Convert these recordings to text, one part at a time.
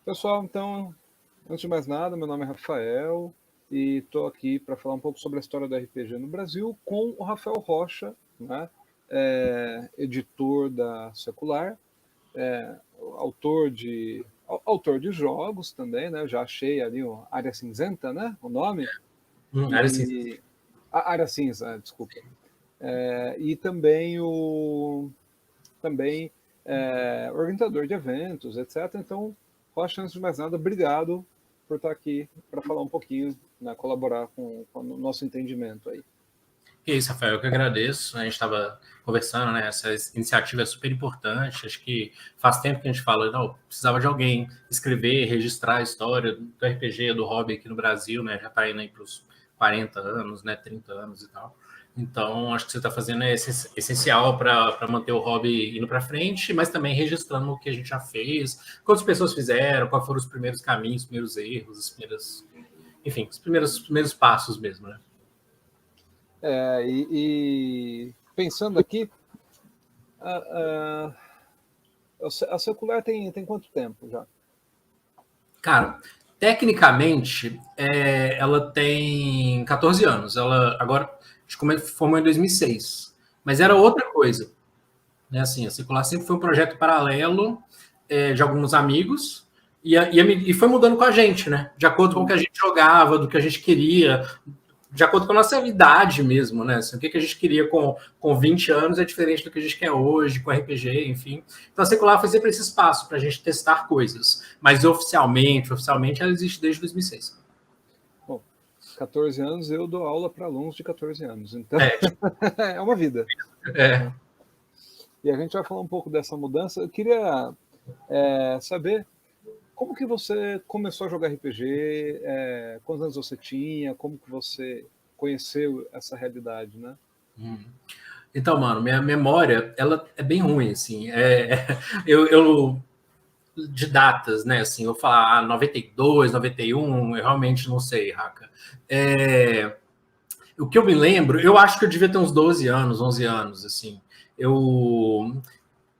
Pessoal, então, antes de mais nada, meu nome é Rafael e estou aqui para falar um pouco sobre a história do RPG no Brasil com o Rafael Rocha, né? Editor da Secular, autor de jogos também, né? Eu já achei ali o Área Cinzenta, né? O nome. Área Cinza. A Área Cinza, desculpa. E também organizador de eventos, etc. Então, Rocha, antes de mais nada, obrigado por estar aqui para falar um pouquinho, né, colaborar com o nosso entendimento aí. É isso, Rafael, eu que agradeço. A gente estava conversando, né? Essa iniciativa é super importante. Acho que faz tempo que a gente fala, não, precisava de alguém escrever, registrar a história do RPG, do hobby aqui no Brasil, né? Já está indo aí para os 40 anos, né? 30 anos e tal. Então, acho que você está fazendo é essencial para manter o hobby indo para frente, mas também registrando o que a gente já fez, quantas pessoas fizeram, quais foram os primeiros caminhos, os primeiros erros, os primeiros passos mesmo, né? E pensando aqui, a Secular tem quanto tempo já? Cara, tecnicamente, ela tem 14 anos. Ela agora formou em 2006. Mas era outra coisa. Né? Assim, a Circular sempre foi um projeto paralelo de alguns amigos e foi mudando com a gente, né? De acordo com o que a gente jogava, do que a gente queria, de acordo com a nossa idade mesmo, né? Assim, o que a gente queria com 20 anos é diferente do que a gente quer hoje, com RPG, enfim. Então a Secular foi sempre esse espaço para a gente testar coisas. Mas oficialmente ela existe desde 2006. Bom, 14 anos, eu dou aula para alunos de 14 anos, então é uma vida. E a gente vai falar um pouco dessa mudança. Eu queria saber como que você começou a jogar RPG, quantos anos você tinha, como que você conheceu essa realidade, né? Então, mano, minha memória, ela é bem ruim, assim. Eu de datas, né? Assim, eu falar 92, 91, eu realmente não sei, Raca. O que eu me lembro, eu acho que eu devia ter uns 12 anos, 11 anos, assim. Eu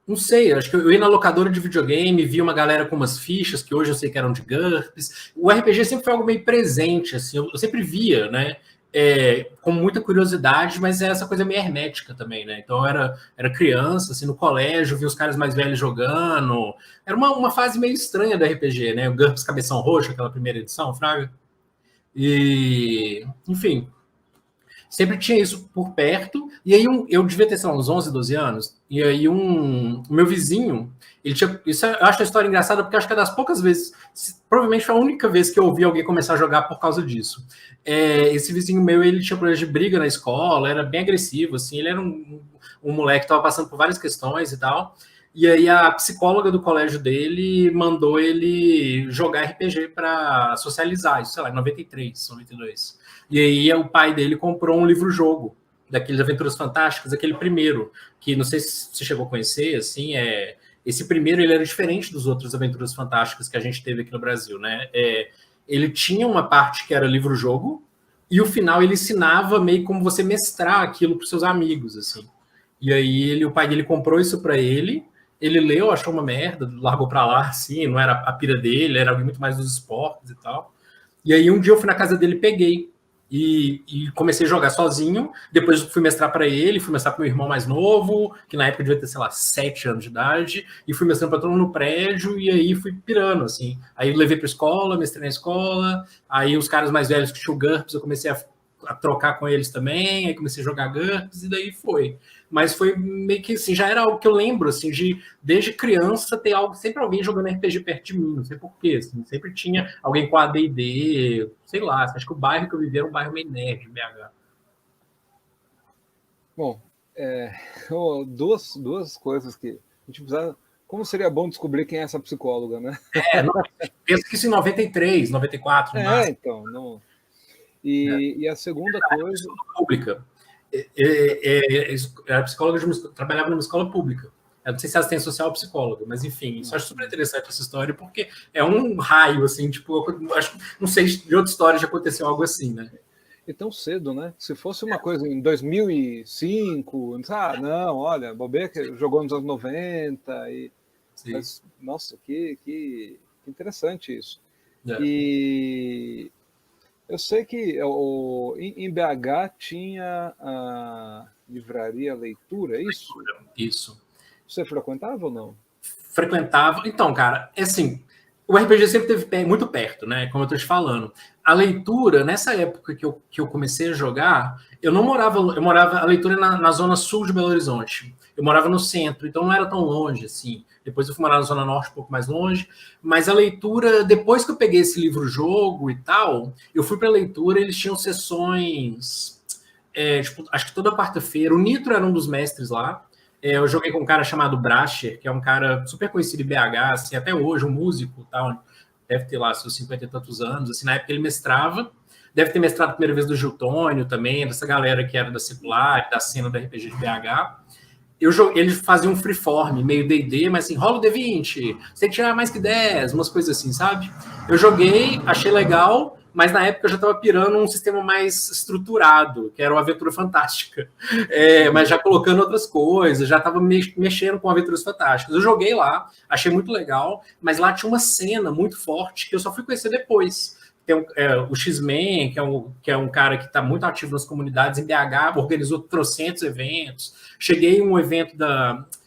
não sei, acho que eu ia na locadora de videogame, vi uma galera com umas fichas que hoje eu sei que eram de GURPS. O RPG sempre foi algo meio presente, assim, eu sempre via, né? Com muita curiosidade, mas é essa coisa meio hermética também, né? Então eu era criança, assim, no colégio, via os caras mais velhos jogando. Era uma fase meio estranha do RPG, né? O GURPS Cabeção Roxo, aquela primeira edição, Fraga. E, enfim, sempre tinha isso por perto, e aí eu devia ter, sei lá, uns 11, 12 anos, e aí o meu vizinho, ele tinha, isso eu acho a história engraçada, porque acho que é das poucas vezes, provavelmente foi a única vez que eu ouvi alguém começar a jogar por causa disso. Esse vizinho meu, ele tinha problema de briga na escola, era bem agressivo, assim, ele era um moleque que estava passando por várias questões e tal, e aí a psicóloga do colégio dele mandou ele jogar RPG para socializar, isso, sei lá, em 93, 92. E aí o pai dele comprou um livro-jogo daqueles Aventuras Fantásticas, aquele primeiro, que não sei se você chegou a conhecer, assim, esse primeiro ele era diferente dos outros Aventuras Fantásticas que a gente teve aqui no Brasil, né? Ele tinha uma parte que era livro-jogo, e o final ele ensinava meio como você mestrar aquilo para os seus amigos, assim. E aí o pai dele comprou isso para ele leu, achou uma merda, largou para lá, assim, não era a pira dele, era muito mais dos esportes e tal. E aí um dia eu fui na casa dele, peguei e comecei a jogar sozinho. Depois fui mestrar para ele, fui mestrar para meu irmão mais novo, que na época devia ter, sei lá, 7 anos de idade, e fui mestrando para todo mundo no prédio, e aí fui pirando, assim. Aí eu levei para escola, mestrei na escola, aí os caras mais velhos que tinham GURPS, eu comecei a trocar com eles também, aí comecei a jogar GURPS, e daí foi. Mas foi meio que assim, já era algo que eu lembro, assim, de desde criança ter algo, sempre alguém jogando RPG perto de mim, não sei porquê, assim, sempre tinha alguém com AD&D, sei lá, acho que o bairro que eu vivia era um bairro meio nerd, BH. Bom, duas coisas que a gente precisa. Como seria bom descobrir quem é essa psicóloga, né? Penso que isso em 93, 94, no máximo. Então, não. E a segunda coisa. Pública. Era psicóloga, trabalhava numa escola pública. Eu não sei se ela tem social ou psicóloga, mas enfim, isso eu acho super interessante essa história, porque é um raio, assim, tipo, acho, não sei de outra história já aconteceu algo assim, né? E tão cedo, né? Se fosse uma coisa em 2005, não, olha, bobeira que jogou nos anos 90, mas, nossa, que Que interessante isso. É. E eu sei que em BH tinha a livraria Leitura, é isso? Isso. Você frequentava ou não? Frequentava. Então, cara, é assim, o RPG sempre esteve muito perto, né? Como eu tô te falando. A leitura, nessa época que eu comecei a jogar, eu não morava, eu morava a leitura na zona sul de Belo Horizonte. Eu morava no centro, então não era tão longe assim. Depois eu fui morar na zona norte, um pouco mais longe. Mas a leitura, depois que eu peguei esse livro-jogo e tal, eu fui para a leitura, eles tinham sessões, tipo, acho que toda quarta-feira. O Nitro era um dos mestres lá. Eu joguei com um cara chamado Brasher, que é um cara super conhecido em BH, assim, até hoje, um músico, tal, deve ter lá seus 50 e tantos anos, assim, na época ele mestrava, deve ter mestrado a primeira vez do Giltônio também, dessa galera que era da Circular, da cena do RPG de BH. Ele fazia um freeform, meio D&D, mas assim, rola o D20, você tem que tirar mais que 10, umas coisas assim, sabe? Eu joguei, achei legal, mas na época eu já estava pirando um sistema mais estruturado, que era uma Aventura Fantástica. Mas já colocando outras coisas, já estava mexendo com Aventuras Fantásticas. Eu joguei lá, achei muito legal, mas lá tinha uma cena muito forte que eu só fui conhecer depois. Tem o X-Men, que é um cara que está muito ativo nas comunidades em BH, organizou trocentos eventos. Cheguei em um evento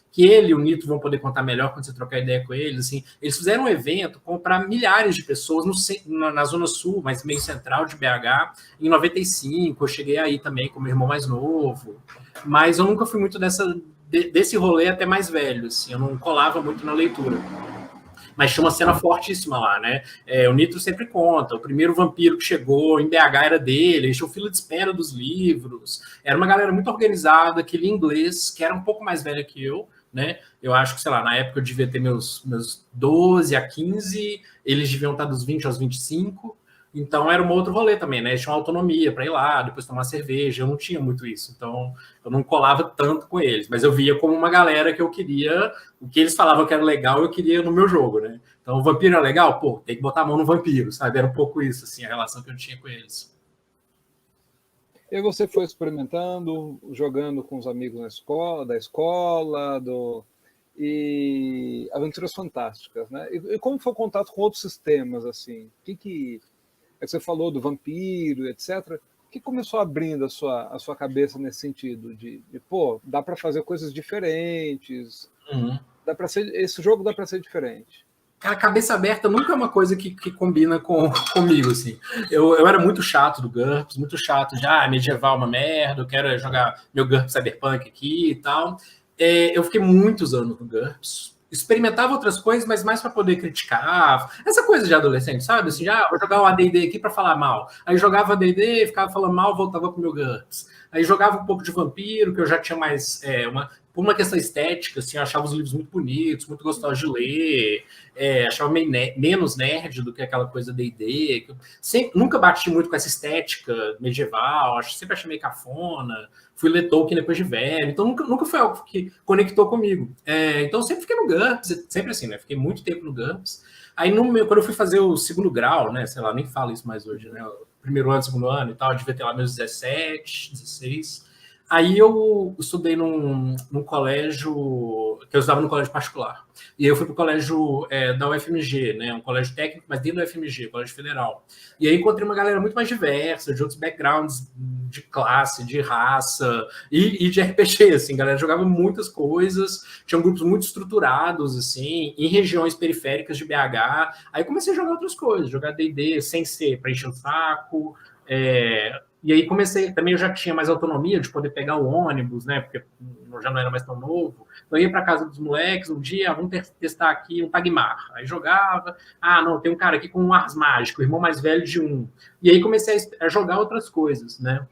que ele e o Nito vão poder contar melhor quando você trocar ideia com eles. Assim, eles fizeram um evento para milhares de pessoas na Zona Sul, mas meio central de BH, em 95. Eu cheguei aí também com meu irmão mais novo. Mas eu nunca fui muito desse rolê até mais velho. Assim, eu não colava muito na leitura. Mas tinha uma cena fortíssima lá, né? O Nitro sempre conta, o primeiro vampiro que chegou em BH era dele, eles tinham fila de espera dos livros, era uma galera muito organizada, que lia inglês, que era um pouco mais velha que eu, né? Eu acho que, sei lá, na época eu devia ter meus 12 a 15, eles deviam estar dos 20 aos 25, então era um outro rolê também, né? Eles tinham autonomia para ir lá, depois tomar cerveja, eu não tinha muito isso, então eu não colava tanto com eles, mas eu via como uma galera que eu queria, o que eles falavam que era legal, eu queria no meu jogo, né? Então o vampiro é legal? Pô, tem que botar a mão no vampiro, sabe? Era um pouco isso, assim, a relação que eu tinha com eles. E você foi experimentando, jogando com os amigos da escola, e aventuras fantásticas, né? E como foi o contato com outros sistemas, assim? É que você falou do vampiro, etc. O que começou abrindo a sua cabeça nesse sentido pô, dá para fazer coisas diferentes, Uhum. esse jogo dá para ser diferente. Cara, cabeça aberta nunca é uma coisa que combina comigo, assim. Eu era muito chato do GURPS, muito chato já, medieval uma merda, eu quero jogar meu GURPS Cyberpunk aqui e tal. Eu fiquei muitos anos no GURPS, experimentava outras coisas, mas mais para poder criticar, essa coisa de adolescente, sabe? Assim, vou jogar o AD&D aqui para falar mal. Aí jogava AD&D, ficava falando mal, voltava pro meu GURPS. Aí jogava um pouco de vampiro, que eu já tinha mais por uma questão estética, assim, eu achava os livros muito bonitos, muito gostosos de ler, achava menos nerd do que aquela coisa D&D. Nunca bati muito com essa estética medieval, sempre achei meio cafona. Fui ler Tolkien depois de velho, então nunca foi algo que conectou comigo. Então sempre fiquei no GURPS, sempre assim, né? Fiquei muito tempo no GURPS. Aí quando eu fui fazer o segundo grau, né? Sei lá, nem falo isso mais hoje, né? Primeiro ano, segundo ano e tal, eu devia ter lá meus 17, 16. Aí eu estudei num colégio, que eu estudava num colégio particular. E aí eu fui para o colégio da UFMG, né? Um colégio técnico, mas dentro da UFMG, colégio federal. E aí encontrei uma galera muito mais diversa, de outros backgrounds de classe, de raça e de RPG, assim. A galera jogava muitas coisas, tinham grupos muito estruturados, assim, em regiões periféricas de BH. Aí comecei a jogar outras coisas, jogar D&D sem ser para encher o saco, e aí comecei, também eu já tinha mais autonomia de poder pegar o ônibus, né? Porque eu já não era mais tão novo. Então eu ia para casa dos moleques, um dia, vamos testar aqui um Tagmar. Aí jogava, não, tem um cara aqui com um Ars Mágico, o irmão mais velho de um. E aí comecei a jogar outras coisas, né?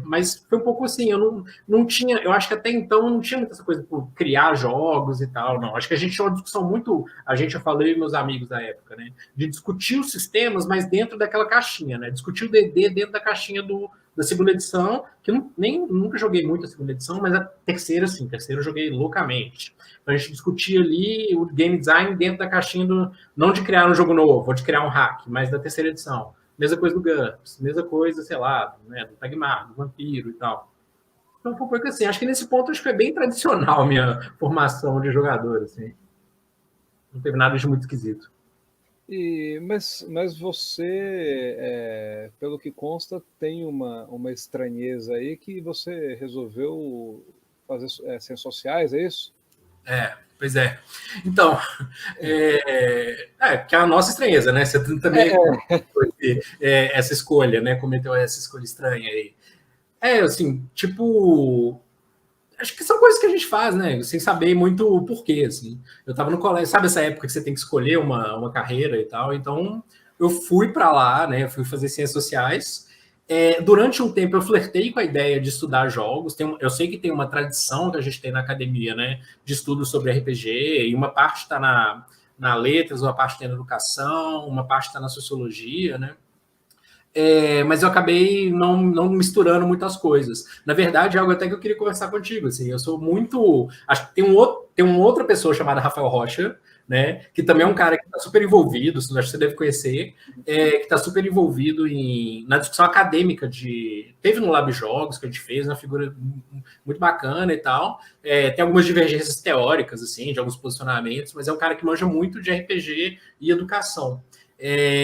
Mas foi um pouco assim, eu não tinha, eu acho que até então não tinha muita essa coisa por criar jogos e tal, não. Acho que a gente tinha uma discussão muito, eu falei e meus amigos da época, né, de discutir os sistemas, mas dentro daquela caixinha, né, discutir o D&D dentro da caixinha da segunda edição, que eu nunca joguei muito a segunda edição, mas a terceira, sim, a terceira eu joguei loucamente. Então a gente discutia ali o game design dentro da caixinha não de criar um jogo novo, ou de criar um hack, mas da terceira edição. Mesma coisa do GURPS, mesma coisa, sei lá, né, do Tagmar, do Vampiro e tal. Então, foi um pouco assim, acho que nesse ponto acho que foi bem tradicional a minha formação de jogador, assim. Não teve nada de muito esquisito. Mas você, pelo que consta, tem uma estranheza aí que você resolveu fazer ciências sociais, é isso? Pois é. Então, que é a nossa estranheza, né? Você também essa escolha, né? Cometeu essa escolha estranha aí. Assim, tipo, acho que são coisas que a gente faz, né? Sem saber muito o porquê, assim. Eu tava no colégio, sabe essa época que você tem que escolher uma carreira e tal? Então, eu fui para lá, né? Eu fui fazer ciências sociais. Durante um tempo, eu flertei com a ideia de estudar jogos. Eu sei que tem uma tradição que a gente tem na academia, né? De estudo sobre RPG, e uma parte está na letras, uma parte está na educação, uma parte está na sociologia, né? Mas eu acabei não misturando muitas coisas. Na verdade, é algo até que eu queria conversar contigo. Assim, eu sou muito. Acho que tem uma outra pessoa chamada Rafael Rocha, né? Que também é um cara que está super envolvido, acho que você deve conhecer, que está super envolvido na discussão acadêmica Teve no Lab Jogos que a gente fez, uma figura muito bacana e tal. Tem algumas divergências teóricas, assim, de alguns posicionamentos, mas é um cara que manja muito de RPG e educação.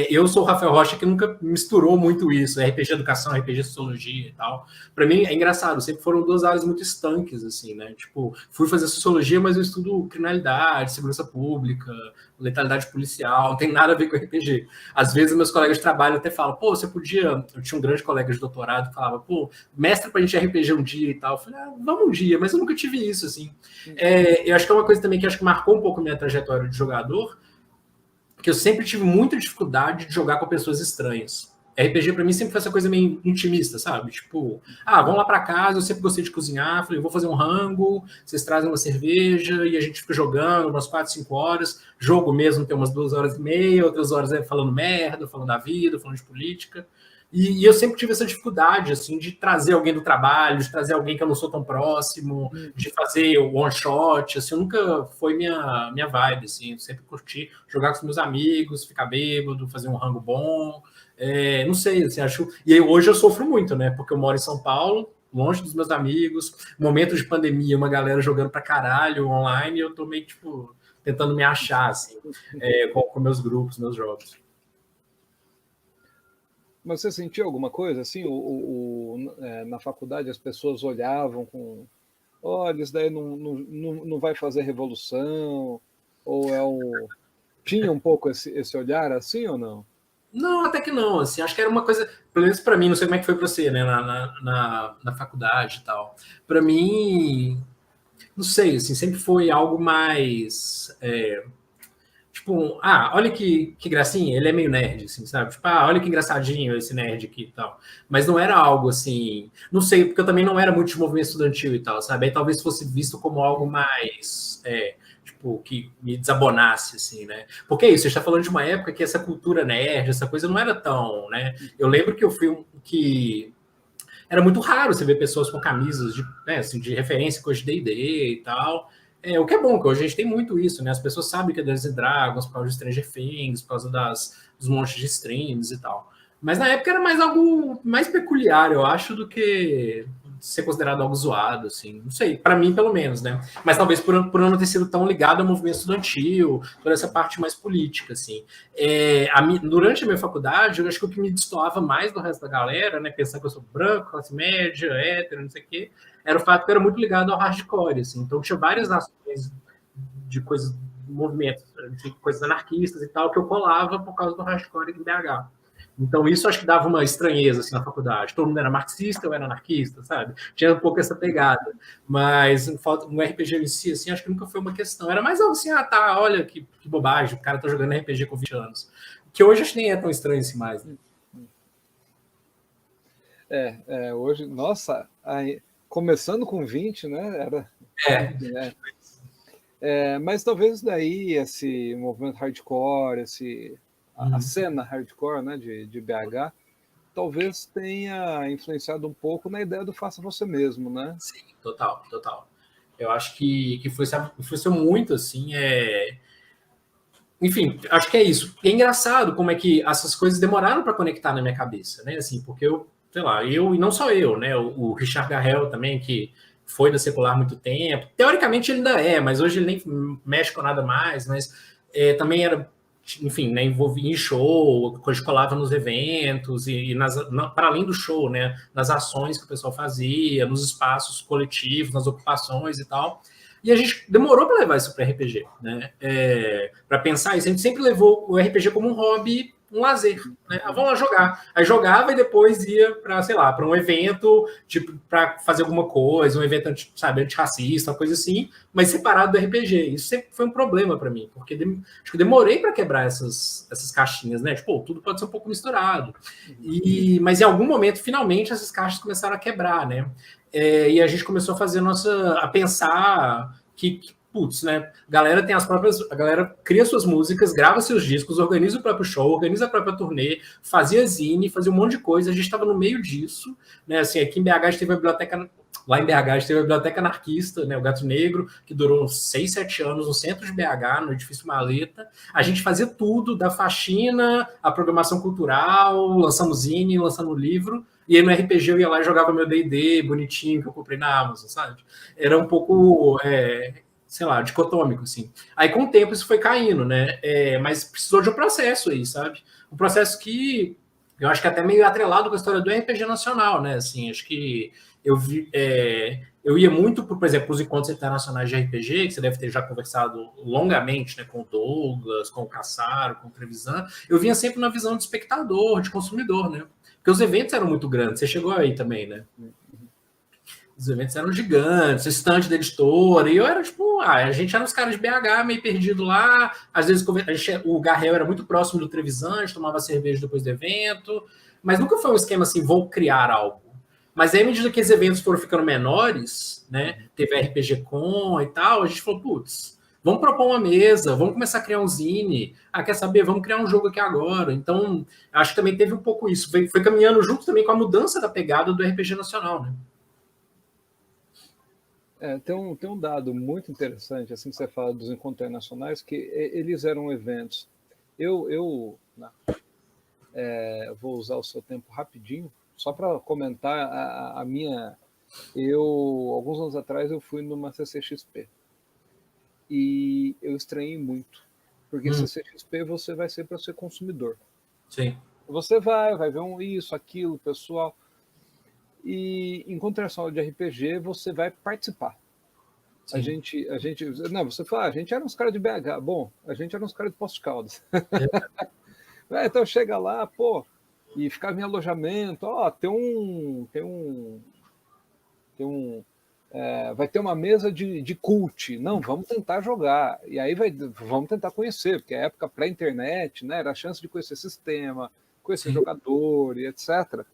Eu sou o Rafael Rocha, que nunca misturou muito isso, RPG Educação, RPG Sociologia e tal. Para mim é engraçado, sempre foram duas áreas muito estanques, assim, né? Tipo, fui fazer Sociologia, mas eu estudo criminalidade, segurança pública, letalidade policial, não tem nada a ver com RPG. Às vezes meus colegas de trabalho até falam, pô, você podia... Eu tinha um grande colega de doutorado que falava, pô, mestre pra gente RPG um dia e tal. Eu falei, vamos um dia, mas eu nunca tive isso, assim. Eu acho que é uma coisa também que acho que marcou um pouco a minha trajetória de jogador, que eu sempre tive muita dificuldade de jogar com pessoas estranhas. RPG pra mim sempre foi essa coisa meio intimista, sabe? Tipo, vamos lá pra casa, eu sempre gostei de cozinhar, falei, vou fazer um rango, vocês trazem uma cerveja e a gente fica jogando umas 4, 5 horas. Jogo mesmo tem umas 2 horas e meia, outras horas falando merda, falando da vida, falando de política. E eu sempre tive essa dificuldade, assim, de trazer alguém do trabalho, de trazer alguém que eu não sou tão próximo, de fazer o one shot, assim, nunca foi minha vibe, assim, eu sempre curti jogar com os meus amigos, ficar bêbado, fazer um rango bom, não sei, assim, acho... E aí, hoje eu sofro muito, né, porque eu moro em São Paulo, longe dos meus amigos, momento de pandemia, uma galera jogando pra caralho online, e eu tô meio, tipo, tentando me achar, assim, com meus grupos, meus jogos. Mas você sentiu alguma coisa assim? Na faculdade as pessoas olhavam com, olha, isso daí não vai fazer revolução, ou tinha um pouco esse olhar assim ou não? Não, até que não, assim, acho que era uma coisa, pelo menos para mim, não sei como é que foi para você, né, na faculdade e tal. Para mim, não sei, assim, sempre foi algo mais, tipo, olha que gracinha, ele é meio nerd, assim, sabe? Tipo, olha que engraçadinho esse nerd aqui e tal. Mas não era algo assim, não sei, porque eu também não era muito de movimento estudantil e tal, sabe? Aí talvez fosse visto como algo mais, tipo, que me desabonasse, assim, né? Porque é isso, a gente tá falando de uma época que essa cultura nerd, essa coisa não era tão, né? Eu lembro que eu fui que era muito raro você ver pessoas com camisas de, né, assim, de referência com de D&D e tal. O que é bom, que hoje a gente tem muito isso, né? As pessoas sabem que é Dungeons Dragons por causa de Stranger Things, por causa dos montes de streams e tal. Mas na época era mais algo mais peculiar, eu acho, do que ser considerado algo zoado, assim. Não sei, para mim, pelo menos, né? Mas talvez por não ter sido tão ligado ao movimento estudantil, toda essa parte mais política, assim. Durante a minha faculdade, eu acho que o que me destoava mais do resto da galera, né? Pensando que eu sou branco, classe média, hétero, não sei o quê, era o fato que eu era muito ligado ao hardcore, assim. Então tinha várias ações de coisas, movimentos, de coisas anarquistas e tal, que eu colava por causa do hardcore em BH. Então isso acho que dava uma estranheza assim, na faculdade. Todo mundo era marxista, eu era anarquista, sabe? Tinha um pouco essa pegada. Mas no RPG em si, assim, acho que nunca foi uma questão. Era mais algo assim, olha que bobagem, o cara tá jogando RPG com 20 anos. Que hoje acho que nem é tão estranho assim mais, né? Hoje, nossa, começando com 20, né? Mas talvez daí esse movimento hardcore, a cena hardcore, né, de BH, talvez tenha influenciado um pouco na ideia do faça você mesmo, né? Sim, total. Eu acho que influenciou muito, assim, Enfim, acho que é isso. E é engraçado como é que essas coisas demoraram para conectar na minha cabeça, né? Assim, porque sei lá, e não só eu, né? O Richard Garrel também, que foi da secular há muito tempo. Teoricamente ele ainda mas hoje ele nem mexe com nada mais, mas também era, enfim, né, envolvia em show, colava nos eventos para além do show, né, nas ações que o pessoal fazia, nos espaços coletivos, nas ocupações e tal. E a gente demorou para levar isso para RPG, né? Para pensar isso, a gente sempre levou o RPG como um hobby, um lazer, né? Vamos lá jogar. Aí jogava e depois ia para, sei lá, para um evento, tipo, para fazer alguma coisa, um evento, sabe, antirracista, uma coisa assim, mas separado do RPG. Isso sempre foi um problema para mim, porque acho que eu demorei para quebrar essas caixinhas, né? Tipo, tudo pode ser um pouco misturado. Mas em algum momento, finalmente, essas caixas começaram a quebrar, né? E a gente começou a fazer a pensar que putz, né? A galera cria suas músicas, grava seus discos, organiza o próprio show, organiza a própria turnê, fazia zine, fazia um monte de coisa. A gente estava no meio disso, né? Assim, aqui em BH a gente teve a biblioteca. Lá em BH a gente teve a biblioteca anarquista, né? O Gato Negro, que durou 6, 7 anos no centro de BH, no edifício Maleta. A gente fazia tudo, da faxina, a programação cultural, lançamos zine, lançamos livro. E aí no RPG eu ia lá e jogava meu D&D bonitinho que eu comprei na Amazon, sabe? Era um pouco, sei lá, dicotômico, assim. Aí com o tempo isso foi caindo, né? Mas precisou de um processo aí, sabe? Um processo que eu acho que é até meio atrelado com a história do RPG nacional, né? Assim, acho que eu ia muito, por exemplo, os encontros internacionais de RPG, que você deve ter já conversado longamente, né, com o Douglas, com o Cassaro, com o Trevisan. Eu vinha sempre na visão de espectador, de consumidor, né? Porque os eventos eram muito grandes. Você chegou aí também, né? Os eventos eram gigantes, estande da editora, e eu era tipo, a gente era uns caras de BH meio perdido lá, às vezes o Garrel era muito próximo do Trevisan, a gente tomava cerveja depois do evento, mas nunca foi um esquema assim, vou criar algo. Mas aí, à medida que os eventos foram ficando menores, né, teve a RPG Com e tal, a gente falou, putz, vamos propor uma mesa, vamos começar a criar um zine. Quer saber? Vamos criar um jogo aqui agora. Então, acho que também teve um pouco isso. Foi caminhando junto também com a mudança da pegada do RPG nacional, né? Tem um dado muito interessante, assim que você fala dos encontros internacionais, que eles eram eventos. Eu vou usar o seu tempo rapidinho, só para comentar a minha... alguns anos atrás, eu fui numa CCXP. E eu estranhei muito. Porque CCXP você vai ser para ser consumidor. Sim. Você vai ver isso, aquilo, pessoal. E em internacional de RPG, você vai participar. Sim. A gente... Não, você fala, a gente era uns caras de BH. Bom, a gente era uns caras de Poços de Caldas. Então chega lá, pô, e ficava em alojamento, vai ter uma mesa de cult. Não, vamos tentar jogar. E aí vamos tentar conhecer, porque é época pré-internet, né? Era a chance de conhecer sistema, conhecer jogador e etc.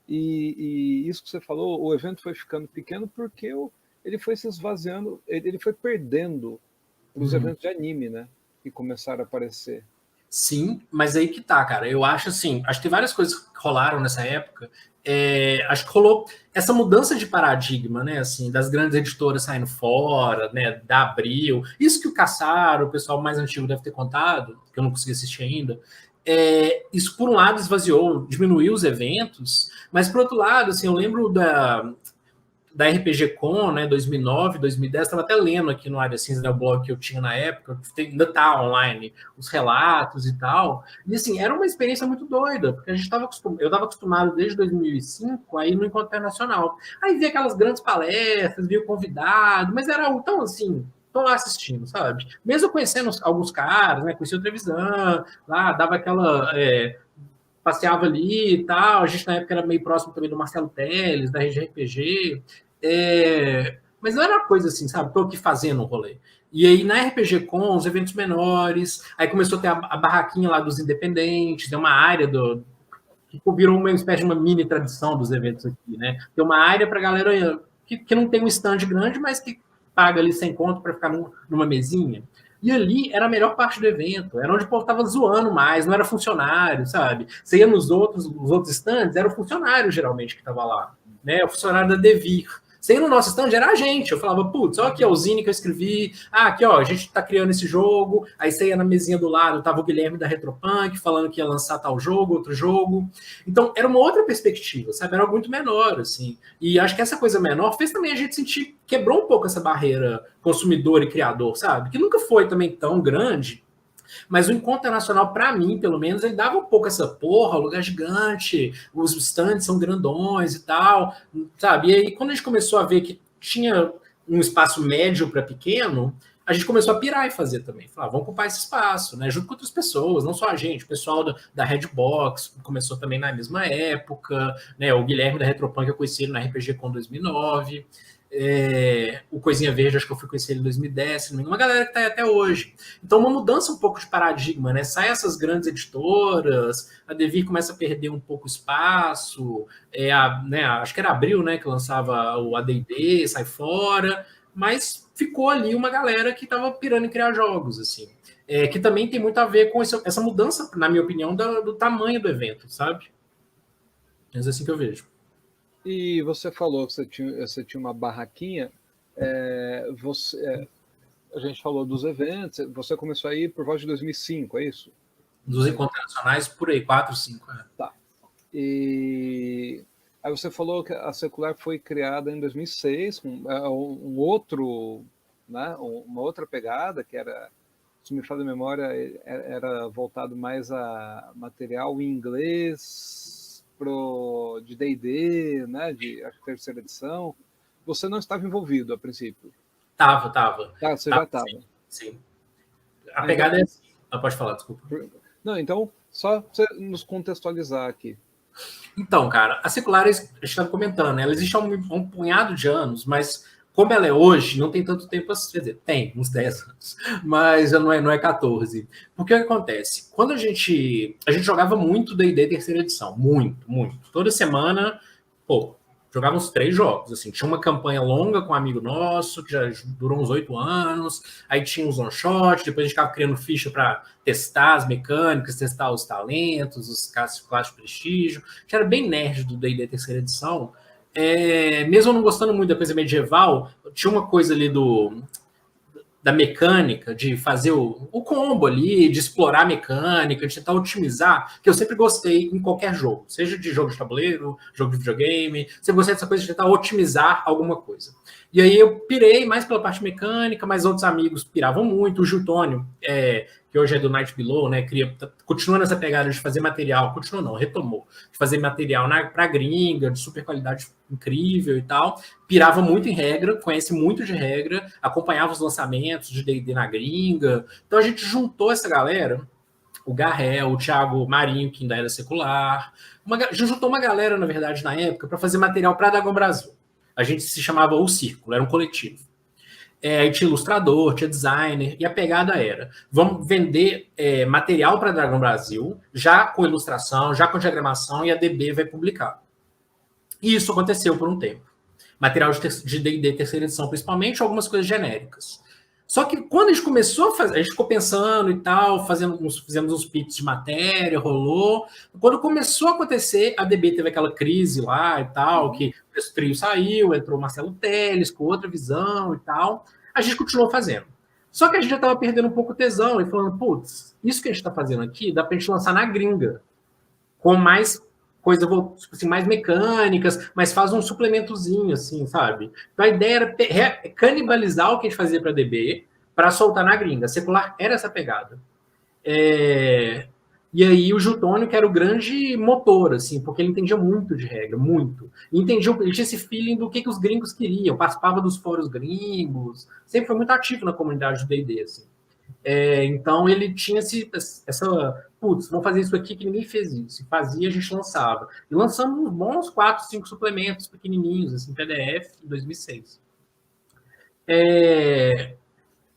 E isso que você falou, o evento foi ficando pequeno porque ele foi se esvaziando, ele foi perdendo os eventos de anime, né? Que começaram a aparecer. Sim, mas aí que tá, cara. Eu acho assim, acho que tem várias coisas que rolaram nessa época. Acho que rolou essa mudança de paradigma, né? Assim, das grandes editoras saindo fora, né? Da Abril. Isso que o Cassaro, o pessoal mais antigo deve ter contado, que eu não consegui assistir ainda. Isso, por um lado, esvaziou, diminuiu os eventos, mas, por outro lado, assim, eu lembro da RPG Com, né, 2009, 2010, estava até lendo aqui no Área Cinza, né, o blog que eu tinha na época, ainda está online, os relatos e tal, e assim, era uma experiência muito doida, porque eu estava acostumado desde 2005 a ir no Encontro Internacional, aí via aquelas grandes palestras, via o convidado, mas era tão assim, tô lá assistindo, sabe? Mesmo conhecendo alguns caras, né, conheci o Trevisan, lá, dava aquela... passeava ali e tal, a gente na época era meio próximo também do Marcelo Teles, da Rede RPG, mas não era uma coisa assim, sabe, tô aqui fazendo um rolê. E aí na RPG Com, os eventos menores, aí começou a ter a barraquinha lá dos independentes, tem uma área que virou uma espécie de uma mini tradição dos eventos aqui, né? Tem uma área para galera que não tem um stand grande, mas que paga ali 100 conto para ficar numa mesinha. E ali era a melhor parte do evento, era onde o povo tava zoando mais, não era funcionário, sabe? Você ia nos outros stands, era o funcionário geralmente que tava lá, né? O funcionário da Devir. Você ia no nosso stand, era a gente. Eu falava, putz, olha aqui, ó, o zine que eu escrevi. Aqui, ó, a gente tá criando esse jogo. Aí você ia na mesinha do lado, tava o Guilherme da Retropunk falando que ia lançar tal jogo, outro jogo. Então, era uma outra perspectiva, sabe? Era algo muito menor, assim. E acho que essa coisa menor fez também a gente sentir, quebrou um pouco essa barreira consumidor e criador, sabe? Que nunca foi também tão grande, Mas o encontro nacional, para mim, pelo menos, ele dava um pouco essa porra, o lugar gigante, os stands são grandões e tal, sabe? E aí, quando a gente começou a ver que tinha um espaço médio para pequeno, a gente começou a pirar e fazer também. Falar, vamos ocupar esse espaço, né? Junto com outras pessoas, não só a gente, o pessoal da Redbox começou também na mesma época, né? O Guilherme da Retropunk eu conheci ele na RPG Con 2009. O Coisinha Verde, acho que eu fui conhecer ele em 2010, uma galera que está aí até hoje. Então, uma mudança um pouco de paradigma, né? Sai essas grandes editoras, a Devir começa a perder um pouco espaço, né, acho que era Abril, né, que lançava o AD&D, sai fora, mas ficou ali uma galera que estava pirando em criar jogos, assim. Que também tem muito a ver com essa mudança, na minha opinião, do tamanho do evento, sabe? É assim que eu vejo. E você falou que você tinha uma barraquinha. A gente falou dos eventos. Você começou aí por volta de 2005, é isso? Dos encontros nacionais, por aí, 4, 5. Tá. E aí você falou que a Secular foi criada em 2006, com um outro, né, uma outra pegada, que era, se me falha a memória, era voltado mais a material em inglês, de D&D, né, de terceira edição. Você não estava envolvido a princípio? Tava. Tá, você já estava. Sim. A pegada é assim. Pode falar, desculpa. Não, então, só para você nos contextualizar aqui. Então, cara, a Secular, a gente estava comentando, né? Ela existe há um punhado de anos, mas como ela é hoje, não tem tanto tempo assim, quer dizer, tem uns 10 anos, mas não é 14. Porque o que acontece? Quando a gente jogava muito D&D terceira edição, muito. Toda semana, jogava uns 3 jogos, assim, tinha uma campanha longa com um amigo nosso, que já durou uns 8 anos, aí tinha uns one-shot, depois a gente ficava criando ficha para testar as mecânicas, testar os talentos, os classes de prestígio, que era bem nerd do D&D terceira edição. Mesmo eu não gostando muito da coisa medieval, tinha uma coisa ali da mecânica, de fazer o combo ali, de explorar a mecânica, de tentar otimizar, que eu sempre gostei em qualquer jogo, seja de jogo de tabuleiro, jogo de videogame, sempre gostei dessa coisa de tentar otimizar alguma coisa. E aí eu pirei mais pela parte mecânica, mas outros amigos piravam muito, o Jutônio, que hoje é do Night Below, né, continua nessa pegada de fazer material, retomou, de fazer material pra gringa, de super qualidade incrível e tal, pirava muito em regra, conhece muito de regra, acompanhava os lançamentos de D&D na gringa, então a gente juntou essa galera, o Garrel, o Thiago Marinho, que ainda era secular, a gente juntou uma galera, na verdade, na época, para fazer material para Dragão Brasil. A gente se chamava O Círculo, era um coletivo. Aí tinha ilustrador, tinha designer, e a pegada era, vamos vender material para Dragão Brasil, já com ilustração, já com diagramação, e a DB vai publicar. E isso aconteceu por um tempo. Material de D&D terceira edição, principalmente, algumas coisas genéricas. Só que quando a gente começou a fazer, a gente ficou pensando e tal, fizemos uns pitches de matéria, rolou. Quando começou a acontecer, a DB teve aquela crise lá e tal, que o trio saiu, entrou o Marcelo Teles com outra visão e tal. A gente continuou fazendo. Só que a gente já estava perdendo um pouco o tesão e falando, putz, isso que a gente está fazendo aqui dá para a gente lançar na gringa, com mais coisa, tipo assim, mais mecânicas, mas faz um suplementozinho, assim, sabe? Então a ideia era canibalizar o que a gente fazia para DB para soltar na gringa. Secular era essa pegada. E aí o Jutônio, que era o grande motor, assim, porque ele entendia muito de regra, muito. Ele tinha esse feeling do que os gringos queriam, participava dos fóruns gringos, sempre foi muito ativo na comunidade do D&D, assim. Então ele tinha essa, putz, vamos fazer isso aqui que ninguém fez isso. E fazia, a gente lançava. E lançamos uns bons 4, 5 suplementos pequenininhos, assim, PDF, em 2006.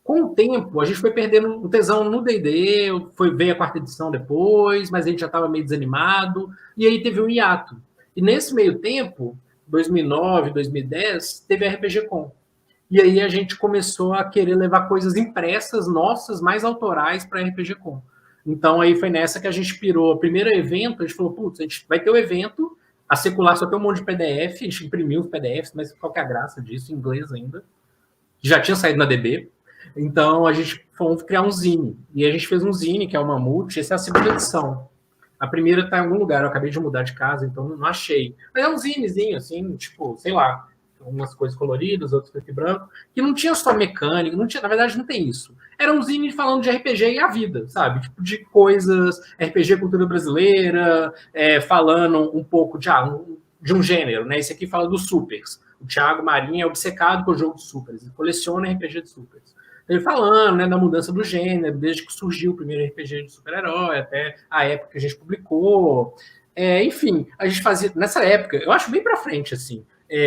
Com o tempo, a gente foi perdendo o tesão no D&D, veio a 4ª edição depois, mas a gente já estava meio desanimado, e aí teve um hiato. E nesse meio tempo, 2009, 2010, teve a RPG Con. E aí a gente começou a querer levar coisas impressas nossas, mais autorais, para RPG Con. Então aí foi nessa que a gente pirou. O primeiro evento, a gente falou, putz, a gente vai ter o evento, a Secular só tem um monte de PDF, a gente imprimiu os PDFs, mas qual que é a graça disso, em inglês ainda. Já tinha saído na DB. Então a gente foi criar um zine. E a gente fez um zine, que é o Mamute, essa é a 2ª edição. A primeira está em algum lugar, eu acabei de mudar de casa, então não achei. Mas é um zinezinho, assim, tipo, sei lá, umas coisas coloridas, outras preto e branco, que não tinha só mecânica, não tinha, na verdade não tem isso. Era um zine falando de RPG e a vida, sabe? Tipo, de coisas, RPG, cultura brasileira, falando um pouco de um gênero, né? Esse aqui fala dos supers. O Thiago Marinho é obcecado com o jogo de supers, ele coleciona RPG de supers. Ele falando, né, da mudança do gênero, desde que surgiu o primeiro RPG de super-herói até a época que a gente publicou. Enfim, a gente fazia, nessa época, eu acho bem pra frente, assim,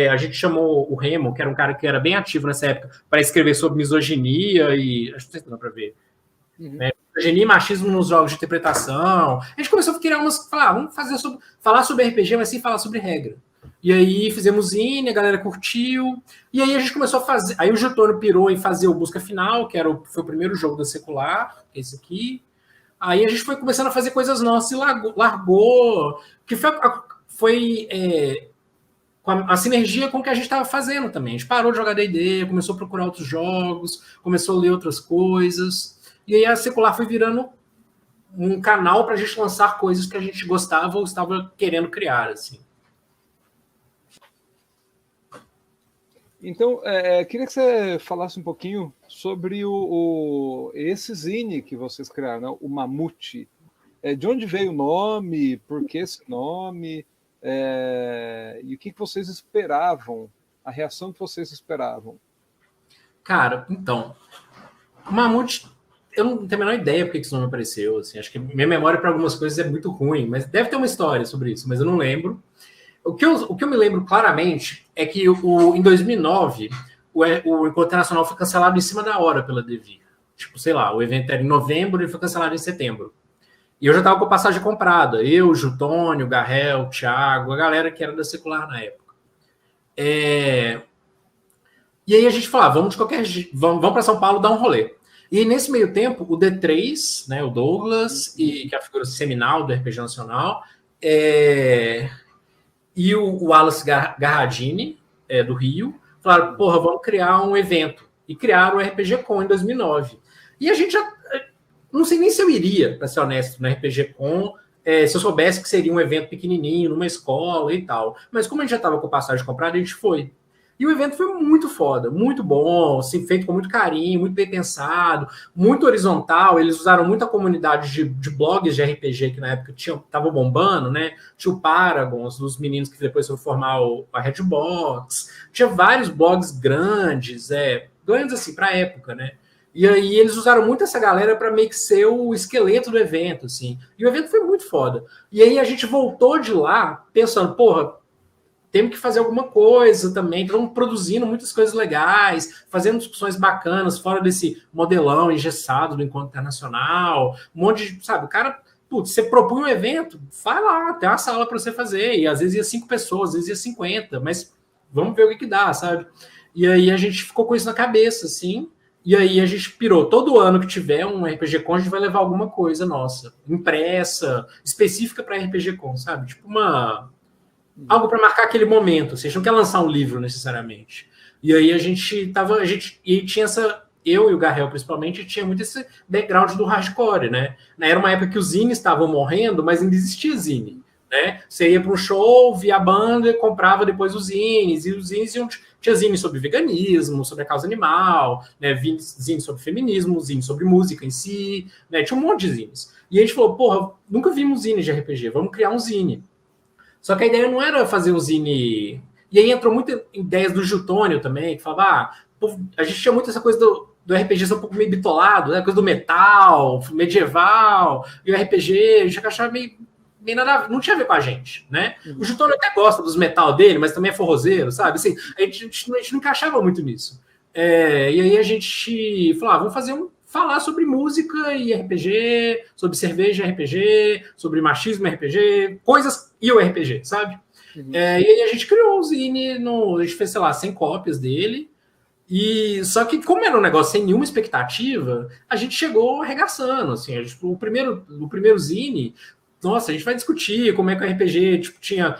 a gente chamou o Remo, que era um cara que era bem ativo nessa época, para escrever sobre misoginia e... Acho que não sei se dá para ver. Né? Misoginia e machismo nos jogos de interpretação. A gente começou a criar vamos falar sobre RPG, mas sem falar sobre regra. E aí fizemos zine, a galera curtiu. E aí a gente começou a fazer... Aí o Getônio pirou em fazer o Busca Final, que foi o primeiro jogo da Secular, esse aqui. Aí a gente foi começando a fazer coisas nossas e largou que foi com a sinergia com o que a gente estava fazendo também. A gente parou de jogar D&D, começou a procurar outros jogos, começou a ler outras coisas. E aí a Secular foi virando um canal para a gente lançar coisas que a gente gostava ou estava querendo criar, assim. Então, queria que você falasse um pouquinho sobre esse zine que vocês criaram, né? O Mamute. De onde veio o nome? Por que esse nome? E o que vocês esperavam? A reação que vocês esperavam? Cara, então, o Mamute, eu não tenho a menor ideia porque esse nome apareceu. Assim, acho que minha memória para algumas coisas é muito ruim, mas deve ter uma história sobre isso, mas eu não lembro. O que eu me lembro claramente é que em 2009 o Encontro Internacional foi cancelado em cima da hora pela Devir. Tipo, sei lá, o evento era em novembro e foi cancelado em setembro. E eu já estava com a passagem comprada. Eu, o Jutônio, o Garrel, o Thiago, a galera que era da Secular na época. E aí a gente falava, vamos para São Paulo dar um rolê. E nesse meio tempo, o D3, né, o Douglas, que é a figura seminal do RPG Nacional, e o Wallace Garradini, do Rio, falaram, porra, vamos criar um evento. E criaram o RPG Con em 2009. E a gente já... Não sei nem se eu iria, para ser honesto, no RPG Con, se eu soubesse que seria um evento pequenininho, numa escola e tal. Mas como a gente já estava com a passagem comprada, a gente foi. E o evento foi muito foda, muito bom, assim, feito com muito carinho, muito bem pensado, muito horizontal. Eles usaram muita comunidade de blogs de RPG que na época estavam bombando, né? Tinha o Paragons, dos meninos que depois foram formar a Redbox. Tinha vários blogs grandes assim, para a época, né? E aí eles usaram muito essa galera para meio que ser o esqueleto do evento, assim. E o evento foi muito foda. E aí a gente voltou de lá pensando, porra, temos que fazer alguma coisa também. Estamos produzindo muitas coisas legais, fazendo discussões bacanas, fora desse modelão engessado do Encontro Internacional. Um monte de, sabe, o cara... Putz, você propõe um evento, vai lá, tem uma sala para você fazer. E às vezes ia 5 pessoas, às vezes ia 50, mas vamos ver o que dá, sabe? E aí a gente ficou com isso na cabeça, assim. E aí a gente pirou. Todo ano que tiver um RPG Con, a gente vai levar alguma coisa nossa, impressa, específica para RPG Con, sabe? Tipo algo para marcar aquele momento. Assim, a gente não quer lançar um livro necessariamente. E aí tinha eu e o Garrel principalmente, tinha muito esse background do hardcore, né? Era uma época que os zines estavam morrendo, mas ainda existia zine. Né? Você ia para um show, via a banda e comprava depois os zines. E os zines tinha zine sobre veganismo, sobre a causa animal, né? Zine sobre feminismo, zine sobre música em si, né? Tinha um monte de zines. E a gente falou, porra, nunca vimos zine de RPG, vamos criar um zine. Só que a ideia não era fazer um zine... E aí entrou muitas ideias do Jutônio também, que falava, a gente tinha muito essa coisa do RPG ser um pouco meio bitolado, né? Coisa do metal, medieval, e o RPG, a gente achava meio nada, não tinha a ver com a gente, né? O Jutônio até gosta dos metal dele, mas também é forrozeiro, sabe? Assim, a gente não encaixava muito nisso. E aí a gente falou, vamos falar sobre música e RPG, sobre cerveja e RPG, sobre machismo e RPG, coisas e o RPG, sabe? E aí a gente criou o zine, a gente fez, sei lá, 100 cópias dele, só que como era um negócio sem nenhuma expectativa, a gente chegou arregaçando, assim, o primeiro zine... Nossa, a gente vai discutir como é que o RPG tipo, tinha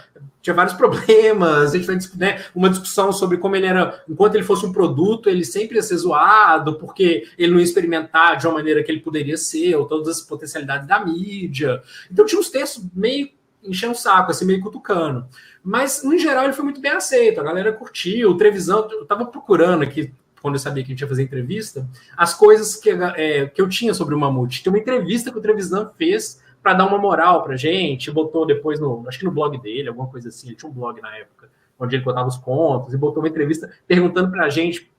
vários problemas, a gente vai discutir, né, uma discussão sobre como ele era, enquanto ele fosse um produto, ele sempre ia ser zoado, porque ele não ia experimentar de uma maneira que ele poderia ser, ou todas as potencialidades da mídia. Então tinha uns textos meio enchendo o saco, assim, meio cutucando. Mas, no geral, ele foi muito bem aceito, a galera curtiu, o Trevisan, eu tava procurando aqui, quando eu sabia que a gente ia fazer entrevista, as coisas que eu tinha sobre o Mamute. Tem uma entrevista que o Trevisan fez para dar uma moral pra gente, botou depois acho que no blog dele, alguma coisa assim, ele tinha um blog na época, onde ele contava os contos, e botou uma entrevista perguntando pra gente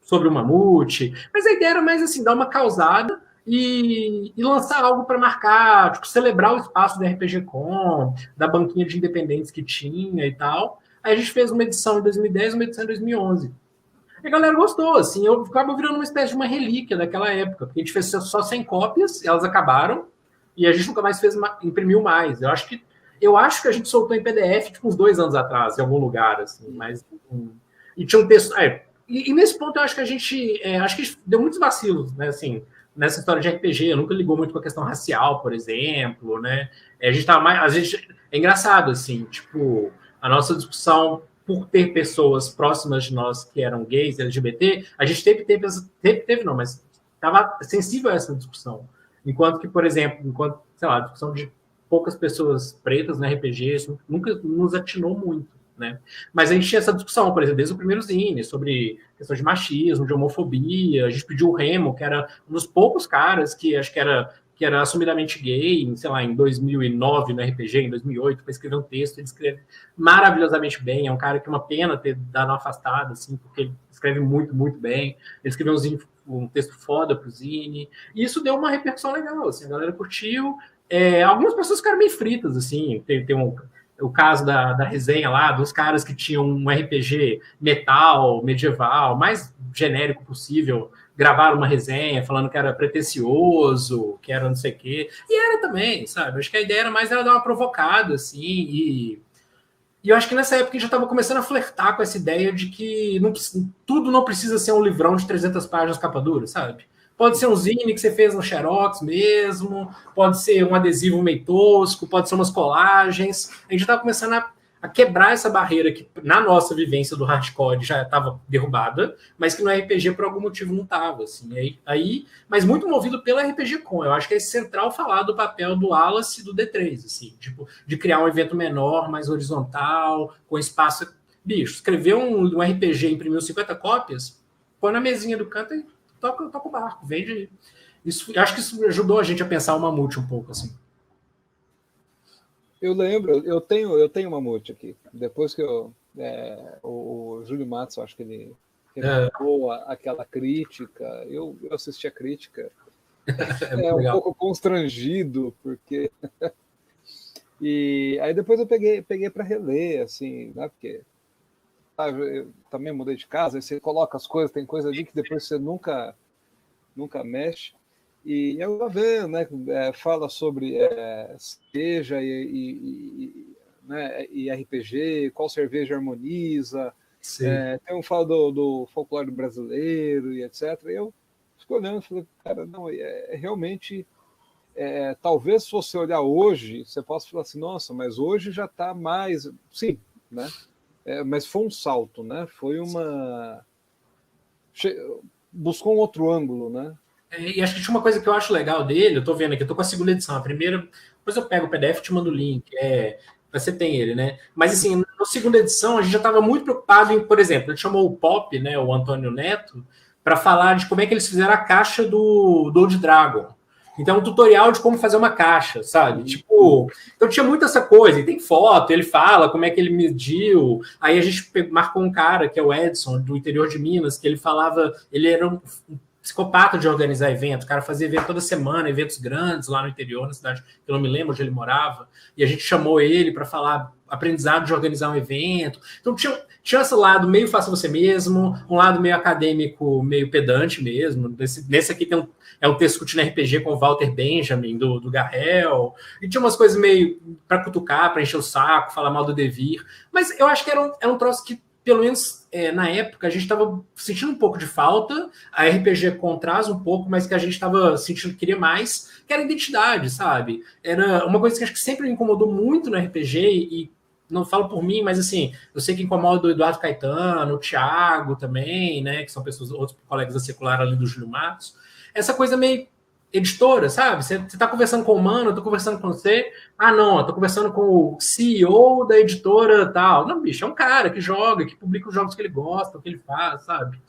sobre o Mamute, mas a ideia era mais assim, dar uma causada e lançar algo para marcar, tipo, celebrar o espaço da RPG Com, da banquinha de independentes que tinha e tal. Aí a gente fez uma edição em 2010 e uma edição em 2011. E a galera gostou, assim, eu acabo virando uma espécie de uma relíquia daquela época, porque a gente fez só 100 cópias, elas acabaram, e a gente nunca mais imprimiu mais. Eu acho que a gente soltou em PDF tipo, uns 2 anos atrás, em algum lugar, assim, mas... E tinha um texto... E nesse ponto eu acho que a gente deu muitos vacilos, né, assim, nessa história de RPG, nunca ligou muito com a questão racial, por exemplo, né, a gente tava mais... é engraçado, assim, tipo, a nossa discussão por ter pessoas próximas de nós que eram gays, LGBT, a gente teve não, mas estava sensível a essa discussão. Enquanto que, por exemplo, sei lá, a discussão de poucas pessoas pretas no RPG, isso nunca nos atinou muito, né? Mas a gente tinha essa discussão, por exemplo, desde o primeiro zine, sobre questão de machismo, de homofobia. A gente pediu o Remo, que era um dos poucos caras que acho que era assumidamente gay, sei lá, em 2009 no RPG, em 2008, para escrever um texto. Ele escreve maravilhosamente bem. É um cara que é uma pena ter dado uma afastada, assim, porque ele escreve muito, muito bem. Ele escreveu um texto foda pro zine. E isso deu uma repercussão legal, assim, a galera curtiu. Algumas pessoas ficaram meio fritas, assim. Tem o caso da resenha lá, dos caras que tinham um RPG metal, medieval, mais genérico possível, gravaram uma resenha falando que era pretencioso, que era não sei o quê. E era também, sabe? Acho que a ideia era mais dar uma provocada, assim, e eu acho que nessa época a gente já estava começando a flertar com essa ideia de que tudo não precisa ser um livrão de 300 páginas capa dura, sabe? Pode ser um zine que você fez no Xerox mesmo, pode ser um adesivo meio tosco, pode ser umas colagens. A gente estava começando a quebrar essa barreira que, na nossa vivência do hardcore, já estava derrubada, mas que no RPG, por algum motivo, não estava. Assim. Mas muito movido pela RPG Com. Eu acho que é central falar do papel do Wallace e do D3, assim, tipo, de criar um evento menor, mais horizontal, com espaço... Bicho, escrever um RPG, imprimiu 50 cópias, põe na mesinha do canto e toca o barco, vende. Eu acho que isso ajudou a gente a pensar o Mamute um pouco, assim. Eu lembro, eu tenho um Mamute aqui. Depois que o Júlio Matos, acho que ele revelou aquela crítica, eu assisti a crítica. Um pouco constrangido, porque... E aí depois eu peguei para reler, assim, né? Porque eu também mudei de casa, aí você coloca as coisas, tem coisa ali que depois você nunca mexe. E eu vou vendo, né? Fala sobre cerveja né, e RPG, qual cerveja harmoniza. Tem um fala do folclore brasileiro e etc. E eu fico olhando e falei, cara, não, realmente... talvez se você olhar hoje, você possa falar assim, nossa, mas hoje já está mais... Sim, né? Mas foi um salto, né? Foi uma... Buscou um outro ângulo, né? E acho que tinha uma coisa que eu acho legal dele, eu tô vendo aqui, eu tô com a segunda edição, a primeira, depois eu pego o PDF e te mando o link, você tem ele, né? Mas assim, na segunda edição a gente já estava muito preocupado em, por exemplo, ele chamou o Pop, né, o Antônio Neto, para falar de como é que eles fizeram a caixa do Old Dragon. Então, um tutorial de como fazer uma caixa, sabe? Tipo, então tinha muito essa coisa, e tem foto, ele fala como é que ele mediu. Aí a gente marcou um cara, que é o Edson, do interior de Minas, que ele falava, ele era um psicopata de organizar eventos, o cara fazia evento toda semana, eventos grandes lá no interior, na cidade que eu não me lembro onde ele morava, e a gente chamou ele para falar aprendizado de organizar um evento. Então tinha esse lado meio faça você mesmo, um lado meio acadêmico, meio pedante mesmo. Nesse aqui tem um texto discutindo RPG com o Walter Benjamin, do Garrel, e tinha umas coisas meio para cutucar, para encher o saco, falar mal do Devir, mas eu acho que era um troço que, pelo menos na época, a gente estava sentindo um pouco de falta, a RPG Com traz um pouco, mas que a gente estava sentindo que queria mais, que era identidade, sabe? Era uma coisa que acho que sempre me incomodou muito no RPG, e não falo por mim, mas assim, eu sei que incomoda o Eduardo Caetano, o Thiago também, né, que são outros colegas da Secular ali do Júlio Matos, essa coisa meio editora, sabe? Você tá conversando com o Mano, eu tô conversando com você. Ah, não, eu tô conversando com o CEO da editora tal. Não, bicho, é um cara que joga, que publica os jogos que ele gosta, o que ele faz, sabe?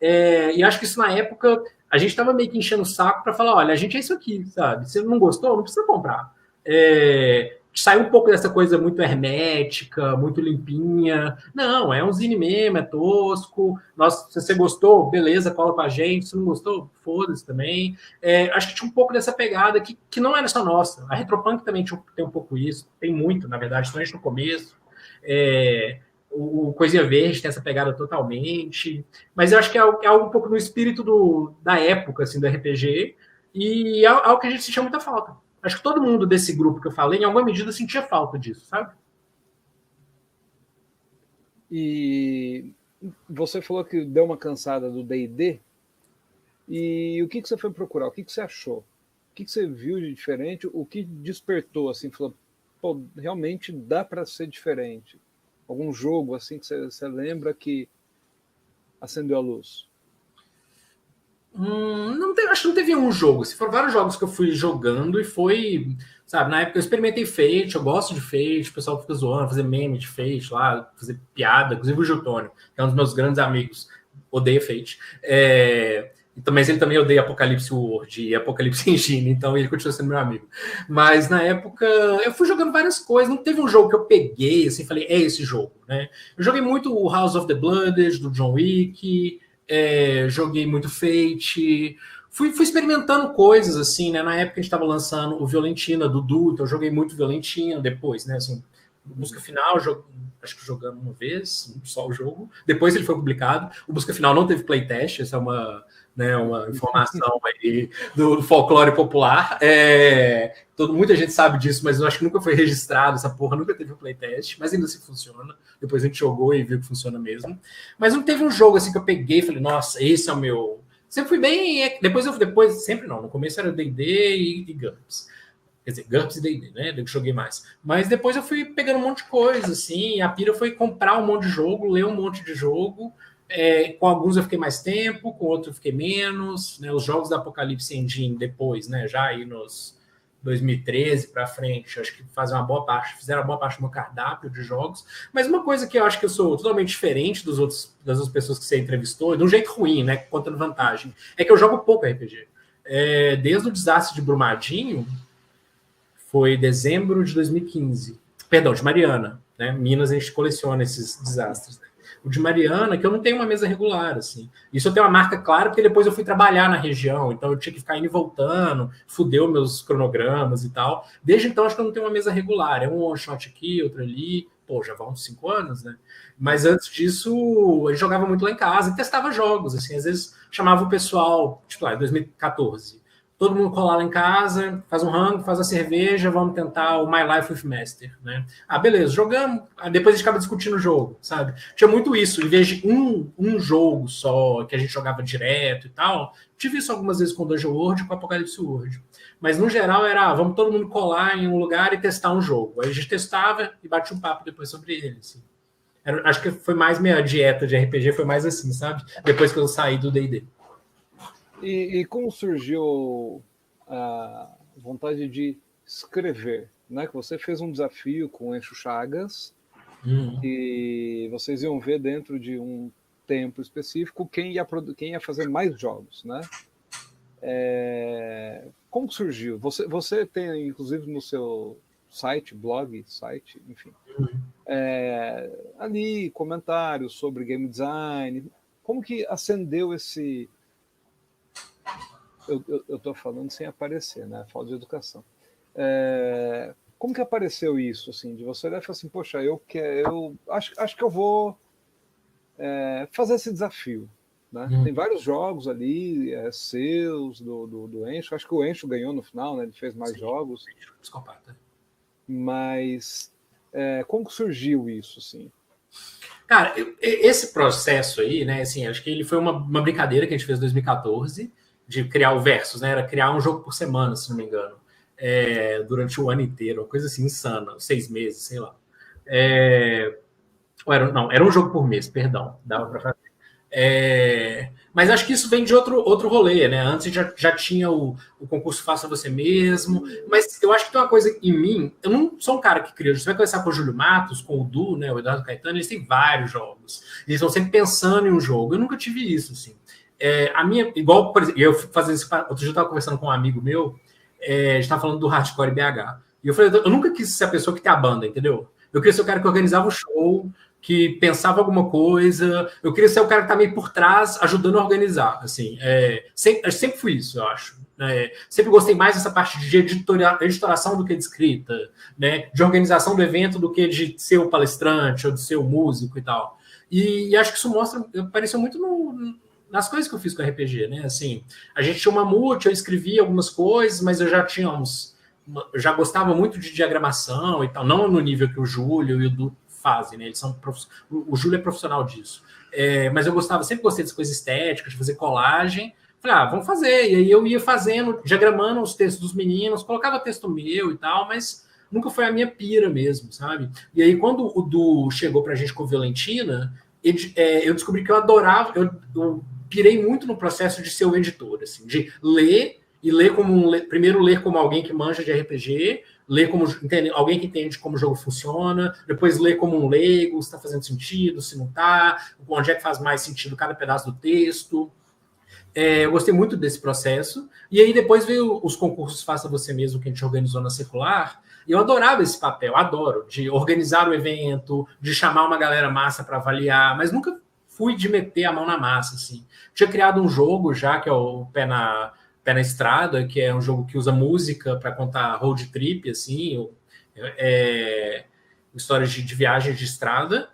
E acho que isso na época a gente estava meio que enchendo o saco para falar, olha, a gente é isso aqui, sabe? Se não gostou, não precisa comprar. Saiu um pouco dessa coisa muito hermética, muito limpinha. Não, é um zine mesmo, é tosco. Nossa, se você gostou, beleza, cola com a gente. Se não gostou, foda-se também. Acho que tinha um pouco dessa pegada que não era só nossa. A Retropunk também tem um pouco isso. Tem muito, na verdade, principalmente no começo. O Coisinha Verde tem essa pegada totalmente. Mas eu acho que é algo um pouco no espírito da época, assim, do RPG. E é algo que a gente sentia muita falta. Acho que todo mundo desse grupo que eu falei, em alguma medida, sentia falta disso, sabe? E você falou que deu uma cansada do D&D. E o que você foi procurar? O que você achou? O que você viu de diferente? O que despertou, assim, falou, pô, realmente dá para ser diferente? Algum jogo, assim, que você lembra que acendeu a luz? Acho que não teve um jogo. Se foram vários jogos que eu fui jogando e foi, sabe, na época eu experimentei Fate, eu gosto de Fate, o pessoal fica zoando, fazer meme de Fate lá, fazer piada, inclusive o Giltônio, que é um dos meus grandes amigos, odeia Fate. Mas ele também odeia Apocalipse World e Apocalipse Engine, então ele continua sendo meu amigo. Mas na época eu fui jogando várias coisas, não teve um jogo que eu peguei assim, falei, é esse jogo, né? Eu joguei muito o House of the Blooded, do John Wick, joguei muito Fate, fui experimentando coisas assim, né? Na época a gente estava lançando o Violentina do Du, então eu joguei muito Violentina depois, né? Assim, Busca Final, acho que jogamos uma vez, só o jogo. Depois ele foi publicado. O Busca Final não teve playtest, essa é uma informação aí do folclore popular. Muita gente sabe disso, mas eu acho que nunca foi registrado, essa porra nunca teve um playtest, mas ainda assim funciona. Depois a gente jogou e viu que funciona mesmo. Mas não teve um jogo assim que eu peguei e falei, nossa, esse é o meu. Sempre fui bem. Depois sempre não. No começo era D&D e GURPS. Quer dizer, GURPS e D&D, né? Eu joguei mais. Mas depois eu fui pegando um monte de coisa, assim. A pira foi comprar um monte de jogo, ler um monte de jogo. Com alguns eu fiquei mais tempo, com outros eu fiquei menos. Né? Os jogos da Apocalipse Engine depois, né? Já aí nos 2013 para frente, acho que fizeram uma boa parte do meu cardápio de jogos. Mas uma coisa que eu acho que eu sou totalmente diferente das outras pessoas que você entrevistou, de um jeito ruim, né? Contando vantagem, é que eu jogo pouco RPG. Desde o desastre de Brumadinho, foi dezembro de 2015. Perdão, de Mariana. Né? Minas, a gente coleciona esses desastres. Né? O de Mariana, que eu não tenho uma mesa regular, assim. Isso eu tenho uma marca clara, porque depois eu fui trabalhar na região, então eu tinha que ficar indo e voltando, fudeu meus cronogramas e tal. Desde então, acho que eu não tenho uma mesa regular. É um one shot aqui, outro ali. Pô, já vão uns 5 anos, né? Mas antes disso, eu jogava muito lá em casa e testava jogos, assim. Às vezes chamava o pessoal, tipo lá, em 2014. Todo mundo colar lá em casa, faz um rango, faz a cerveja, vamos tentar o My Life with Master, né? Beleza, jogamos, depois a gente acaba discutindo o jogo, sabe? Tinha muito isso, em vez de um jogo só, que a gente jogava direto e tal, tive isso algumas vezes com Dungeon World e com Apocalipse World. Mas no geral era, vamos todo mundo colar em um lugar e testar um jogo. Aí a gente testava e batia um papo depois sobre ele, assim. Acho que foi mais minha dieta de RPG, foi mais assim, sabe? Depois que eu saí do D&D. E como surgiu a vontade de escrever? Né? Que você fez um desafio com o Encho Chagas e vocês iam ver dentro de um tempo específico quem ia fazer mais jogos. Né? Como surgiu? Você tem, inclusive, no seu blog, enfim, ali comentários sobre game design. Como que acendeu esse... Eu estou falando sem aparecer, né? Falta de educação. Como que apareceu isso, assim, de você olhar e falar assim, poxa, eu acho que eu vou fazer esse desafio. Né? Tem vários jogos ali, seus, do Encho. Acho que o Encho ganhou no final, né? Ele fez mais jogos. Psicopata. Mas como que surgiu isso, assim? Cara, esse processo aí, né, assim, acho que ele foi uma brincadeira que a gente fez em 2014, de criar o Versus, né, era criar um jogo por semana, se não me engano, durante o ano inteiro, uma coisa assim, insana, 6 meses, sei lá. Era um jogo por mês, perdão, dava para fazer. Mas acho que isso vem de outro rolê, né? Antes já tinha o concurso Faça Você Mesmo, mas eu acho que tem uma coisa em mim, eu não sou um cara que cria, você vai conversar com o Júlio Matos, com o Du, né, o Eduardo Caetano, eles têm vários jogos, eles estão sempre pensando em um jogo, eu nunca tive isso, assim. A minha, igual, por exemplo, eu fazendo isso, outro dia eu estava conversando com um amigo meu, a gente estava falando do Hardcore BH, e eu falei, eu nunca quis ser a pessoa que tem a banda, entendeu? Eu queria ser o cara que organizava o show, que pensava alguma coisa. Eu queria ser o cara que está meio por trás, ajudando a organizar. Assim, sempre fui isso, eu acho. Sempre gostei mais dessa parte de editoração do que de escrita, né? De organização do evento do que de ser o palestrante ou de ser o músico e tal. E acho que isso apareceu muito nas coisas que eu fiz com o RPG, né? Assim, a gente tinha uma multi, eu escrevia algumas coisas, mas eu já tinha eu já gostava muito de diagramação e tal, não no nível que o Júlio e o Du fazem, né? Eles são o Júlio é profissional disso. Mas eu sempre gostei das coisas estéticas, de fazer colagem. Falei, vamos fazer. E aí eu ia fazendo, diagramando os textos dos meninos, colocava texto meu e tal, mas nunca foi a minha pira mesmo, sabe? E aí quando o Du chegou pra gente com Violentina, eu descobri que eu adorava, eu pirei muito no processo de ser o editor, assim, de ler e ler primeiro ler como alguém que manja de RPG, ler como alguém que entende como o jogo funciona, depois ler como um leigo, se está fazendo sentido, se não está, onde é que faz mais sentido cada pedaço do texto. Eu gostei muito desse processo. E aí depois veio os concursos Faça Você Mesmo, que a gente organizou na Secular, e eu adorava esse papel, adoro, de organizar o evento, de chamar uma galera massa para avaliar, mas nunca fui de meter a mão na massa, assim. Tinha criado um jogo já, que é o Pé na Estrada, que é um jogo que usa música para contar road trip, assim, histórias de viagens de estrada.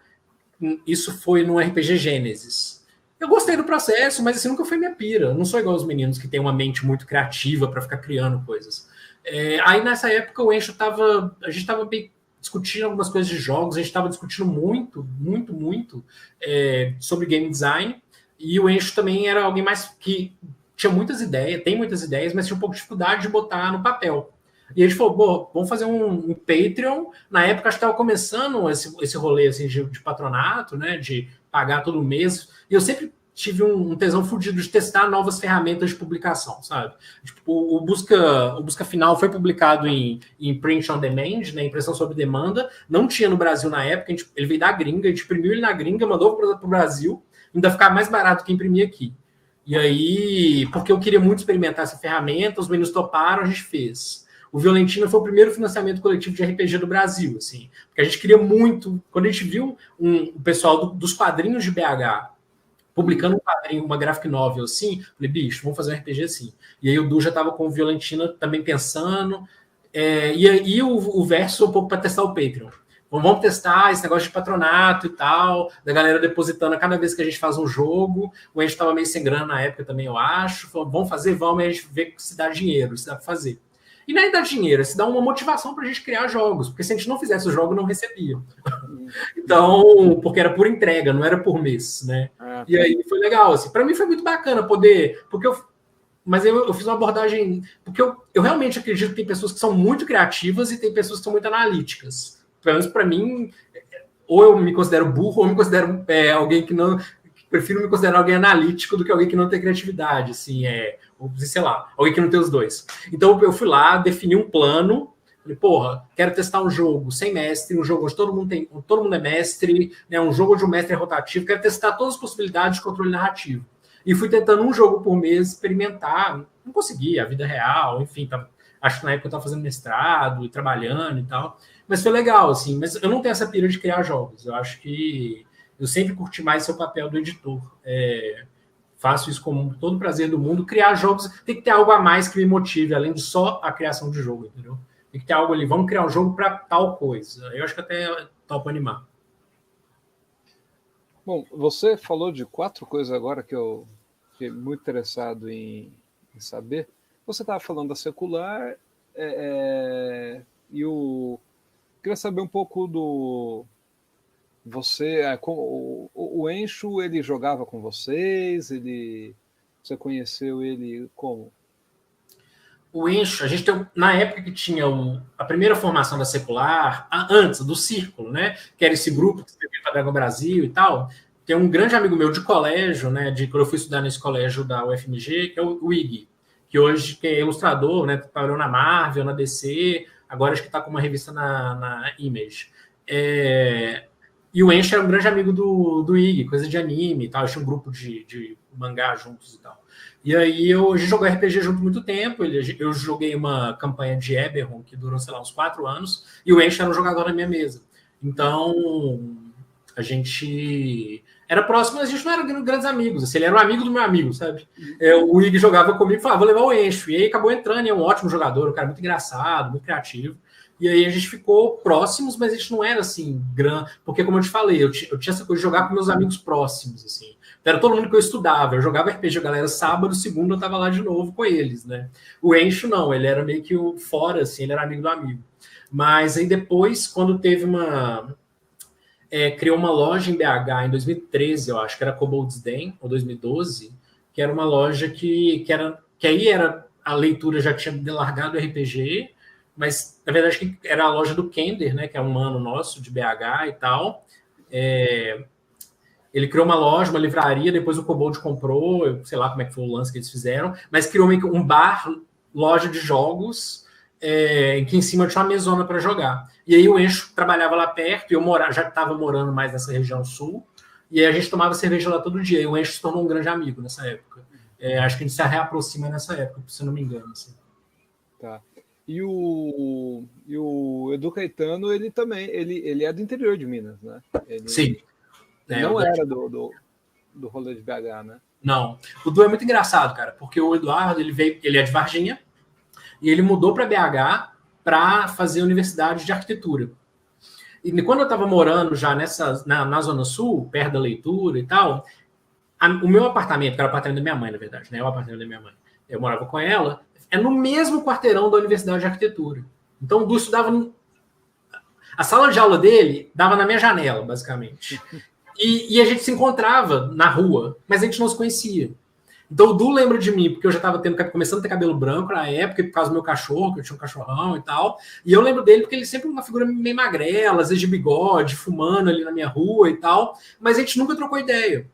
Isso foi no RPG Gênesis. Eu gostei do processo, mas assim, nunca foi minha pira. Eu não sou igual os meninos que têm uma mente muito criativa para ficar criando coisas. Aí nessa época o Encho a gente estava bem discutindo algumas coisas de jogos, a gente estava discutindo muito sobre game design, e o Encho também era alguém mais que tinha muitas ideias, tem muitas ideias, mas tinha um pouco de dificuldade de botar no papel. E a gente falou, vamos fazer um Patreon. Na época, acho que estava começando esse rolê assim, de patronato, né? De pagar todo mês. E eu sempre tive um tesão fudido de testar novas ferramentas de publicação, sabe? Tipo, o Busca Final foi publicado em print on demand, né? Impressão sob demanda. Não tinha no Brasil na época. Ele veio da gringa, a gente imprimiu ele na gringa, mandou para o Brasil. Ainda ficar mais barato que imprimir aqui. E aí, porque eu queria muito experimentar essa ferramenta, os meninos toparam, a gente fez. O Violentina foi o primeiro financiamento coletivo de RPG do Brasil, assim, porque a gente queria muito. Quando a gente viu o pessoal dos quadrinhos de BH publicando um quadrinho, uma graphic novel assim, falei, bicho, vamos fazer um RPG assim. E aí o Du já estava com o Violentina também pensando, e aí o Verso um pouco para testar o Patreon. Vamos testar esse negócio de patronato e tal, da galera depositando a cada vez que a gente faz um jogo. O Encho estava meio sem grana na época também, eu acho. Falou, vamos fazer, vamos, e a gente vê se dá dinheiro, se dá para fazer. E não é dar dinheiro, é se dar uma motivação para a gente criar jogos, porque se a gente não fizesse o jogo, não recebia. Então, porque era por entrega, não era por mês, né? E aí foi legal, assim. Para mim foi muito bacana poder, mas eu fiz uma abordagem, porque eu realmente acredito que tem pessoas que são muito criativas e tem pessoas que são muito analíticas. Pelo menos para mim, ou eu me considero burro, ou eu me considero alguém que não... Prefiro me considerar alguém analítico do que alguém que não tem criatividade, assim, sei lá, alguém que não tem os dois. Então eu fui lá, defini um plano, falei, porra, quero testar um jogo sem mestre, um jogo onde todo mundo é mestre, né, um jogo onde o mestre é rotativo, quero testar todas as possibilidades de controle narrativo. E fui tentando um jogo por mês, experimentar, não consegui, a vida real, enfim, acho que na época eu estava fazendo mestrado e trabalhando e tal, mas foi legal, assim, mas eu não tenho essa pira de criar jogos, eu acho que eu sempre curti mais seu papel do editor. Faço isso com todo o prazer do mundo. Criar jogos tem que ter algo a mais que me motive, além de só a criação de jogo, entendeu? Tem que ter algo ali. Vamos criar um jogo para tal coisa. Eu acho que até topo animar. Bom, você falou de 4 coisas agora que eu fiquei muito interessado em saber. Você estava falando da Secular e queria saber um pouco do... o Encho, ele jogava com vocês? Você conheceu ele como? O Encho, a gente tem, na época que tinha a primeira formação da Secular, antes do Círculo, né? Que era esse grupo que escrevia para Dragon Brasil e tal. tem um grande amigo meu de colégio, né, de quando eu fui estudar nesse colégio da UFMG, que é o Ig, que hoje que é ilustrador, né, trabalhou na Marvel, na DC, agora acho que está com uma revista na Image. E o Enchi era um grande amigo do Ig, coisa de anime e tal, tinha um grupo de mangá juntos e tal. E aí a gente jogou RPG junto muito tempo, eu joguei uma campanha de Eberron, que durou, sei lá, uns 4 anos, e o Enchi era um jogador na minha mesa. Então, a gente era próximo, mas a gente não era grandes amigos. Assim, ele era um amigo do meu amigo, sabe? O Ig jogava comigo e falava, vou levar o Encho. E aí acabou entrando, é um ótimo jogador, um cara muito engraçado, muito criativo. E aí a gente ficou próximos, mas a gente não era assim, grande. Porque, como eu te falei, eu tinha essa coisa de jogar com meus amigos próximos, assim. Então, era todo mundo que eu estudava. Eu jogava RPG, galera, sábado, segunda eu tava lá de novo com eles, né? O Encho, não, ele era meio que fora, assim, ele era amigo do amigo. Mas aí depois, quando teve criou uma loja em BH em 2013, eu acho, que era Kobolds Den, ou 2012, que era uma loja que aí era a leitura já tinha largado o RPG, mas na verdade que era a loja do Kender, né, que é um mano nosso de BH e tal. Ele criou uma loja, uma livraria, depois o Kobold comprou, eu sei lá como é que foi o lance que eles fizeram, mas criou um bar, loja de jogos, em que em cima tinha uma mesona para jogar. E aí o Encho trabalhava lá perto, e eu já estava morando mais nessa região sul, e aí a gente tomava cerveja lá todo dia, e o Encho se tornou um grande amigo nessa época. Acho que a gente se reaproxima nessa época, se eu não me engano. Assim. Tá. E o Edu Caetano, ele também, ele é do interior de Minas, né? Sim. Não era do rolê de BH, né? Não. O Du é muito engraçado, cara, porque o Eduardo, ele é de Varginha, e ele mudou para BH para fazer universidade de arquitetura. E quando eu estava morando já na Zona Sul, perto da leitura e tal, o meu apartamento, que era o apartamento da minha mãe, na verdade, né? O apartamento da minha mãe. Eu morava com ela, é no mesmo quarteirão da Universidade de Arquitetura. Então o Du estudava. A sala de aula dele dava na minha janela, basicamente. E a gente se encontrava na rua, mas a gente não se conhecia. Então o Du lembra de mim, porque eu já estava começando a ter cabelo branco na época, por causa do meu cachorro, que eu tinha um cachorrão e tal. E eu lembro dele porque ele sempre uma figura meio magrela, às vezes de bigode, fumando ali na minha rua e tal. Mas a gente nunca trocou ideia.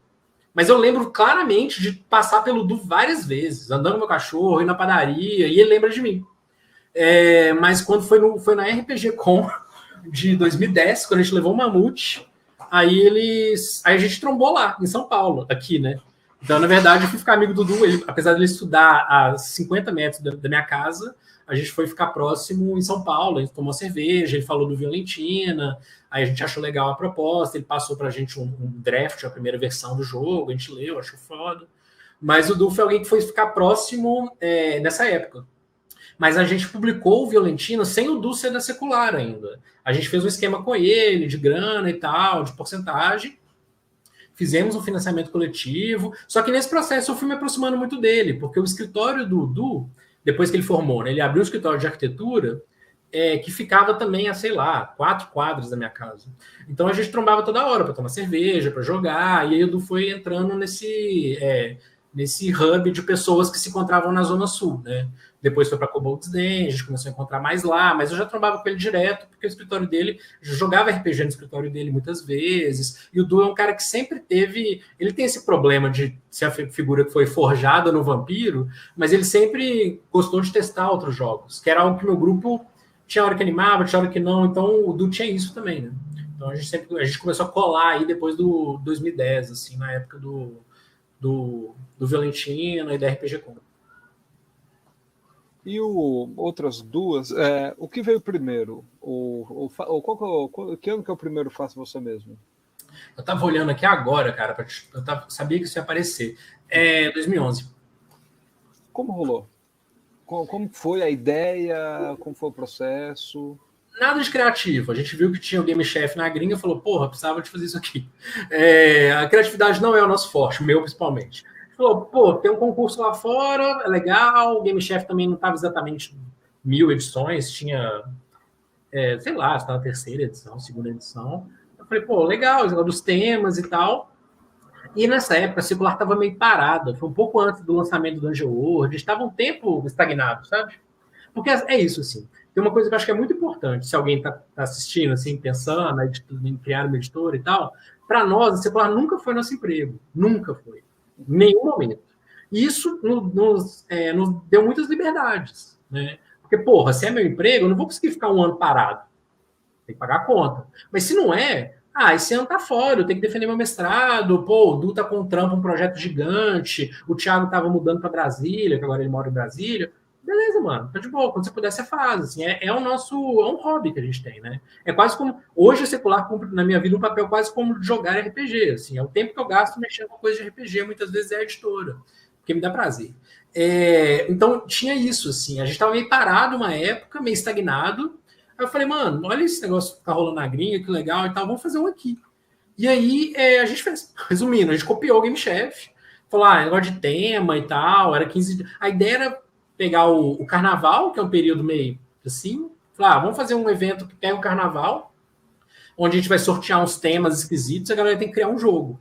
Mas eu lembro claramente de passar pelo Du várias vezes, andando com meu cachorro, ir na padaria, e ele lembra de mim. Mas quando foi na RPG Com de 2010, quando a gente levou o Mamute, aí a gente trombou lá, em São Paulo, aqui, né? Então, na verdade, eu fui ficar amigo do Du, apesar de ele estudar a 50 metros da minha casa, a gente foi ficar próximo em São Paulo, a gente tomou cerveja, ele falou do Violentina, aí a gente achou legal a proposta, ele passou pra gente um draft, a primeira versão do jogo, a gente leu, achou foda. Mas o Du foi alguém que foi ficar próximo nessa época. Mas a gente publicou o Violentina sem o Du ser da secular ainda. A gente fez um esquema com ele, de grana e tal, de porcentagem, fizemos um financiamento coletivo, só que nesse processo eu fui me aproximando muito dele, porque o escritório do Du, depois que ele formou, né, ele abriu um escritório de arquitetura que ficava também a, sei lá, 4 quadras da minha casa. Então a gente trombava toda hora para tomar cerveja, para jogar, e aí o Du foi entrando nesse hub de pessoas que se encontravam na Zona Sul, né? Depois foi para Kobolds Den, a gente começou a encontrar mais lá, mas eu já trabalhava com ele direto, porque o escritório dele, eu jogava RPG no escritório dele muitas vezes, e o Du é um cara que sempre teve, ele tem esse problema de ser a figura que foi forjada no Vampiro, mas ele sempre gostou de testar outros jogos, que era algo que meu grupo tinha hora que animava, tinha hora que não, então o Du tinha isso também, né? Então a gente começou a colar aí depois do 2010, assim, na época do Violentina e da RPG Com. E outras duas, o que veio primeiro? Que ano que é o primeiro Faça Você Mesmo? Eu tava olhando aqui agora, cara, sabia que isso ia aparecer. 2011. Como rolou? Como foi a ideia? Como foi o processo? Nada de criativo. A gente viu que tinha o Game Chef na gringa e falou, porra, precisava de fazer isso aqui. A criatividade não é o nosso forte, o meu principalmente. Falou, pô, tem um concurso lá fora, é legal, o Game Chef também não estava exatamente 1000 edições, tinha, sei lá, estava na terceira edição, segunda edição. Eu falei, pô, legal, dos temas e tal. E nessa época a Circular estava meio parada, foi um pouco antes do lançamento do Dungeon World, estava um tempo estagnado, sabe? Porque é isso, assim. tem uma coisa que eu acho que é muito importante, se alguém está assistindo, assim, pensando em criar uma editora e tal, para nós, a Secular nunca foi nosso emprego. Nunca foi. Em nenhum momento. E isso nos deu muitas liberdades, né? Porque, porra, se é meu emprego, eu não vou conseguir ficar um ano parado. Tem que pagar a conta. Mas se não é, esse ano tá fora, eu tenho que defender meu mestrado, pô, o Du tá com um trampo, um projeto gigante, o Thiago tava mudando para Brasília, que agora ele mora em Brasília. Beleza, mano, tá de boa. Quando você puder, você faz. Assim, é um hobby que a gente tem, né? É quase como. Hoje a Secular cumpre na minha vida um papel quase como jogar RPG. Assim, é o tempo que eu gasto mexendo com coisa de RPG, muitas vezes é a editora, porque me dá prazer. Então tinha isso, assim. A gente tava meio parado uma época, meio estagnado. Aí eu falei, mano, olha esse negócio que tá rolando na gringa, que legal e tal, vamos fazer um aqui. E aí a gente fez, resumindo, a gente copiou o Game Chef, falou, negócio de tema e tal, era 15 dias. A ideia era pegar o carnaval, que é um período meio assim, falar, vamos fazer um evento que pega o carnaval, onde a gente vai sortear uns temas esquisitos e a galera tem que criar um jogo.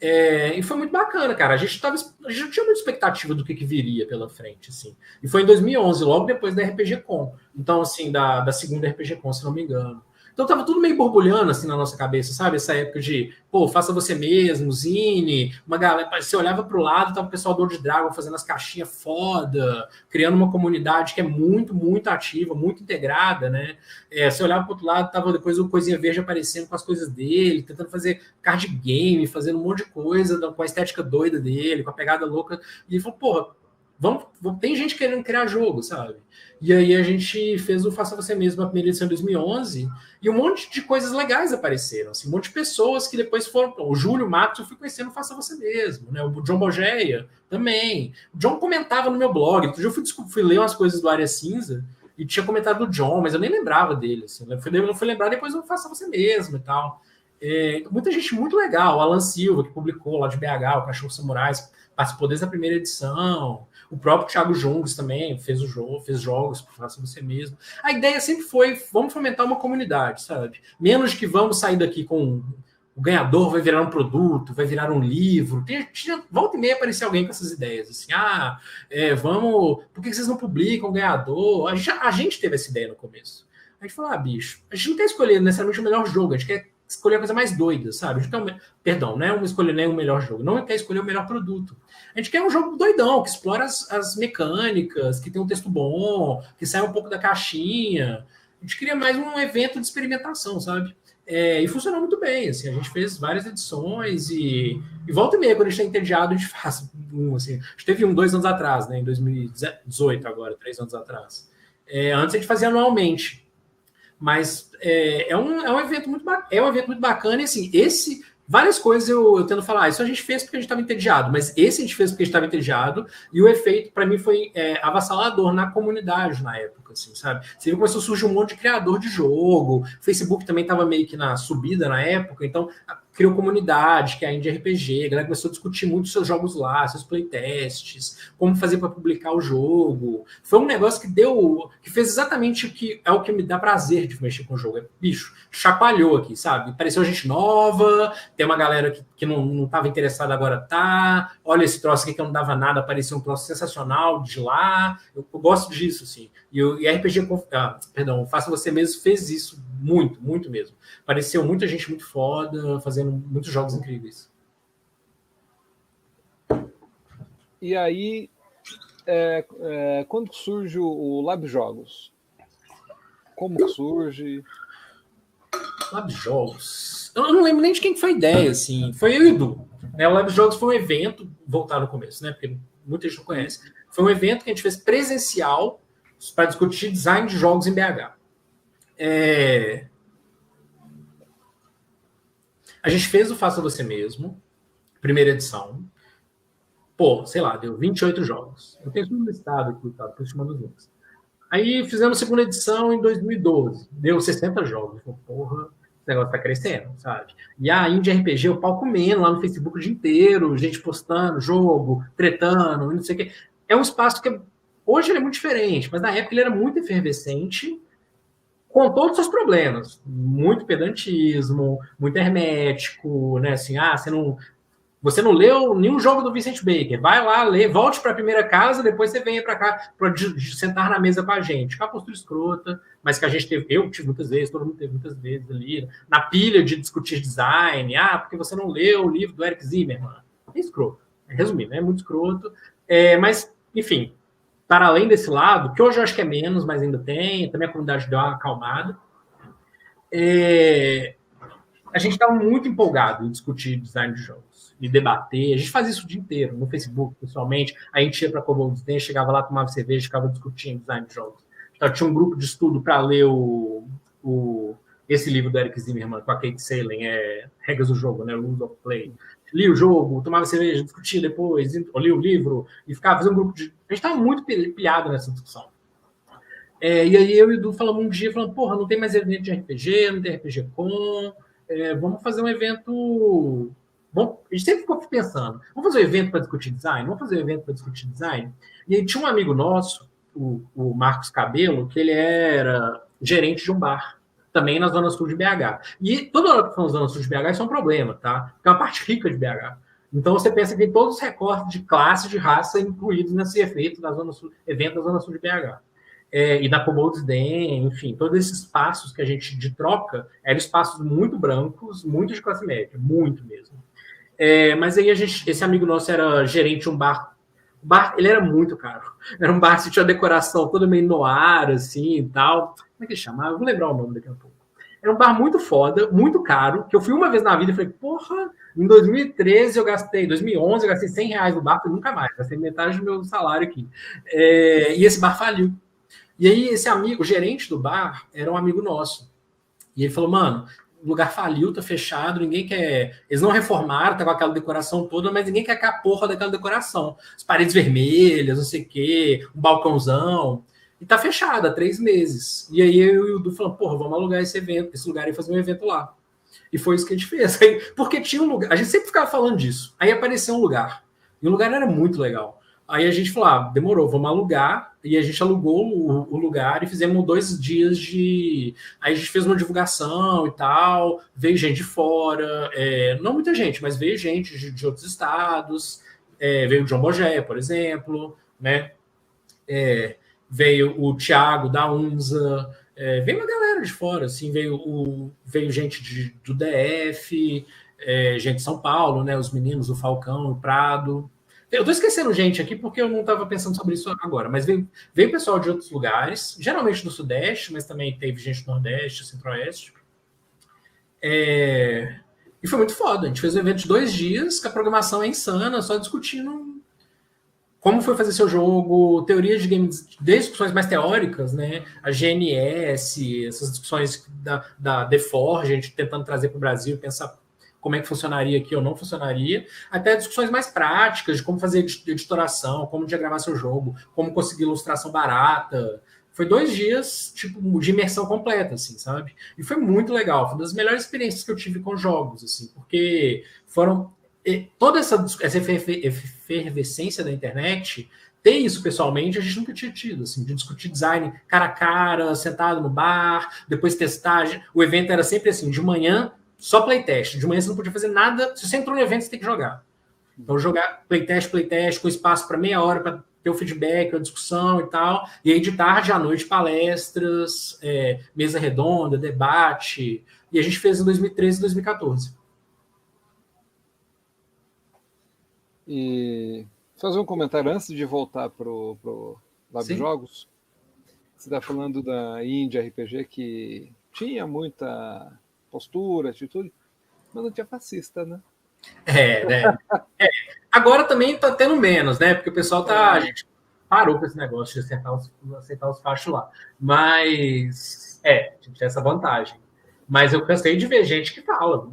E foi muito bacana, cara. A gente não tinha muita expectativa do que viria pela frente, assim. E foi em 2011, logo depois da RPG Con. Então, assim, da segunda RPG Con, se não me engano. Então tava tudo meio borbulhando assim na nossa cabeça, sabe? Essa época de, pô, faça você mesmo, zine, uma galera, você olhava pro lado, tava o pessoal do Old Dragon fazendo as caixinhas foda, criando uma comunidade que é muito, muito ativa, muito integrada, né? Você olhava pro outro lado, tava depois o Coisinha Verde aparecendo com as coisas dele, tentando fazer card game, fazendo um monte de coisa com a estética doida dele, com a pegada louca. E ele falou, porra, tem gente querendo criar jogo, sabe? E aí a gente fez o Faça Você Mesmo, a primeira edição em 2011, e um monte de coisas legais apareceram, assim, um monte de pessoas que depois foram... O Júlio Matos eu fui conhecendo o Faça Você Mesmo, né? O John Bogeia também. O John comentava no meu blog, outro dia eu fui ler umas coisas do Área Cinza, e tinha comentário do John, mas eu nem lembrava dele, assim, eu fui lembrar depois do Faça Você Mesmo e tal. Muita gente muito legal, o Alan Silva, que publicou lá de BH, o Cachorro Samurais, participou desde a primeira edição. O próprio Thiago Jungs também fez jogos para Faça Você Mesmo. A ideia sempre foi, vamos fomentar uma comunidade, sabe? Menos que vamos sair daqui com o ganhador vai virar um produto, vai virar um livro. Volta e meia aparecer alguém com essas ideias, assim, vamos... Por que vocês não publicam o ganhador? A gente teve essa ideia no começo. A gente falou, bicho, a gente não quer escolher necessariamente o melhor jogo, a gente quer escolher a coisa mais doida, sabe? A gente perdão, não é escolher nem o melhor jogo, não quer escolher o melhor produto. A gente quer um jogo doidão, que explora as mecânicas, que tem um texto bom, que sai um pouco da caixinha. A gente queria mais um evento de experimentação, sabe? E funcionou muito bem, assim, a gente fez várias edições e volta e meia, quando a gente está entediado, a gente faz um, assim. A gente teve 2 anos atrás, né, em 2018 agora, 3 anos atrás. Antes a gente fazia anualmente. Mas é um evento muito bacana e assim, várias coisas eu tento falar, isso a gente fez porque a gente estava entediado, mas esse a gente fez porque a gente estava entediado e o efeito para mim foi avassalador na comunidade na época, assim, sabe? Você viu, começou a surgir um monte de criador de jogo, o Facebook também estava meio que na subida na época, então criou comunidade, que é a Indie RPG, a galera começou a discutir muito seus jogos lá, seus playtests, como fazer para publicar o jogo. Foi um negócio que fez exatamente o que me dá prazer de mexer com o jogo. Bicho, chacoalhou aqui, sabe? Apareceu gente nova, tem uma galera que não estava interessada, agora tá. Olha esse troço aqui que não dava nada, apareceu um troço sensacional de lá. Eu gosto disso, assim. E RPG, Faça Você Mesmo fez isso muito, muito mesmo. Apareceu muita gente muito foda, fazendo muitos jogos incríveis. E aí, quando surge o Lab Jogos? Como surge? Lab Jogos... Eu não lembro nem de quem foi a ideia, assim. Foi eu e o Edu. O Lab Jogos foi um evento, voltar no começo, né? Porque muita gente não conhece. Foi um evento que a gente fez presencial para discutir design de jogos em BH. A gente fez o Faça Você Mesmo, primeira edição. Sei lá, deu 28 jogos. Eu tenho tudo listado aqui, tá? Depois te mando os links. Aí fizemos a segunda edição em 2012. Deu 60 jogos. Porra, esse negócio tá crescendo, sabe? E a Indie RPG, o pau comendo lá no Facebook o dia inteiro, gente postando jogo, tretando, não sei o quê. É um espaço que hoje ele é muito diferente, mas na época ele era muito efervescente, com todos os seus problemas. Muito pedantismo, muito hermético, né? Assim, você não... Você não leu nenhum jogo do Vicente Baker. Vai lá, lê, volte para a primeira casa, depois você venha para cá para sentar na mesa com a gente. Com a postura escrota, mas que a gente teve, eu tive muitas vezes, todo mundo teve muitas vezes ali, na pilha de discutir design. Porque você não leu o livro do Eric Zimmerman. É escroto. Resumindo, é muito escroto. Mas, enfim, para além desse lado, que hoje eu acho que é menos, mas ainda tem, também a comunidade deu uma acalmada. A gente estava muito empolgado em discutir design de jogos, e debater. A gente fazia isso o dia inteiro, no Facebook, pessoalmente. A gente ia para a Cobolds Den, chegava lá, tomava cerveja, ficava discutindo design de jogos. Então, tinha um grupo de estudo para ler esse livro do Eric Zimmerman, com a Kate Salen, Regras do Jogo, né? Rules of Play. Li o jogo, tomava cerveja, discutia depois, li o livro, e ficava fazendo um grupo de... A gente estava muito pilhado nessa discussão. E aí eu e o Edu falamos um dia, porra, não tem mais evento de RPG, não tem RPG Com... vamos fazer um evento... Bom, a gente sempre ficou pensando, vamos fazer um evento para discutir design? Vamos fazer um evento para discutir design? E aí tinha um amigo nosso, o Marcos Cabelo, que ele era gerente de um bar, também na Zona Sul de BH. E toda hora que falamos Zona Sul de BH, isso é um problema, tá? Porque é uma parte rica de BH. Então você pensa que tem todos os recortes de classe, de raça incluídos nesse evento da Zona Sul de BH. E da Cobolds Den, enfim, todos esses espaços que a gente de troca eram espaços muito brancos, muito de classe média, muito mesmo. Mas aí esse amigo nosso era gerente de um bar. O bar, ele era muito caro. Era um bar que tinha uma decoração toda meio noir, assim, e tal. Como é que ele chamava? Eu vou lembrar o nome daqui a pouco. Era um bar muito foda, muito caro, que eu fui uma vez na vida e falei, porra, em 2013 eu gastei, 2011 eu gastei R$100 no bar, e nunca mais, gastei metade do meu salário aqui. E esse bar faliu. E aí esse amigo, o gerente do bar, era um amigo nosso. E ele falou, mano, o lugar faliu, tá fechado, ninguém quer... Eles não reformaram, tá com aquela decoração toda, mas ninguém quer que a porra daquela decoração. As paredes vermelhas, não sei o quê, um balcãozão. E tá fechado há 3 meses. E aí eu e o Du falamos, porra, vamos alugar esse lugar e fazer um evento lá. E foi isso que a gente fez. Porque tinha um lugar, a gente sempre ficava falando disso. Aí apareceu um lugar. E o lugar era muito legal. Aí a gente falou, demorou, vamos alugar. E a gente alugou o lugar e fizemos 2 dias de... Aí a gente fez uma divulgação e tal, veio gente de fora, não muita gente, mas veio gente de outros estados, veio o John Bogé, por exemplo, né? Veio o Thiago da UNZA, veio uma galera de fora, assim, veio gente do DF, gente de São Paulo, né? Os meninos do Falcão, o Prado... Eu tô esquecendo gente aqui porque eu não estava pensando sobre isso agora, mas veio pessoal de outros lugares, geralmente do Sudeste, mas também teve gente do Nordeste, Centro-Oeste. E foi muito foda. A gente fez um evento de 2 dias, que a programação é insana, só discutindo como foi fazer seu jogo, teorias de games, discussões mais teóricas, né? A GNS, essas discussões da The Forge, a gente tentando trazer para o Brasil, pensar como é que funcionaria aqui ou não funcionaria, até discussões mais práticas de como fazer editoração, como diagramar seu jogo, como conseguir ilustração barata. Foi 2 dias, tipo, de imersão completa, assim, sabe? E foi muito legal, foi uma das melhores experiências que eu tive com jogos, assim, porque foram... Toda essa efervescência da internet, ter isso pessoalmente, a gente nunca tinha tido, assim, de discutir design cara a cara, sentado no bar, depois testar. O evento era sempre assim, de manhã, só playtest. De manhã você não podia fazer nada. Se você entrou no evento, você tem que jogar. Então, jogar playtest, com espaço para meia hora para ter o feedback, a discussão e tal. E aí, de tarde à noite, palestras, mesa redonda, debate. E a gente fez em 2013 e 2014. E fazer um comentário antes de voltar pro Lab Sim. Jogos. Você está falando da Indie RPG que tinha muita postura, atitude, mas não tinha fascista, né? Né? Agora também tá tendo menos, né? Porque o pessoal tá... A gente parou com esse negócio de aceitar os fachos lá. Mas... a gente tem essa vantagem. Mas eu cansei de ver gente que fala,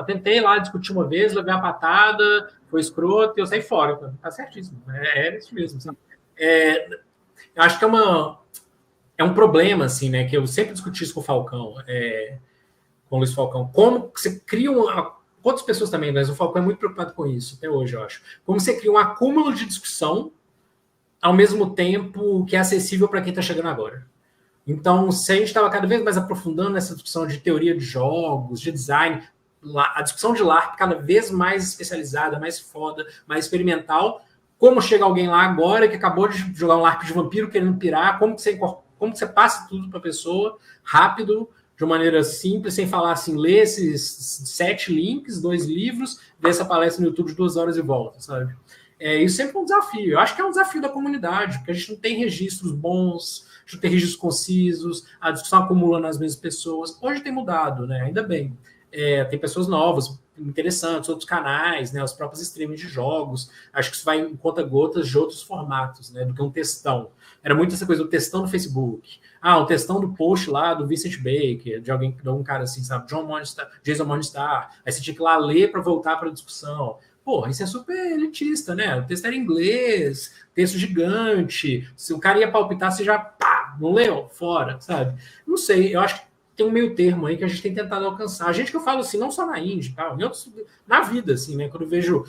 tentei lá discutir uma vez, levei a patada, foi escroto e eu saí fora. Tá certíssimo. É isso mesmo. Sabe? Eu acho que é um problema, assim, né? Que eu sempre discuti isso com o Falcão, com o Luiz Falcão. Como você cria outras pessoas também, mas o Falcão é muito preocupado com isso, até hoje, eu acho. Como você cria um acúmulo de discussão ao mesmo tempo que é acessível para quem está chegando agora. Então, se a gente estava cada vez mais aprofundando nessa discussão de teoria de jogos, de design, a discussão de LARP cada vez mais especializada, mais foda, mais experimental. Como chega alguém lá agora que acabou de jogar um LARP de vampiro querendo pirar, como que você passa tudo para a pessoa rápido, de uma maneira simples, sem falar assim, lê esses 7 links, 2 livros, vê essa palestra no YouTube de 2 horas e volta, sabe? Isso sempre é um desafio. Eu acho que é um desafio da comunidade, porque a gente não tem registros bons, a gente não tem registros concisos, a discussão acumula nas mesmas pessoas. Hoje tem mudado, né? Ainda bem. Tem pessoas novas, interessantes, outros canais, né? Os próprios streamings de jogos. Acho que isso vai em conta-gotas de outros formatos, né? Do que um textão. Era muito essa coisa do textão no Facebook. Um textão do post lá do Vincent Baker, de algum cara assim, sabe? Jason Morningstar. Aí você tinha que ir lá ler para voltar para a discussão. Porra, isso é super elitista, né? O texto era em inglês, texto gigante. Se o cara ia palpitar, você já, pá, não leu? Fora, sabe? Não sei, eu acho que tem um meio termo aí que a gente tem tentado alcançar. A gente que eu falo assim, não só na Indie, tá? Na vida, assim, né? Quando eu vejo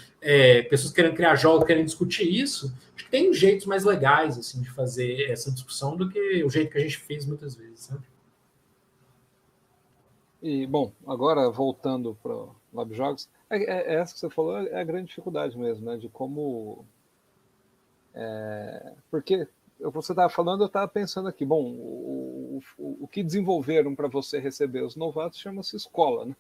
pessoas querendo criar jogos, querendo discutir isso, acho que tem jeitos mais legais, assim, de fazer essa discussão do que o jeito que a gente fez muitas vezes, sabe? E, bom, agora voltando para o Lab Jogos, essa que você falou é a grande dificuldade mesmo, né? De como... porque você estava falando, eu estava pensando aqui, bom, o que desenvolveram para você receber os novatos chama-se escola, né?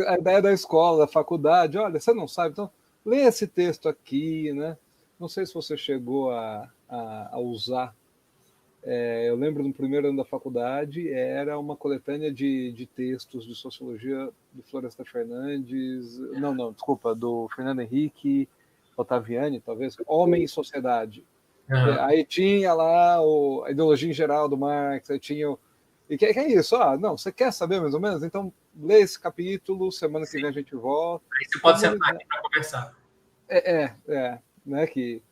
A ideia da escola, da faculdade, olha, você não sabe, então lê esse texto aqui, né? Não sei se você chegou a usar. Eu lembro no primeiro ano da faculdade, era uma coletânea de textos de sociologia do Floresta Fernandes, desculpa, do Fernando Henrique Ottaviani, talvez, Homem e Sociedade. Aí tinha lá a ideologia em geral do Marx, aí tinha e que é isso? Não, você quer saber mais ou menos? Então lê esse capítulo, semana que vem a gente volta. Aí você pode sentar aqui para conversar. Né, que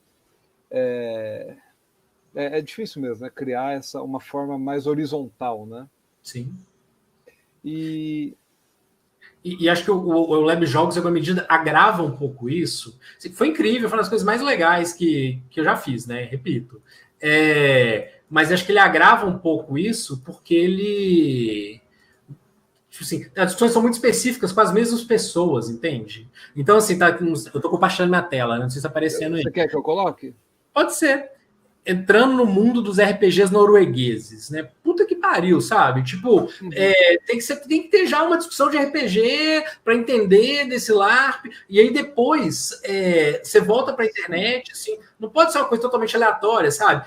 é difícil mesmo, né, criar uma forma mais horizontal, né? Sim. E acho que o Lab Jogos, em alguma medida, agrava um pouco isso. Foi incrível, foi uma das coisas mais legais que eu já fiz, né? Repito. Mas acho que ele agrava um pouco isso porque ele... Tipo assim, as discussões são muito específicas com as mesmas pessoas, entende? Então, assim, eu estou compartilhando minha tela, não sei se está aparecendo aí. Você quer que eu coloque? Pode ser. Entrando no mundo dos RPGs noruegueses, né? Puta que pariu, sabe? Tipo, tem que ter já uma discussão de RPG para entender desse LARP, e aí depois você volta para a internet, assim, não pode ser uma coisa totalmente aleatória, sabe?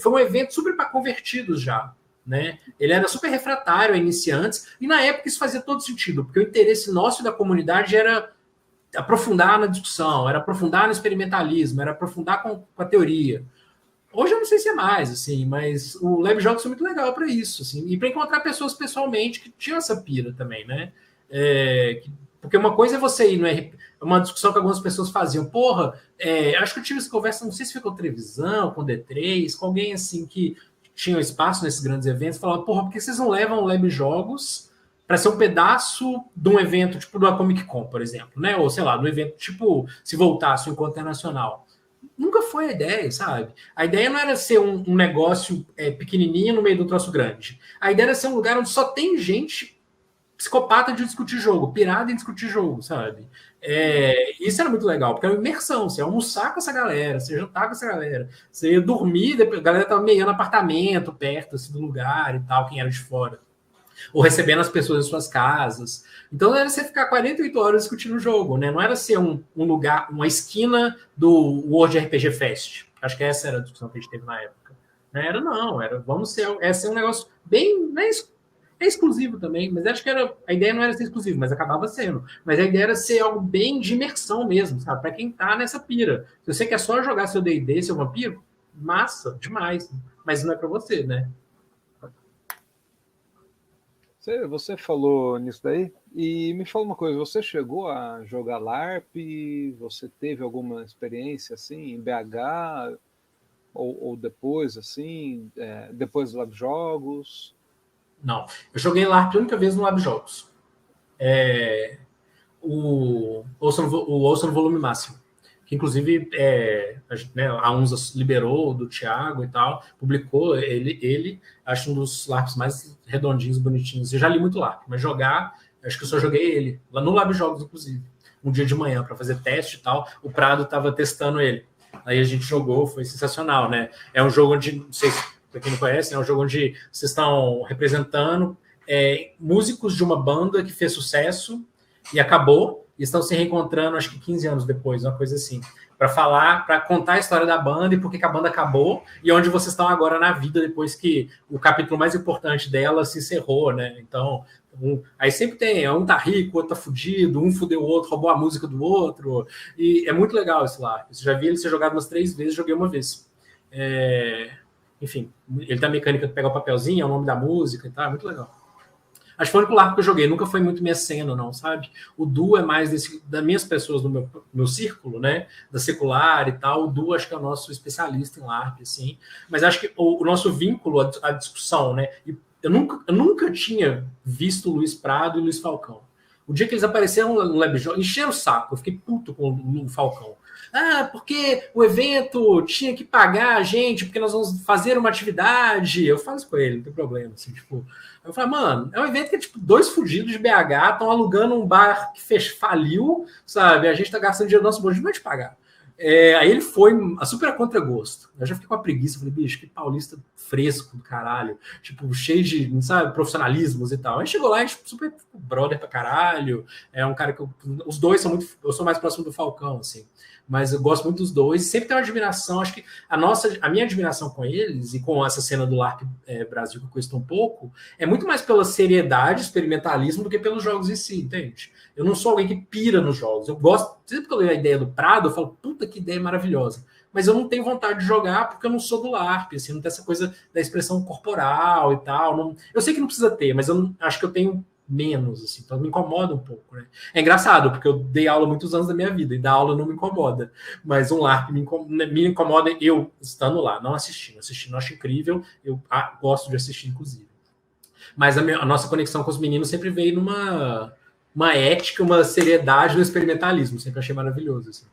Foi um evento super para convertidos já, né? Ele era super refratário a iniciantes, e na época isso fazia todo sentido, porque o interesse nosso da comunidade era aprofundar na discussão, era aprofundar no experimentalismo, era aprofundar com a teoria. Hoje eu não sei se é mais, assim, mas o Lab Jogos foi muito legal para isso, assim, e para encontrar pessoas pessoalmente que tinham essa pira também, né? Porque uma coisa é você ir no RP, uma discussão que algumas pessoas faziam, acho que eu tive essa conversa, não sei se foi com a Trevisão, com o D3, com alguém assim que tinha espaço nesses grandes eventos, falava, por que vocês não levam o Lab Jogos para ser um pedaço de um evento tipo da Comic Con, por exemplo, né? Ou sei lá, no evento tipo, se voltasse um encontro internacional. Nunca foi a ideia, sabe? A ideia não era ser um negócio pequenininho no meio de um troço grande. A ideia era ser um lugar onde só tem gente psicopata de discutir jogo, pirada em discutir jogo, sabe? Isso era muito legal, porque era uma imersão. Você ia almoçar com essa galera, você ia jantar com essa galera, você ia dormir, a galera tava meiando apartamento perto assim, do lugar e tal, quem era de fora. Ou recebendo as pessoas em suas casas. Então era você ficar 48 horas discutindo o jogo, né? Não era ser um lugar, uma esquina do World RPG Fest. Acho que essa era a discussão que a gente teve na época. Não era, não. Vamos ser um negócio bem... exclusivo também, mas acho que a ideia não era ser exclusivo, mas acabava sendo. Mas a ideia era ser algo bem de imersão mesmo, sabe? Para quem tá nessa pira. Se você quer só jogar seu D&D, seu vampiro, massa, demais. Mas não é para você, né? Você falou nisso daí, e me fala uma coisa, você chegou a jogar LARP? Você teve alguma experiência assim em BH? Ou depois, assim, depois do Lab Jogos? Não, eu joguei LARP a única vez no Lab Jogos. O Ouça no Volume Máximo, que inclusive a UNSA liberou do Thiago e tal, publicou ele acho um dos LARPs mais redondinhos, bonitinhos. Eu já li muito LARP, mas jogar Acho que eu só joguei ele, lá no Lab Jogos, inclusive. Um dia de manhã, para fazer teste e tal. O Prado estava testando ele. Aí a gente jogou, foi sensacional, né? É um jogo onde, não sei se para quem não conhece, é um jogo onde vocês estão representando músicos de uma banda que fez sucesso e acabou, e estão se reencontrando, acho que 15 anos depois, uma coisa assim, para falar, para contar a história da banda e por que a banda acabou e onde vocês estão agora na vida depois que o capítulo mais importante dela se encerrou, né? Então, aí sempre tem, um tá rico, o outro tá fudido, um fudeu o outro, roubou a música do outro, e é muito legal isso lá. Eu já vi ele ser jogado umas 3 vezes, joguei uma vez. Enfim, ele tem a mecânica de pegar o papelzinho, é o nome da música e tal, é muito legal. Acho que foi o único LARP que eu joguei, nunca foi muito minha cena, não, sabe? O Du é mais das minhas pessoas do meu círculo, né? Da secular e tal. O Du acho que é o nosso especialista em LARP, assim. Mas acho que o nosso vínculo, a discussão, né? Eu nunca tinha visto o Luiz Prado e o Luiz Falcão. O dia que eles apareceram no Lab Jogos, encheram o saco, eu fiquei puto com o Falcão. Porque o evento tinha que pagar a gente, porque nós vamos fazer uma atividade. Eu falo isso com ele, não tem problema. Assim, tipo, eu falo, mano, é um evento que é tipo 2 fudidos de BH estão alugando um bar que faliu, sabe? A gente tá gastando dinheiro do nosso bolso, não vai te pagar. Aí ele foi a super a contragosto. Eu já fiquei com a preguiça, falei, bicho, que paulista fresco do caralho, tipo, cheio de, sabe, profissionalismos e tal. Aí chegou lá, super brother pra caralho, é um cara que os dois são muito, eu sou mais próximo do Falcão, assim, mas eu gosto muito dos dois, e sempre tem uma admiração, acho que a minha admiração com eles, e com essa cena do LARP Brasil que eu conheço um pouco, é muito mais pela seriedade, experimentalismo, do que pelos jogos em si, entende? Eu não sou alguém que pira nos jogos. Eu gosto, sempre que eu leio a ideia do Prado, eu falo, puta que ideia maravilhosa. Mas eu não tenho vontade de jogar porque eu não sou do LARP, assim, não tem essa coisa da expressão corporal e tal. Não, eu sei que não precisa ter, mas eu não, acho que eu tenho menos, assim, então me incomoda um pouco, né? É engraçado, porque eu dei aula muitos anos da minha vida, e dar aula não me incomoda. Mas um LARP me incomoda eu estando lá, não assistindo. Assistindo eu acho incrível, eu gosto de assistir, inclusive. Mas a nossa conexão com os meninos sempre veio numa ética, uma seriedade no experimentalismo. Sempre achei maravilhoso. Assim.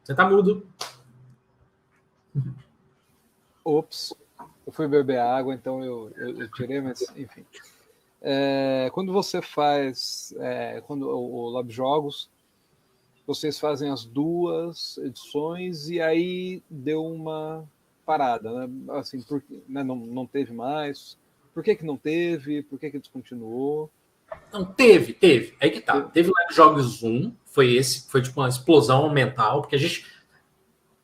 Você tá mudo. Ops, eu fui beber água, então eu tirei, mas enfim. Quando você faz quando o Lab Jogos, vocês fazem as 2 edições e aí deu uma parada, né? Assim, né, não teve mais. Por que não teve? Por que descontinuou? Não, teve. Aí que tá. Teve o Lab Jogos 1, foi tipo uma explosão mental, porque a gente.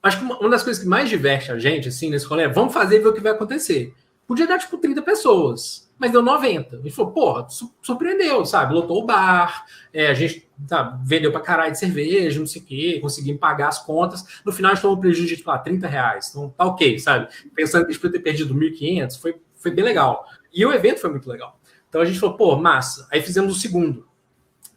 Acho que uma das coisas que mais diverte a gente, assim, nesse rolê, vamos fazer e ver o que vai acontecer. Podia dar, tipo, 30 pessoas, mas deu 90. E falou, porra, surpreendeu, sabe? Lotou o bar, a gente vendeu pra caralho de cerveja, não sei o quê, conseguimos pagar as contas. No final, a gente tomou um prejuízo de, R$30. Então, tá ok, sabe? Pensando que a gente podia ter perdido 1.500, foi bem legal. E o evento foi muito legal. Então, a gente falou, pô, massa. Aí fizemos o segundo.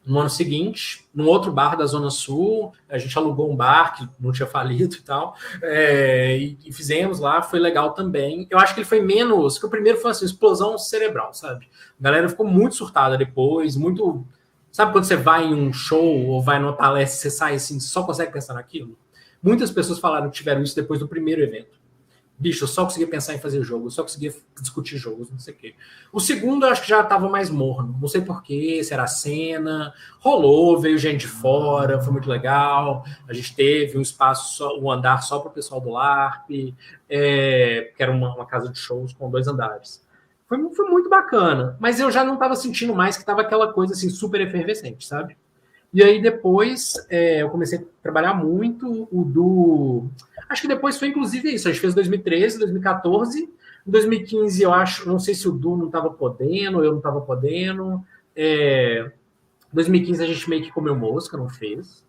No ano seguinte, num outro bar da Zona Sul, a gente alugou um bar que não tinha falido e tal, e fizemos lá, foi legal também. Eu acho que ele foi menos, que o primeiro foi assim, explosão cerebral, sabe? A galera ficou muito surtada depois, muito... Sabe quando você vai em um show ou vai numa palestra, você sai assim, só consegue pensar naquilo? Muitas pessoas falaram que tiveram isso depois do primeiro evento. Bicho, eu só conseguia pensar em fazer jogo, eu só conseguia discutir jogos, não sei o quê. O segundo, eu acho que já estava mais morno. Não sei porquê, se era a cena. Rolou, veio gente de fora, foi muito legal. A gente teve um espaço, um andar só para o pessoal do LARP, que era uma casa de shows com 2 andares. Foi muito bacana, mas eu já não estava sentindo mais que estava aquela coisa assim super efervescente, sabe? E aí depois eu comecei a trabalhar muito acho que depois foi inclusive isso, a gente fez 2013, 2014, em 2015 eu acho, não sei se o Du não estava podendo, eu não estava podendo, 2015 a gente meio que comeu mosca, não fez,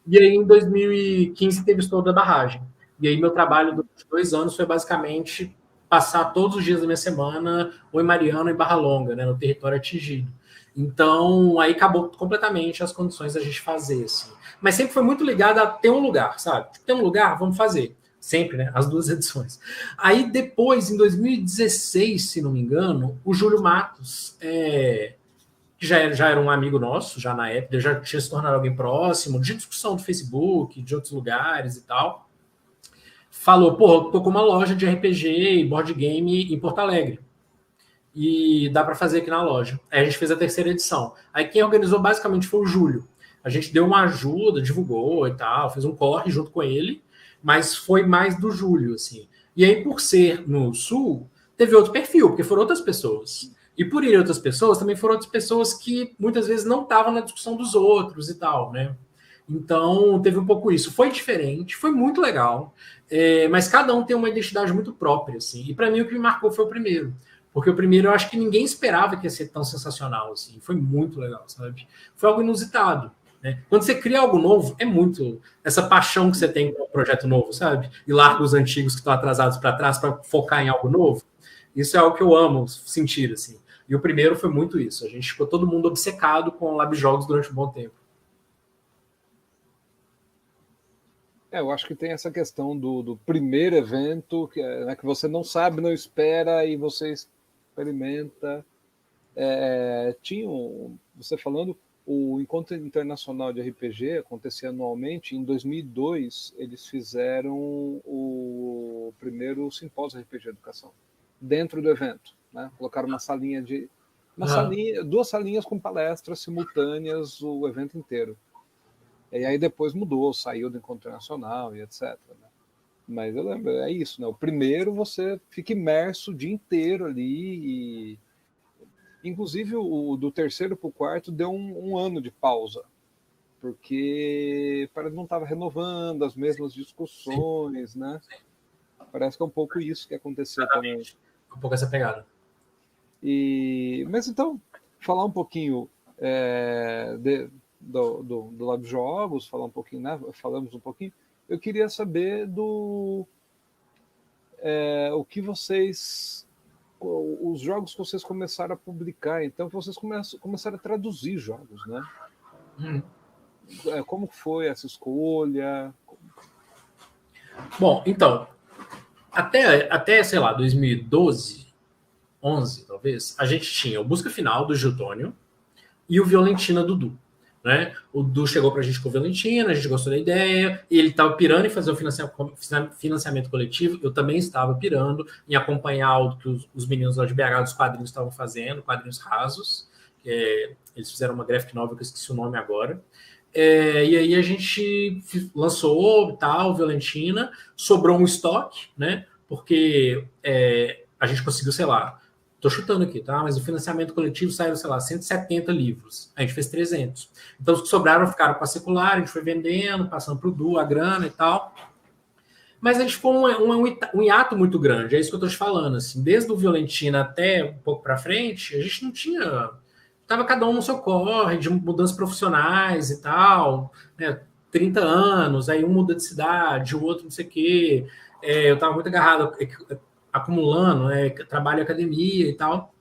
e aí em 2015 teve o estouro da barragem, e aí meu trabalho durante 2 anos foi basicamente passar todos os dias da minha semana ou em Mariana ou em Barra Longa, né, no território atingido. Então, aí acabou completamente as condições da gente fazer, assim. Mas sempre foi muito ligado a ter um lugar, sabe? Tem um lugar, vamos fazer. Sempre, né? As 2 edições. Aí depois, em 2016, se não me engano, o Júlio Matos, que já era um amigo nosso, já na época, já tinha se tornado alguém próximo, de discussão do Facebook, de outros lugares e tal, falou, pô, tô com uma loja de RPG e board game em Porto Alegre. e dá para fazer aqui na loja. Aí a gente fez a terceira edição. Aí quem organizou basicamente foi o Júlio. A gente deu uma ajuda, divulgou e tal, fez um corre junto com ele, mas foi mais do Júlio, assim. E aí, por ser no Sul, teve outro perfil, porque foram outras pessoas. E por ir outras pessoas, também foram outras pessoas que muitas vezes não estavam na discussão dos outros e tal, né? Então, teve um pouco isso. Foi diferente, foi muito legal, mas cada um tem uma identidade muito própria, assim. E para mim, o que me marcou foi o primeiro. Porque o primeiro, eu acho que ninguém esperava que ia ser tão sensacional, assim. Foi muito legal, sabe? Foi algo inusitado, né? Quando você cria algo novo, é muito essa paixão que você tem com um projeto novo, sabe? E larga os antigos que estão atrasados para trás para focar em algo novo. Isso é algo que eu amo sentir, assim. E o primeiro foi muito isso. A gente ficou todo mundo obcecado com o Lab Jogos durante um bom tempo. Eu acho que tem essa questão do primeiro evento, que você não sabe, não espera, e você experimenta. Você falando, o Encontro Internacional de RPG acontecia anualmente. Em 2002, eles fizeram o primeiro simpósio RPG Educação, dentro do evento, né? Colocaram uma salinha duas salinhas com palestras simultâneas o evento inteiro. E aí depois mudou, saiu do Encontro Internacional e etc. Né? Mas eu lembro, é isso, né? O primeiro você fica imerso o dia inteiro ali. E inclusive o do terceiro para o quarto deu um ano de pausa, porque não estava renovando as mesmas discussões, né? Parece que é um pouco isso que aconteceu Exatamente. também. Um pouco essa pegada. Mas então, falar um pouquinho do Lab Jogos, falar um pouquinho, né? Falamos um pouquinho. Eu queria saber o que os jogos que vocês começaram a publicar, então, que vocês começaram a traduzir jogos, né? Como foi essa escolha? Bom, então, até sei lá, 2012, 11 talvez, a gente tinha o Busca Final do Giltônio e o Violentina do Du. Né? O Du chegou para a gente com o Violentina, a gente gostou da ideia, e ele estava pirando em fazer o financiamento coletivo, eu também estava pirando em acompanhar o que os meninos lá de BH dos quadrinhos estavam fazendo, quadrinhos rasos, eles fizeram uma graphic novel que eu esqueci o nome agora, e aí a gente lançou tal, Violentina, sobrou um estoque, né? Porque a gente conseguiu, sei lá, tô chutando aqui, tá? Mas o financiamento coletivo saiu, sei lá, 170 livros. A gente fez 300. Então, os que sobraram ficaram para circular, a gente foi vendendo, passando para o Du, a grana e tal. Mas a gente ficou um hiato muito grande, é isso que eu tô te falando. Assim, desde o Violentina até um pouco para frente, a gente não tinha... Tava cada um no seu corre, de mudanças profissionais e tal, né? 30 anos, aí um muda de cidade, o outro não sei o quê. Eu tava muito agarrado... acumulando, trabalho em academia e tal.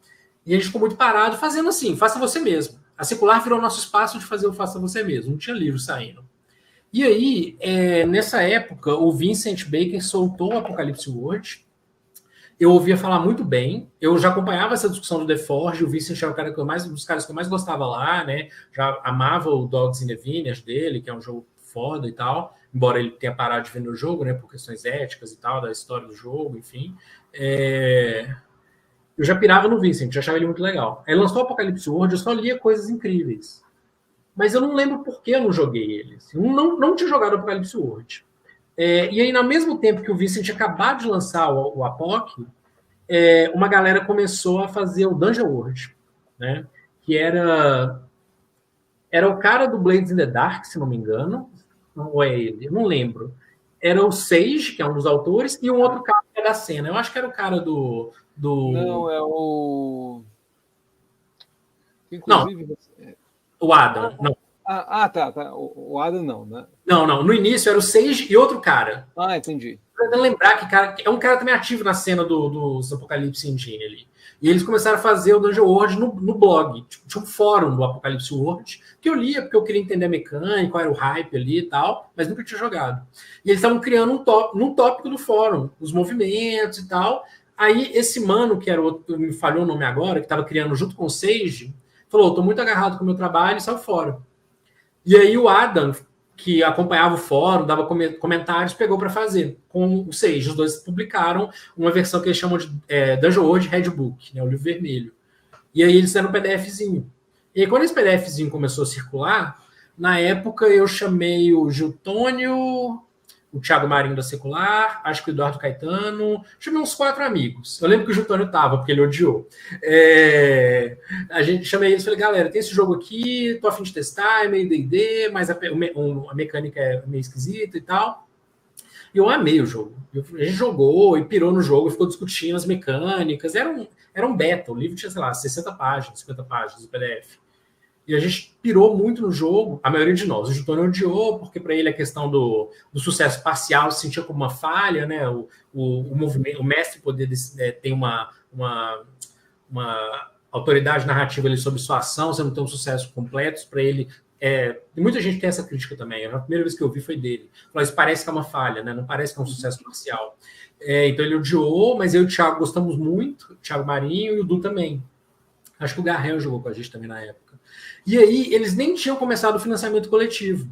E a gente ficou muito parado fazendo assim, faça você mesmo. A Circular virou nosso espaço de fazer o faça você mesmo. Não tinha livro saindo. E aí, nessa época, o Vincent Baker soltou o Apocalipse World. Eu ouvia falar muito bem. Eu já acompanhava essa discussão do The Forge. O Vincent era um dos caras que eu mais gostava lá, né? Já amava o Dogs in the Vineyard dele, que é um jogo foda e tal. Embora ele tenha parado de vender o jogo, né? Por questões éticas e tal, da história do jogo, enfim. Eu já pirava no Vincent, já achava ele muito legal. Aí lançou o Apocalipse World, eu só lia coisas incríveis. Mas eu não lembro por que eu não joguei ele. Assim, não tinha jogado o Apocalipse World. E aí, no mesmo tempo que o Vincent tinha acabado de lançar o Apoc, uma galera começou a fazer o Dungeon World, né? Que era o cara do Blades in the Dark, se não me engano. Ou é ele? Eu não lembro. Era o Sage, que é um dos autores, e um outro cara que é da cena. Eu acho que era o cara do... Não, é o... Inclusive... Não, o Adam. Não. Tá. O Adam não, né? Não. No início era o Sage e outro cara. Entendi. Tentando lembrar que é um cara também ativo na cena dos Apocalipse Engine ali. E eles começaram a fazer o Dungeon World no blog. Tinha um fórum do Apocalipse World que eu lia porque eu queria entender a mecânica, qual era o hype ali e tal, mas nunca tinha jogado. E eles estavam criando num tópico do fórum, os movimentos e tal. Aí esse mano, que era o outro, me falhou o nome agora, que estava criando junto com o Sage, falou, tô muito agarrado com o meu trabalho e saiu fora. E aí o Adam que acompanhava o fórum, dava comentários, pegou para fazer com o Sage. Os dois publicaram uma versão que eles chamam de Dungeon World Handbook, né, o livro vermelho. E aí eles fizeram um PDFzinho. E aí, quando esse PDFzinho começou a circular, na época eu chamei o Giltônio, o Thiago Marinho da Secular, acho que o Eduardo Caetano, chamei uns 4 amigos. Eu lembro que o Giltônio tava, porque ele odiou. A gente chamei eles e falei, galera, tem esse jogo aqui, tô a fim de testar, é meio D&D, mas a mecânica é meio esquisita e tal. E eu amei o jogo. A gente jogou e pirou no jogo, ficou discutindo as mecânicas. Era um beta, o livro tinha, sei lá, 60 páginas, 50 páginas do PDF. E a gente pirou muito no jogo, a maioria de nós. O Giltônio odiou, porque para ele a questão do sucesso parcial se sentia como uma falha, né? O movimento, o mestre poder ter uma autoridade narrativa ali sobre sua ação, você não ter um sucesso completo, para ele. E muita gente tem essa crítica também. A primeira vez que eu vi foi dele. Falou, isso parece que é uma falha, né? Não parece que é um sucesso parcial. Então ele odiou, mas eu e o Thiago gostamos muito, o Thiago Marinho e o Du também. Acho que o Garrel jogou com a gente também na época. E aí, eles nem tinham começado o financiamento coletivo.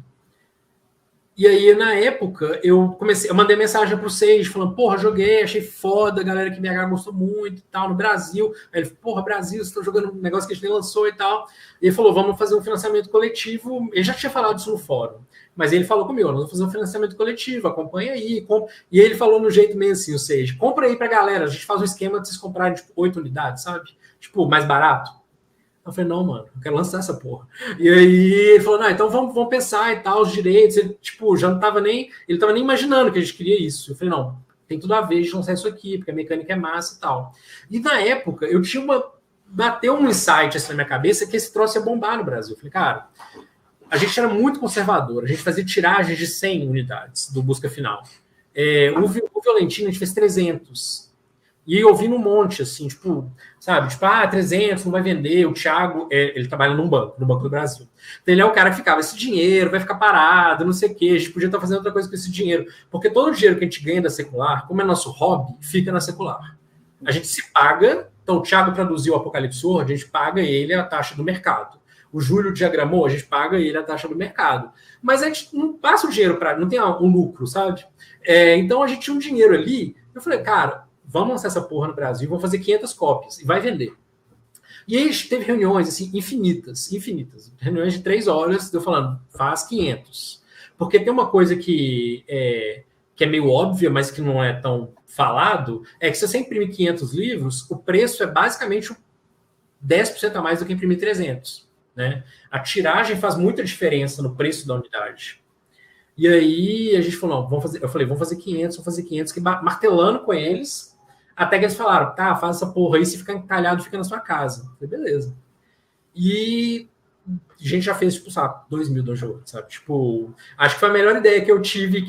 E aí, na época, eu mandei mensagem pro Sage, falando, porra, joguei, achei foda, a galera que BH gostou muito e tal, no Brasil. Aí ele falou, porra, Brasil, você tá jogando um negócio que a gente nem lançou e tal. E ele falou, vamos fazer um financiamento coletivo. Ele já tinha falado isso no fórum, mas ele falou comigo, nós vamos fazer um financiamento coletivo, acompanha aí. E aí ele falou no jeito meio assim, o Sage, compra aí pra galera, a gente faz um esquema de vocês comprarem, tipo, 8 unidades, sabe? Tipo, mais barato. Eu falei, não, mano, eu quero lançar essa porra. E aí ele falou, não, então vamos pensar e tal, os direitos. Ele, tipo, já não tava nem. Ele tava nem imaginando que a gente queria isso. Eu falei, não, tem tudo a ver de lançar isso aqui, porque a mecânica é massa e tal. E na época, eu tinha bateu um insight assim na minha cabeça que esse troço ia bombar no Brasil. Eu falei, cara, a gente era muito conservador, a gente fazia tiragens de 100 unidades do Busca Final. O Violentino a gente fez 300. E eu vi num monte, assim, tipo, sabe? Tipo, 300, não vai vender. O Thiago, ele trabalha no Banco do Brasil. Então, ele é o cara que ficava, esse dinheiro vai ficar parado, não sei o quê. A gente podia estar fazendo outra coisa com esse dinheiro. Porque todo o dinheiro que a gente ganha da Secular, como é nosso hobby, fica na Secular. A gente se paga. Então, o Thiago traduziu o Apocalipse World, a gente paga ele a taxa do mercado. O Júlio diagramou, a gente paga ele a taxa do mercado. Mas a gente não passa o dinheiro para... Não tem um lucro, sabe? Então, a gente tinha um dinheiro ali. Eu falei, cara, vamos lançar essa porra no Brasil, vamos fazer 500 cópias e vai vender. E aí teve reuniões assim, infinitas. Reuniões de 3 horas, eu falando, faz 500. Porque tem uma coisa que é meio óbvia, mas que não é tão falado, é que se você imprimir 500 livros, o preço é basicamente 10% a mais do que imprimir 300. Né? A tiragem faz muita diferença no preço da unidade. E aí a gente falou, não, vamos fazer 500, que martelando com eles, até que eles falaram, tá, faz essa porra aí, se ficar encalhado, fica na sua casa. Eu falei, beleza. E a gente já fez, tipo, sabe, 2.000 do jogo, sabe? Tipo, acho que foi a melhor ideia que eu tive,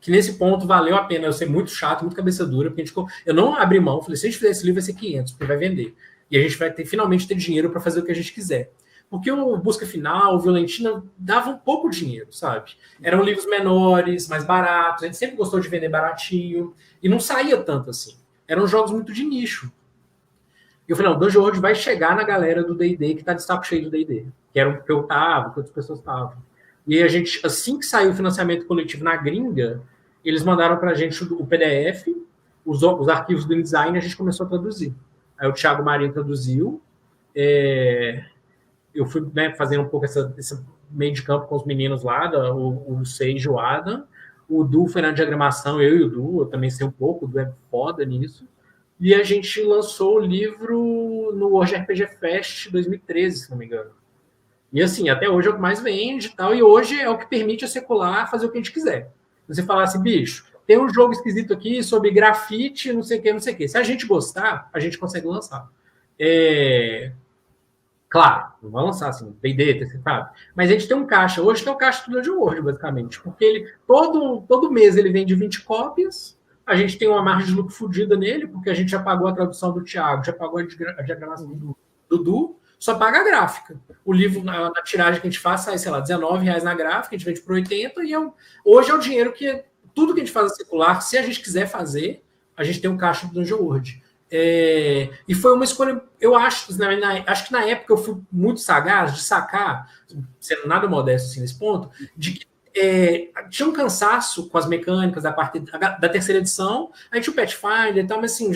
que nesse ponto valeu a pena eu ser muito chato, muito cabeça dura, porque eu não abri mão, falei, se a gente fizer esse livro vai ser 500, porque vai vender. E a gente vai finalmente ter dinheiro para fazer o que a gente quiser. Porque o Busca Final, o Violentina, dava um pouco dinheiro, sabe? Eram livros menores, mais baratos, a gente sempre gostou de vender baratinho, e não saía tanto assim. Eram jogos muito de nicho. E eu falei, não, o Dungeon World vai chegar na galera do D&D que tá de saco cheio do D&D. Que era o que eu tava, que outras pessoas estavam. E aí a gente, assim que saiu o financiamento coletivo na gringa, eles mandaram pra gente o PDF, os arquivos do InDesign, e a gente começou a traduzir. Aí o Thiago Marinho traduziu. Eu fui, né, fazendo um pouco esse meio de campo com os meninos lá, o Sage e o Adam. O Du foi na diagramação, eu e o Du, eu também sei um pouco, o Du é foda nisso. E a gente lançou o livro no World RPG Fest 2013, se não me engano. E assim, até hoje é o que mais vende e tal, e hoje é o que permite a Secular fazer o que a gente quiser. Você falar assim, bicho, tem um jogo esquisito aqui sobre grafite, não sei o que, não sei o que. Se a gente gostar, a gente consegue lançar. Claro, não vai lançar assim, D&D, sabe? Mas a gente tem um caixa. Hoje tem o caixa do Dungeon World, basicamente. Porque ele, todo mês ele vende 20 cópias. A gente tem uma margem de lucro fodida nele, porque a gente já pagou a tradução do Thiago, já pagou a diagramação do Dudu, só paga a gráfica. O livro, na tiragem que a gente faz, sai, sei lá, R$19 na gráfica, a gente vende por 80, e hoje é o dinheiro que tudo que a gente faz a Secular, se a gente quiser fazer, a gente tem um caixa do Dungeon World. E foi uma escolha, eu acho que na época eu fui muito sagaz de sacar, sendo nada modesto assim, nesse ponto, de que tinha um cansaço com as mecânicas da terceira edição, aí tinha o Pathfinder e tal, mas assim,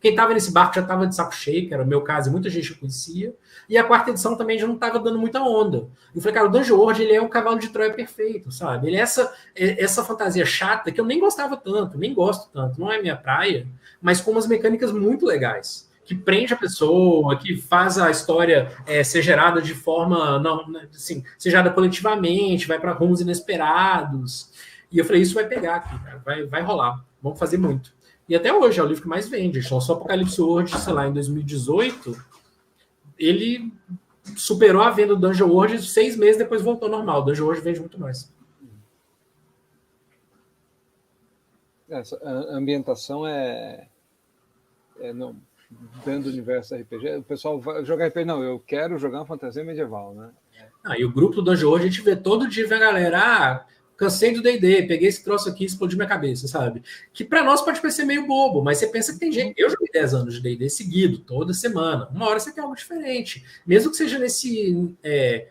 quem estava nesse barco já estava de saco cheio, que era o meu caso, e muita gente conhecia, e a quarta edição também já não estava dando muita onda. Eu falei, cara, o Dungeon World, ele é um cavalo de Troia perfeito, sabe? Ele é essa fantasia chata que eu nem gostava tanto, nem gosto tanto, não é minha praia, mas com umas mecânicas muito legais, que prende a pessoa, que faz a história ser gerada de forma, assim, ser gerada coletivamente, vai para rumos inesperados. E eu falei, isso vai pegar aqui, cara, vai rolar, vamos fazer muito. E até hoje é o livro que mais vende. Só Apocalipse World, sei lá, em 2018, ele superou a venda do Dungeon World 6 meses depois voltou ao normal. O Dungeon World vende muito mais. Essa ambientação não, dentro do universo RPG. O pessoal vai jogar RPG, não, eu quero jogar uma fantasia medieval, né? E o grupo do Dungeon World, a gente vê todo dia, vê a galera, cansei do D&D, peguei esse troço aqui e explodiu minha cabeça, sabe? Que para nós pode parecer meio bobo, mas você pensa que tem gente... Eu joguei 10 anos de D&D seguido, toda semana. Uma hora você tem algo diferente. Mesmo que seja nesse...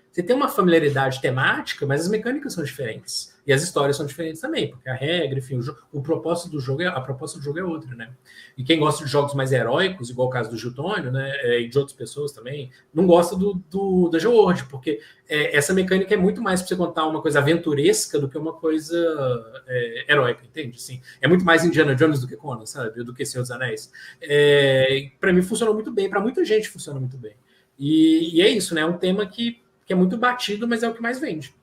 você tem uma familiaridade temática, mas as mecânicas são diferentes. E as histórias são diferentes também, porque a regra, enfim, a proposta do jogo é outra, né? E quem gosta de jogos mais heróicos, igual o caso do Giltônio, né, e de outras pessoas também, não gosta do Dungeon World, porque essa mecânica é muito mais para você contar uma coisa aventuresca do que uma coisa heróica, entende? Assim, é muito mais Indiana Jones do que Conan, sabe? Do que Senhor dos Anéis. Para mim funcionou muito bem, para muita gente funciona muito bem. E é isso, né? É um tema que é muito batido, mas é o que mais vende.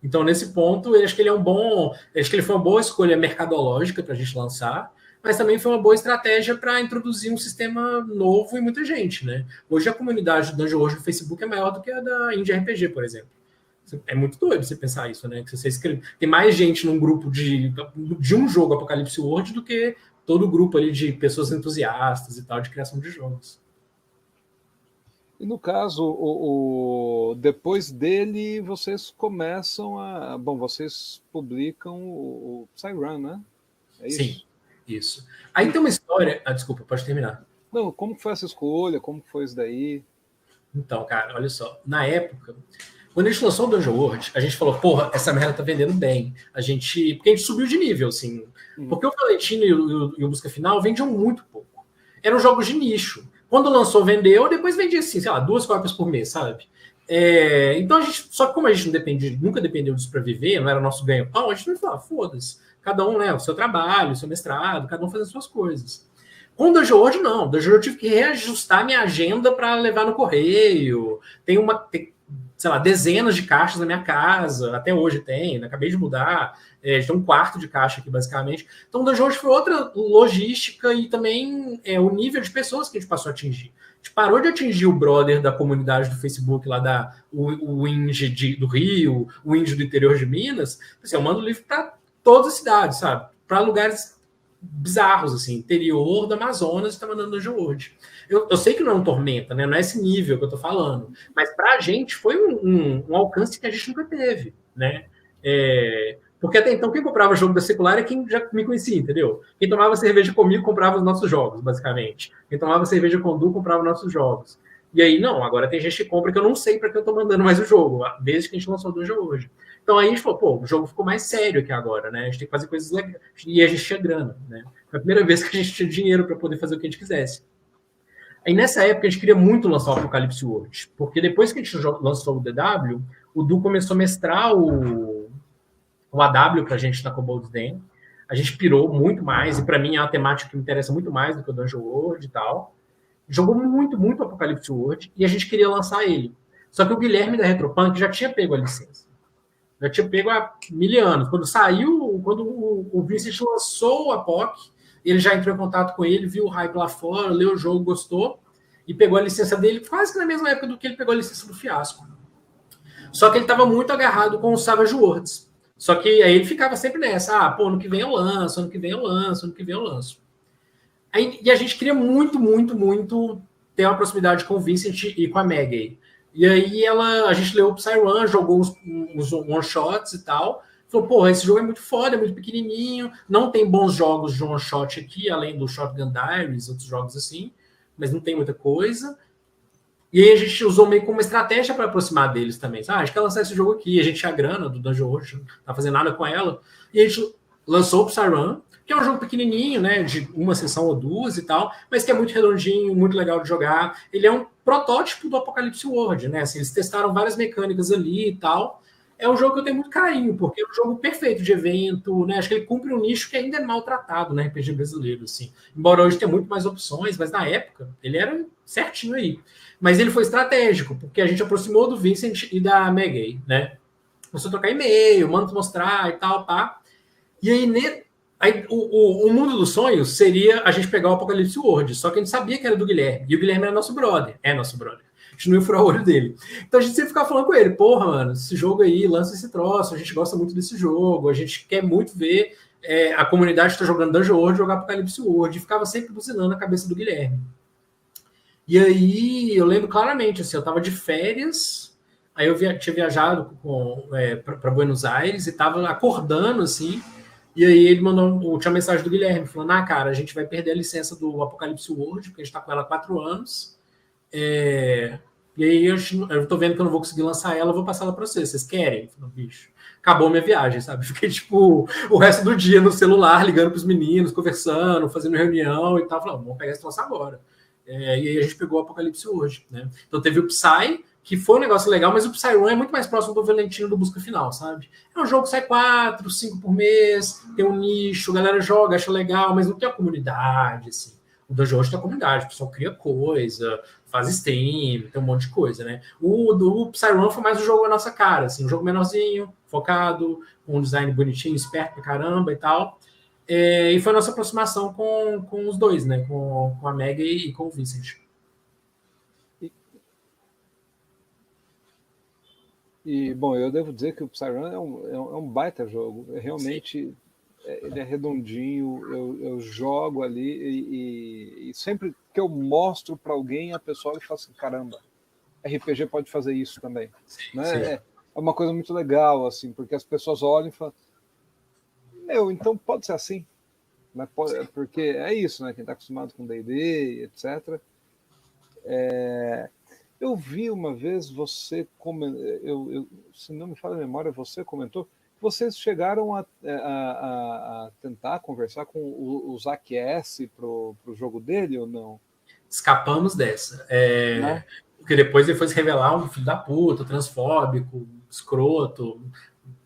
Então, nesse ponto, eu acho que ele foi uma boa escolha mercadológica para a gente lançar, mas também foi uma boa estratégia para introduzir um sistema novo em muita gente, né? Hoje a comunidade do Dungeon World no Facebook é maior do que a da Indie RPG, por exemplo. É muito doido você pensar isso, né? Que você escreve... Tem mais gente num grupo de um jogo Apocalipse World do que todo o grupo ali de pessoas entusiastas e tal de criação de jogos. E no caso, depois dele, vocês começam a... Bom, vocês publicam o Psyrun, né? É isso? Sim, isso. Aí tem uma história... desculpa, pode terminar. Não, como foi essa escolha? Como foi isso daí? Então, cara, olha só. Na época, quando a gente lançou o Dungeon World, a gente falou, porra, essa merda tá vendendo bem. Porque a gente subiu de nível, assim. Porque o Valentino e o Busca Final vendiam muito pouco. Eram jogos de nicho. Quando lançou, vendeu, depois vendia assim, sei lá, 2 cópias por mês, sabe? Então a gente, só que como a gente nunca dependeu disso para viver, não era nosso ganho-pão, a gente não falava, foda-se, cada um, né, o seu trabalho, o seu mestrado, cada um fazendo as suas coisas. Com o Dungeon World, não. O Dungeon World eu tive que reajustar minha agenda para levar no correio. Tem, sei lá, dezenas de caixas na minha casa, até hoje tem, né? Acabei de mudar, tem um quarto de caixa aqui, basicamente. Então, o Dungeon World foi outra logística e também o nível de pessoas que a gente passou a atingir. A gente parou de atingir o brother da comunidade do Facebook, lá o Indie do Rio, o Indie do interior de Minas. Assim, eu mando livro para todas as cidades, sabe? Para lugares bizarros, assim, interior do Amazonas, está mandando Dungeon World. Eu sei que não é um Tormenta, né? Não é esse nível que eu tô falando, mas para a gente foi um alcance que a gente nunca teve, né? Porque até então quem comprava jogo da Secular é quem já me conhecia, entendeu? Quem tomava cerveja comigo comprava os nossos jogos, basicamente. Quem tomava cerveja com o Du comprava os nossos jogos. E aí, não, agora tem gente que compra que eu não sei para que eu tô mandando mais o jogo, desde que a gente lançou o Dungeon hoje. Então aí a gente falou, pô, o jogo ficou mais sério aqui agora, né? A gente tem que fazer coisas legais. E a gente tinha grana, né? Foi a primeira vez que a gente tinha dinheiro para poder fazer o que a gente quisesse. Aí nessa época a gente queria muito lançar o Apocalipse World, porque depois que a gente lançou o DW, o Du começou a mestrar o AW pra gente na Kobold's Den. A gente pirou muito mais, e para mim é uma temática que me interessa muito mais do que o Dungeon World e tal. Jogou muito, muito Apocalipse World, e a gente queria lançar ele. Só que o Guilherme da Retropunk já tinha pego a licença. Já tinha pego há 1000 anos. Quando o Vincent lançou o Apoc, ele já entrou em contato com ele, viu o hype lá fora, leu o jogo, gostou, e pegou a licença dele quase que na mesma época do que ele pegou a licença do Fiasco. Só que ele estava muito agarrado com o Savage Worlds. Só que aí ele ficava sempre nessa, pô, ano que vem eu lanço, ano que vem eu lanço, ano que vem eu lanço. Aí, e a gente queria muito, muito, muito ter uma proximidade com o Vincent e com a Maggie. E aí a gente leu o Psyrun, jogou uns one-shots e tal. Falou, porra, esse jogo é muito foda, é muito pequenininho, não tem bons jogos de one-shot aqui, além do Shotgun Diaries, outros jogos assim, mas não tem muita coisa. E aí a gente usou meio como uma estratégia para aproximar deles também. Ah, a gente quer lançar esse jogo aqui, a gente tinha a grana do Dungeon World, não tá fazendo nada com ela. E a gente lançou o Psyrun, que é um jogo pequenininho, né, de uma sessão ou duas e tal, mas que é muito redondinho, muito legal de jogar. Ele é um protótipo do Apocalypse World, né? Assim, eles testaram várias mecânicas ali e tal. É um jogo que eu tenho muito carinho, porque é um jogo perfeito de evento, né? Acho que ele cumpre um nicho que ainda é maltratado no RPG brasileiro, assim. Embora hoje tenha muito mais opções, mas na época ele era certinho aí. Mas ele foi estratégico, porque a gente aproximou do Vincent e da Maggie, né? Começou a trocar e-mail, manda mostrar e tal, pá. E aí o mundo dos sonhos seria a gente pegar o Apocalipse World, só que a gente sabia que era do Guilherme, e o Guilherme era nosso brother, é nosso brother. A gente não ia furar o olho dele. Então a gente sempre ficava falando com ele, porra, mano, esse jogo aí, lança esse troço, a gente gosta muito desse jogo, a gente quer muito ver a comunidade que tá jogando Dungeon World jogar Apocalipse World, e ficava sempre buzinando a cabeça do Guilherme. E aí eu lembro claramente, assim, eu tava de férias, aí eu tinha viajado para Buenos Aires e tava acordando, assim, e aí ele tinha uma mensagem do Guilherme, falando, cara, a gente vai perder a licença do Apocalipse World, porque a gente tá com ela há 4 anos, e aí eu tô vendo que eu não vou conseguir lançar ela, eu vou passar ela para vocês querem? Eu falei, bicho, acabou minha viagem, sabe? Fiquei, tipo, o resto do dia no celular, ligando pros meninos, conversando, fazendo reunião e tal, falando, vamos pegar esse troço agora. E aí a gente pegou o Apocalipse hoje, né? Então teve o Psy, que foi um negócio legal, mas o Psyrun é muito mais próximo do Valentino do Busca Final, sabe? É um jogo que sai 4, 5 por mês, tem um nicho, a galera joga, acha legal, mas não tem a comunidade, assim. O Dungeon World tem a comunidade, o pessoal cria coisa, faz stream, tem um monte de coisa, né? O Psyrun foi mais um jogo à nossa cara, assim, um jogo menorzinho, focado, com um design bonitinho, esperto pra caramba e tal. E foi a nossa aproximação com os dois, né? Com a Maggie e com o Vincent. Bom, eu devo dizer que o Psyrun é um baita jogo. Realmente, ele é redondinho, eu jogo ali e sempre que eu mostro para alguém, a pessoa fala assim, caramba, RPG pode fazer isso também. Sim, né? Sim. É uma coisa muito legal, assim, porque as pessoas olham e falam, então pode ser assim. Né? Porque é isso, né? Quem está acostumado com D&D, etc. Eu vi uma vez você se não me falha a memória, você comentou que vocês chegaram a tentar conversar com o Zack S para o jogo dele ou não? Escapamos dessa. Né? Porque depois ele foi se revelar um filho da puta, transfóbico, escroto,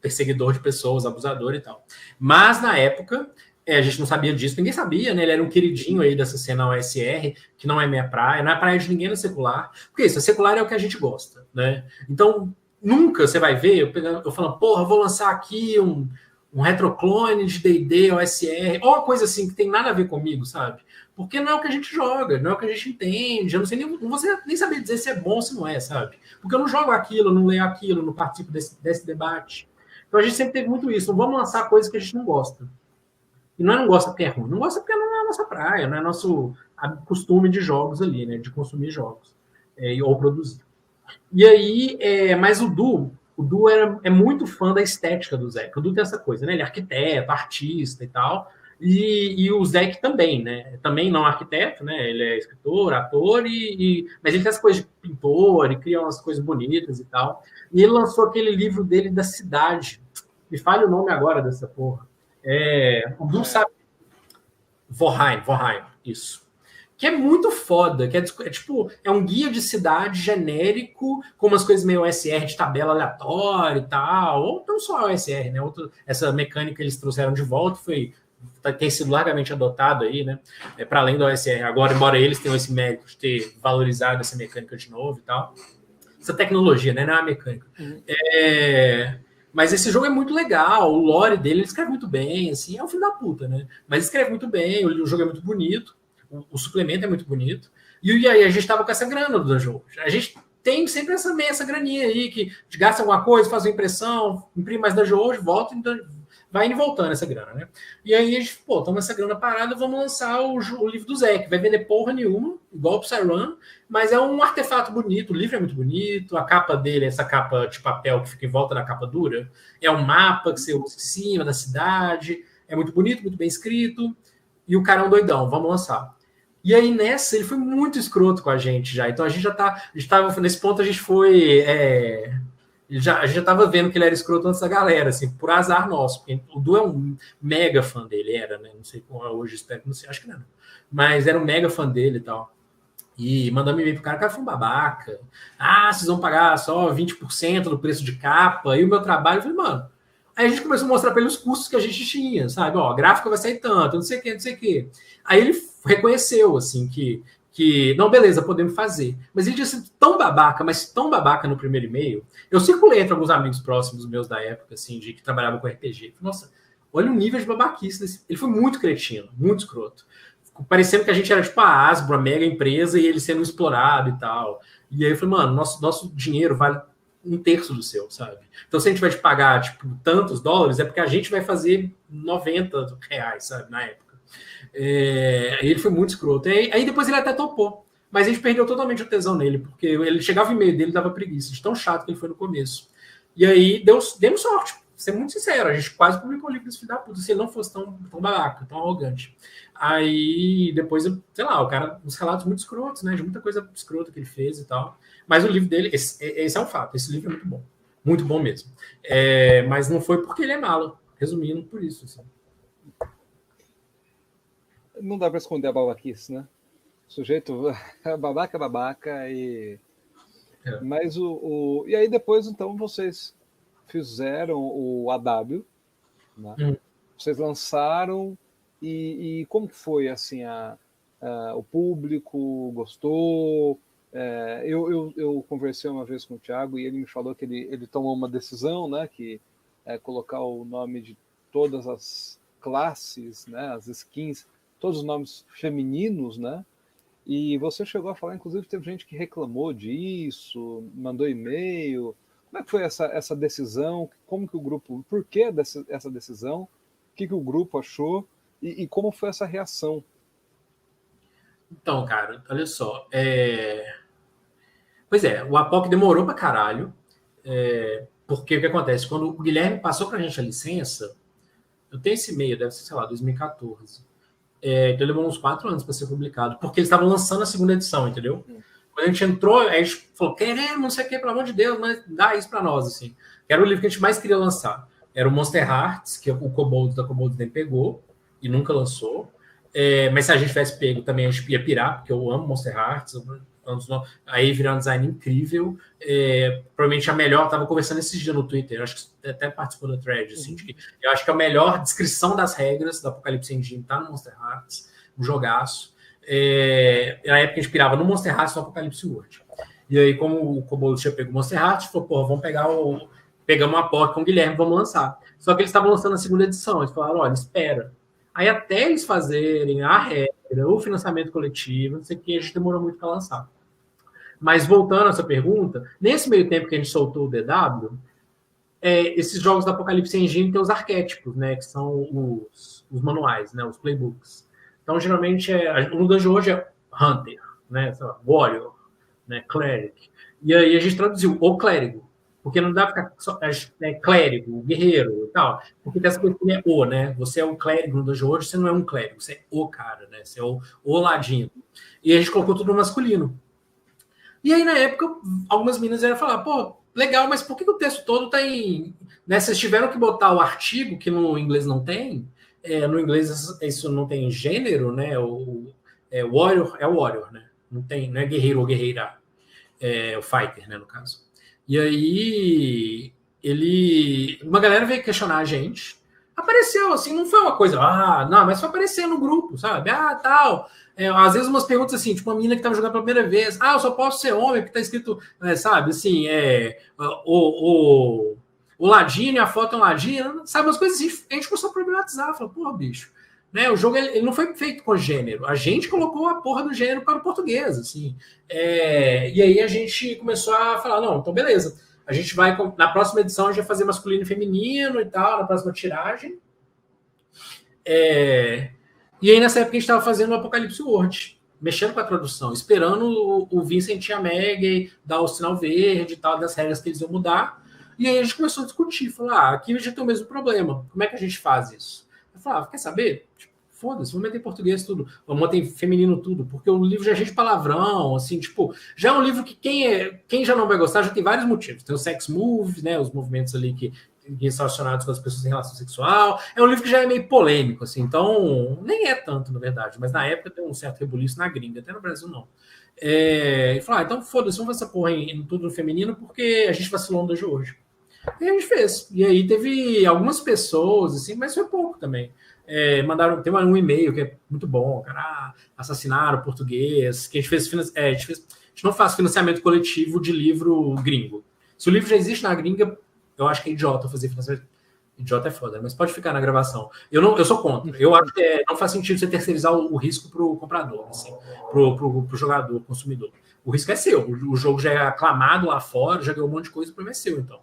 perseguidor de pessoas, abusador e tal. Mas na época a gente não sabia disso, ninguém sabia, né? Ele era um queridinho aí dessa cena OSR, que não é minha praia, não é praia de ninguém no secular. Porque isso, a secular é o que a gente gosta, né? Então, nunca você vai ver eu falando, porra, vou lançar aqui um retroclone de D&D, OSR, ou uma coisa assim que tem nada a ver comigo, sabe? Porque não é o que a gente joga, não é o que a gente entende, eu não sei nem, não vou nem saber dizer se é bom ou se não é, sabe? Porque eu não jogo aquilo, eu não leio aquilo, não participo desse debate. Então a gente sempre teve muito isso, não vamos lançar coisas que a gente não gosta. E não gosta porque é ruim, não gosta porque não é a nossa praia, não é nosso costume de jogos ali, né? De consumir jogos ou produzir. E aí, mas o Du é muito fã da estética do Zé. O Du tem essa coisa, né? Ele é arquiteto, artista e tal. E o Zé também, né? Também não é arquiteto, né? Ele é escritor, ator, mas ele tem essa coisa de pintor, e cria umas coisas bonitas e tal. E ele lançou aquele livro dele da cidade. Me fale o nome agora dessa porra. O Du sabe. Vorheim, isso. Que é muito foda, que é um guia de cidade genérico, com umas coisas meio OSR de tabela aleatória e tal, ou não só OSR, né? Essa mecânica que eles trouxeram de volta tem sido largamente adotado aí, né? Para além do OSR. Agora, embora eles tenham esse mérito de ter valorizado essa mecânica de novo e tal. Essa tecnologia, né? Não é a mecânica. Mas esse jogo é muito legal, o lore dele, ele escreve muito bem, assim, é um filho da puta, né? Mas escreve muito bem, o jogo é muito bonito, o suplemento é muito bonito, e aí a gente tava com essa grana do jogo. A gente tem sempre essa graninha aí, que gasta alguma coisa, faz uma impressão, imprime mais da hoje, volta, então vai indo e voltando essa grana, né? E aí a gente, toma essa grana parada, vamos lançar o livro do Zé, que vai vender porra nenhuma, igual o Psyrun, mas é um artefato bonito, o livro é muito bonito, a capa dele, essa capa de papel que fica em volta da capa dura, é um mapa que você usa em cima da cidade, é muito bonito, muito bem escrito, e o cara é um doidão, vamos lançar. E aí, nessa, ele foi muito escroto com a gente já. Então, a gente tava, nesse ponto, a gente foi... a gente já tava vendo que ele era escroto antes da galera, assim, por azar nosso. Porque o Du é um mega fã dele, era, né? Não sei como é hoje, espero que não sei, acho que não. Mas era um mega fã dele e tal. E mandando e-mail pro cara foi um babaca. Ah, vocês vão pagar só 20% do preço de capa. E o meu trabalho, eu falei, mano... Aí a gente começou a mostrar para ele os custos que a gente tinha, sabe? Ó, a gráfica vai sair tanto, não sei o quê, não sei o quê. Aí ele reconheceu, assim, que não, beleza, podemos fazer. Mas ele tinha sido tão babaca, mas tão babaca no primeiro e-mail. Eu circulei entre alguns amigos próximos meus da época, assim, de que trabalhavam com RPG. Nossa, olha o nível de babaquice desse. Ele foi muito cretino, muito escroto. Parecendo que a gente era tipo a Hasbro, a mega empresa, e ele sendo explorado e tal. E aí eu falei, mano, nosso dinheiro vale um terço do seu, sabe? Então, se a gente vai te pagar, tipo, tantos dólares, é porque a gente vai fazer R$ 90, sabe, na época. Ele foi muito escroto. Aí depois ele até topou. Mas a gente perdeu totalmente o tesão nele, porque ele chegava o e-mail dele e dava preguiça, de tão chato que ele foi no começo. E aí demos sorte, ser muito sincero, a gente quase publicou o livro desse filho da puta, se ele não fosse tão babaca, tão arrogante. Aí depois, sei lá, o cara, uns relatos muito escrotos, né, de muita coisa escrota que ele fez e tal. Mas o livro dele, esse é um fato, esse livro é muito bom mesmo. Mas não foi porque ele é malo, resumindo por isso. Assim. Não dá para esconder a babaquice, né? O sujeito babaca e... Mas e aí depois, então, vocês fizeram o AW, né? Vocês lançaram e como foi, assim, o público gostou? Eu conversei uma vez com o Thiago e ele me falou que ele tomou uma decisão, né, que é colocar o nome de todas as classes, né, as skins, todos os nomes femininos, né? E você chegou a falar, inclusive, teve gente que reclamou disso, mandou e-mail. Como é que foi essa decisão? Como que o grupo... Por que essa decisão? O que o grupo achou? E como foi essa reação? Então, cara, olha só. Pois é, o APOC demorou pra caralho. Porque o que acontece? Quando o Guilherme passou pra gente a licença, eu tenho esse e-mail, deve ser, sei lá, 2014. Então levou uns 4 anos para ser publicado, porque eles estavam lançando a segunda edição, entendeu? Quando a gente entrou, a gente falou, queremos, não sei o que, pelo amor de Deus, mas dá isso para nós, assim. Era o livro que a gente mais queria lançar. Era o Monster Hearts, que o Kobold da Kobold nem pegou, e nunca lançou. Mas se a gente tivesse pego, também a gente ia pirar, porque eu amo Monster Hearts, aí virou um design incrível. Provavelmente a melhor, estava conversando esses dias no Twitter, acho que até participou da thread, assim, de que eu acho que a melhor descrição das regras do Apocalipse Engine está no Monster Hearts, um jogaço. Na época a gente pirava no Monster Hearts e no Apocalipse World. E aí, como o Kobold tinha pego o Monster Hearts, falou, porra, vamos pegamos uma porta com o Guilherme, vamos lançar. Só que eles estavam lançando a segunda edição, eles falaram, olha, espera. Aí até eles fazerem a regra, o financiamento coletivo, não sei o que, a gente demorou muito para lançar. Mas voltando a essa pergunta, nesse meio tempo que a gente soltou o DW, esses jogos da Apocalipse Engine têm os arquétipos, né, que são os manuais, né, os playbooks. Então, geralmente, no Dungeon hoje é Hunter, né, sei lá, Warrior, né, Cleric. E aí a gente traduziu o clérigo, porque não dá para ficar só clérigo, guerreiro e tal, porque dessa coisa é o, né? Você é um clérigo no Dungeon hoje, você não é um clérigo, você é o cara, né? Você é o ladino. E a gente colocou tudo no masculino. E aí, na época, algumas meninas iam falar, pô, legal, mas por que o texto todo tá em... Né, vocês tiveram que botar o artigo, que no inglês não tem, no inglês isso não tem gênero, né? Warrior é Warrior, né? Não é guerreiro ou guerreira, o fighter, né, no caso. E aí, uma galera veio questionar a gente, apareceu, assim, não foi uma coisa, não, mas foi aparecer no grupo, sabe? Tal... às vezes umas perguntas assim, tipo uma menina que estava jogando pela primeira vez, eu só posso ser homem, porque tá escrito, sabe, assim, o ladino e a foto é um ladino, sabe, umas coisas assim, a gente começou a problematizar, falou, porra, bicho, né, o jogo ele não foi feito com gênero, a gente colocou a porra do gênero para o português, assim, e aí a gente começou a falar, não, então beleza, a gente vai, na próxima edição a gente vai fazer masculino e feminino e tal, na próxima tiragem, e aí, nessa época, a gente estava fazendo o Apocalipse World, mexendo com a tradução, esperando o Vincent e a Maggie dar o sinal verde e tal, das regras que eles iam mudar. E aí a gente começou a discutir, falar, aqui a gente tem o mesmo problema, como é que a gente faz isso? Eu falava, quer saber? Foda-se, vou meter em português tudo, vou meter em feminino tudo, porque o livro já é cheio de palavrão, assim, tipo, já é um livro que quem já não vai gostar já tem vários motivos. Tem o sex moves, né, os movimentos ali que são relacionados com as pessoas em relação sexual. É um livro que já é meio polêmico, assim, então nem é tanto, na verdade, mas na época tem um certo rebuliço na gringa, até no Brasil não. E falar, então foda-se, vamos fazer essa porra em tudo no feminino, porque a gente vacilou no de hoje. E a gente fez. E aí teve algumas pessoas, assim, mas foi pouco também. Tem um e-mail que é muito bom, cara. Assassinaram português. Que a gente fez, a gente não faz financiamento coletivo de livro gringo. Se o livro já existe na gringa, eu acho que é idiota fazer financiamento. Idiota é foda, mas pode ficar na gravação. Eu sou contra. Eu acho que não faz sentido você terceirizar o risco para o comprador, assim, pro jogador, consumidor. O risco é seu. O jogo já é aclamado lá fora, já ganhou um monte de coisa, o problema é seu, então.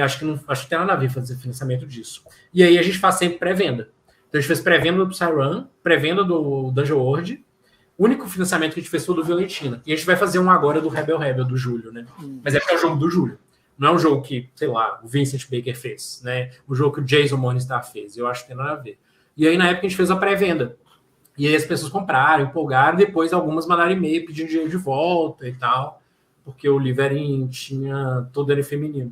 Acho que não tem nada a ver fazer financiamento disso. E aí a gente faz sempre pré-venda. Então a gente fez pré-venda do Psyrun, pré-venda do Dungeon World. O único financiamento que a gente fez foi do Violentina. E a gente vai fazer um agora do Rebel, do Júlio, né? Mas é porque é o jogo do Júlio. Não é um jogo que, sei lá, o Vincent Baker fez, né? O jogo que o Jason Morningstar fez. Eu acho que tem nada a ver. E aí, na época, a gente fez a pré-venda. E aí as pessoas compraram, empolgaram. Depois, algumas mandaram e-mail pedindo dinheiro de volta e tal. Porque o livro tinha todo ele feminino.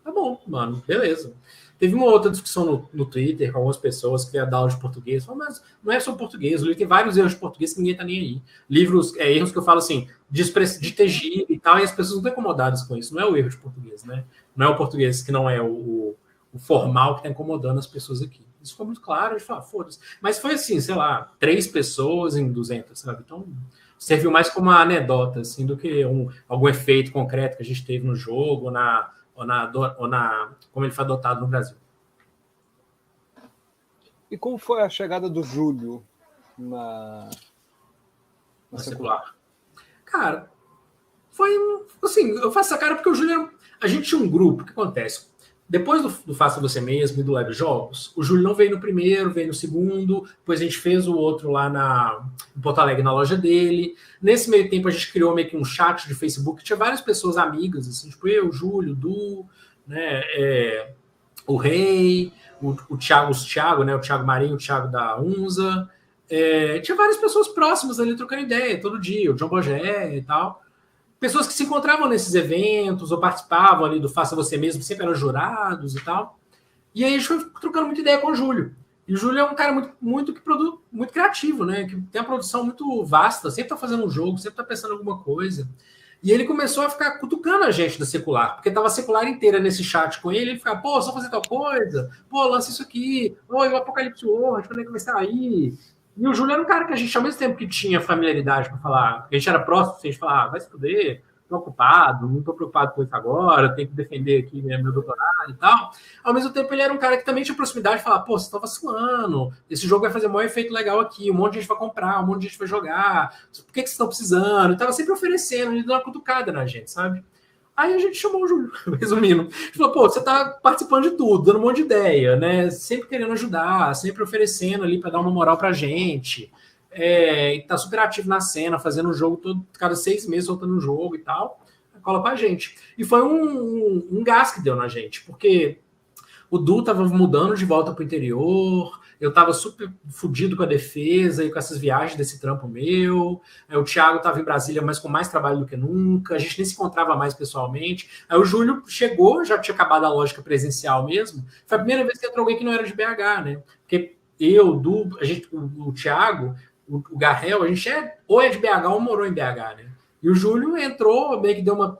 Tá bom, mano, beleza. Teve uma outra discussão no Twitter com algumas pessoas que ia dar aula de português. Mas não é só português, o livro tem vários erros de português que ninguém tá nem aí. Livros, erros que eu falo assim, de ter gíria e tal, e as pessoas não estão incomodadas com isso. Não é o erro de português, né? Não é o português que não é o formal que tá incomodando as pessoas aqui. Isso ficou muito claro, a gente fala, foda-se. Mas foi assim, sei lá, 3 pessoas em 200, sabe? Então, serviu mais como uma anedota, assim, do que algum efeito concreto que a gente teve no jogo, ou como ele foi adotado no Brasil. E como foi a chegada do Júlio na secular? Cara, foi assim, eu faço essa cara porque o Júlio, a gente tinha um grupo, o que acontece? Depois do Faça Você Mesmo e do Leve Jogos, o Júlio não veio no primeiro, veio no segundo, depois a gente fez o outro lá em Porto Alegre, na loja dele. Nesse meio tempo, a gente criou meio que um chat de Facebook, que tinha várias pessoas amigas, assim, tipo eu, o Júlio, o Du, né, o Rei, o Thiago, né, o Thiago Marinho, o Thiago da Unza. Tinha várias pessoas próximas ali trocando ideia todo dia, o John Bogé e tal. Pessoas que se encontravam nesses eventos ou participavam ali do Faça Você Mesmo, sempre eram jurados e tal. E aí a gente foi trocando muita ideia com o Júlio. E o Júlio é um cara muito criativo, né? Que tem uma produção muito vasta, sempre tá fazendo um jogo, sempre tá pensando em alguma coisa. E ele começou a ficar cutucando a gente da Secular, porque tava a Secular inteira nesse chat com ele, ele ficava, pô, só fazer tal coisa, pô, lança isso aqui, pô, e o Apocalipse World, quando é que vai sair? E o Júlio era um cara que a gente, ao mesmo tempo que tinha familiaridade para falar, a gente era próximo, a gente falava, vai se fuder, tô ocupado, não tô preocupado com isso agora, tenho que defender aqui meu doutorado e tal. Ao mesmo tempo, ele era um cara que também tinha proximidade de falar, pô, você tá vacilando, esse jogo vai fazer um maior efeito legal aqui, um monte de gente vai comprar, um monte de gente vai jogar, por que vocês estão precisando? Ele tava sempre oferecendo, ele deu uma cutucada na gente, sabe? Aí a gente chamou o Júlio, resumindo. A gente falou, pô, você tá participando de tudo, dando um monte de ideia, né? Sempre querendo ajudar, sempre oferecendo ali para dar uma moral pra gente. E tá super ativo na cena, fazendo um jogo todo, cada 6 meses soltando um jogo e tal. Cola pra gente. E foi um gás que deu na gente, porque o Du tava mudando de volta pro interior, eu tava super fudido com a defesa e com essas viagens desse trampo meu. O Thiago tava em Brasília, mas com mais trabalho do que nunca. A gente nem se encontrava mais pessoalmente. Aí o Júlio chegou, já tinha acabado a lógica presencial mesmo. Foi a primeira vez que entrou alguém que não era de BH, né? Porque eu, o Du, o Thiago, o Garrel, a gente ou é de BH ou morou em BH, né? E o Júlio entrou, meio que deu uma...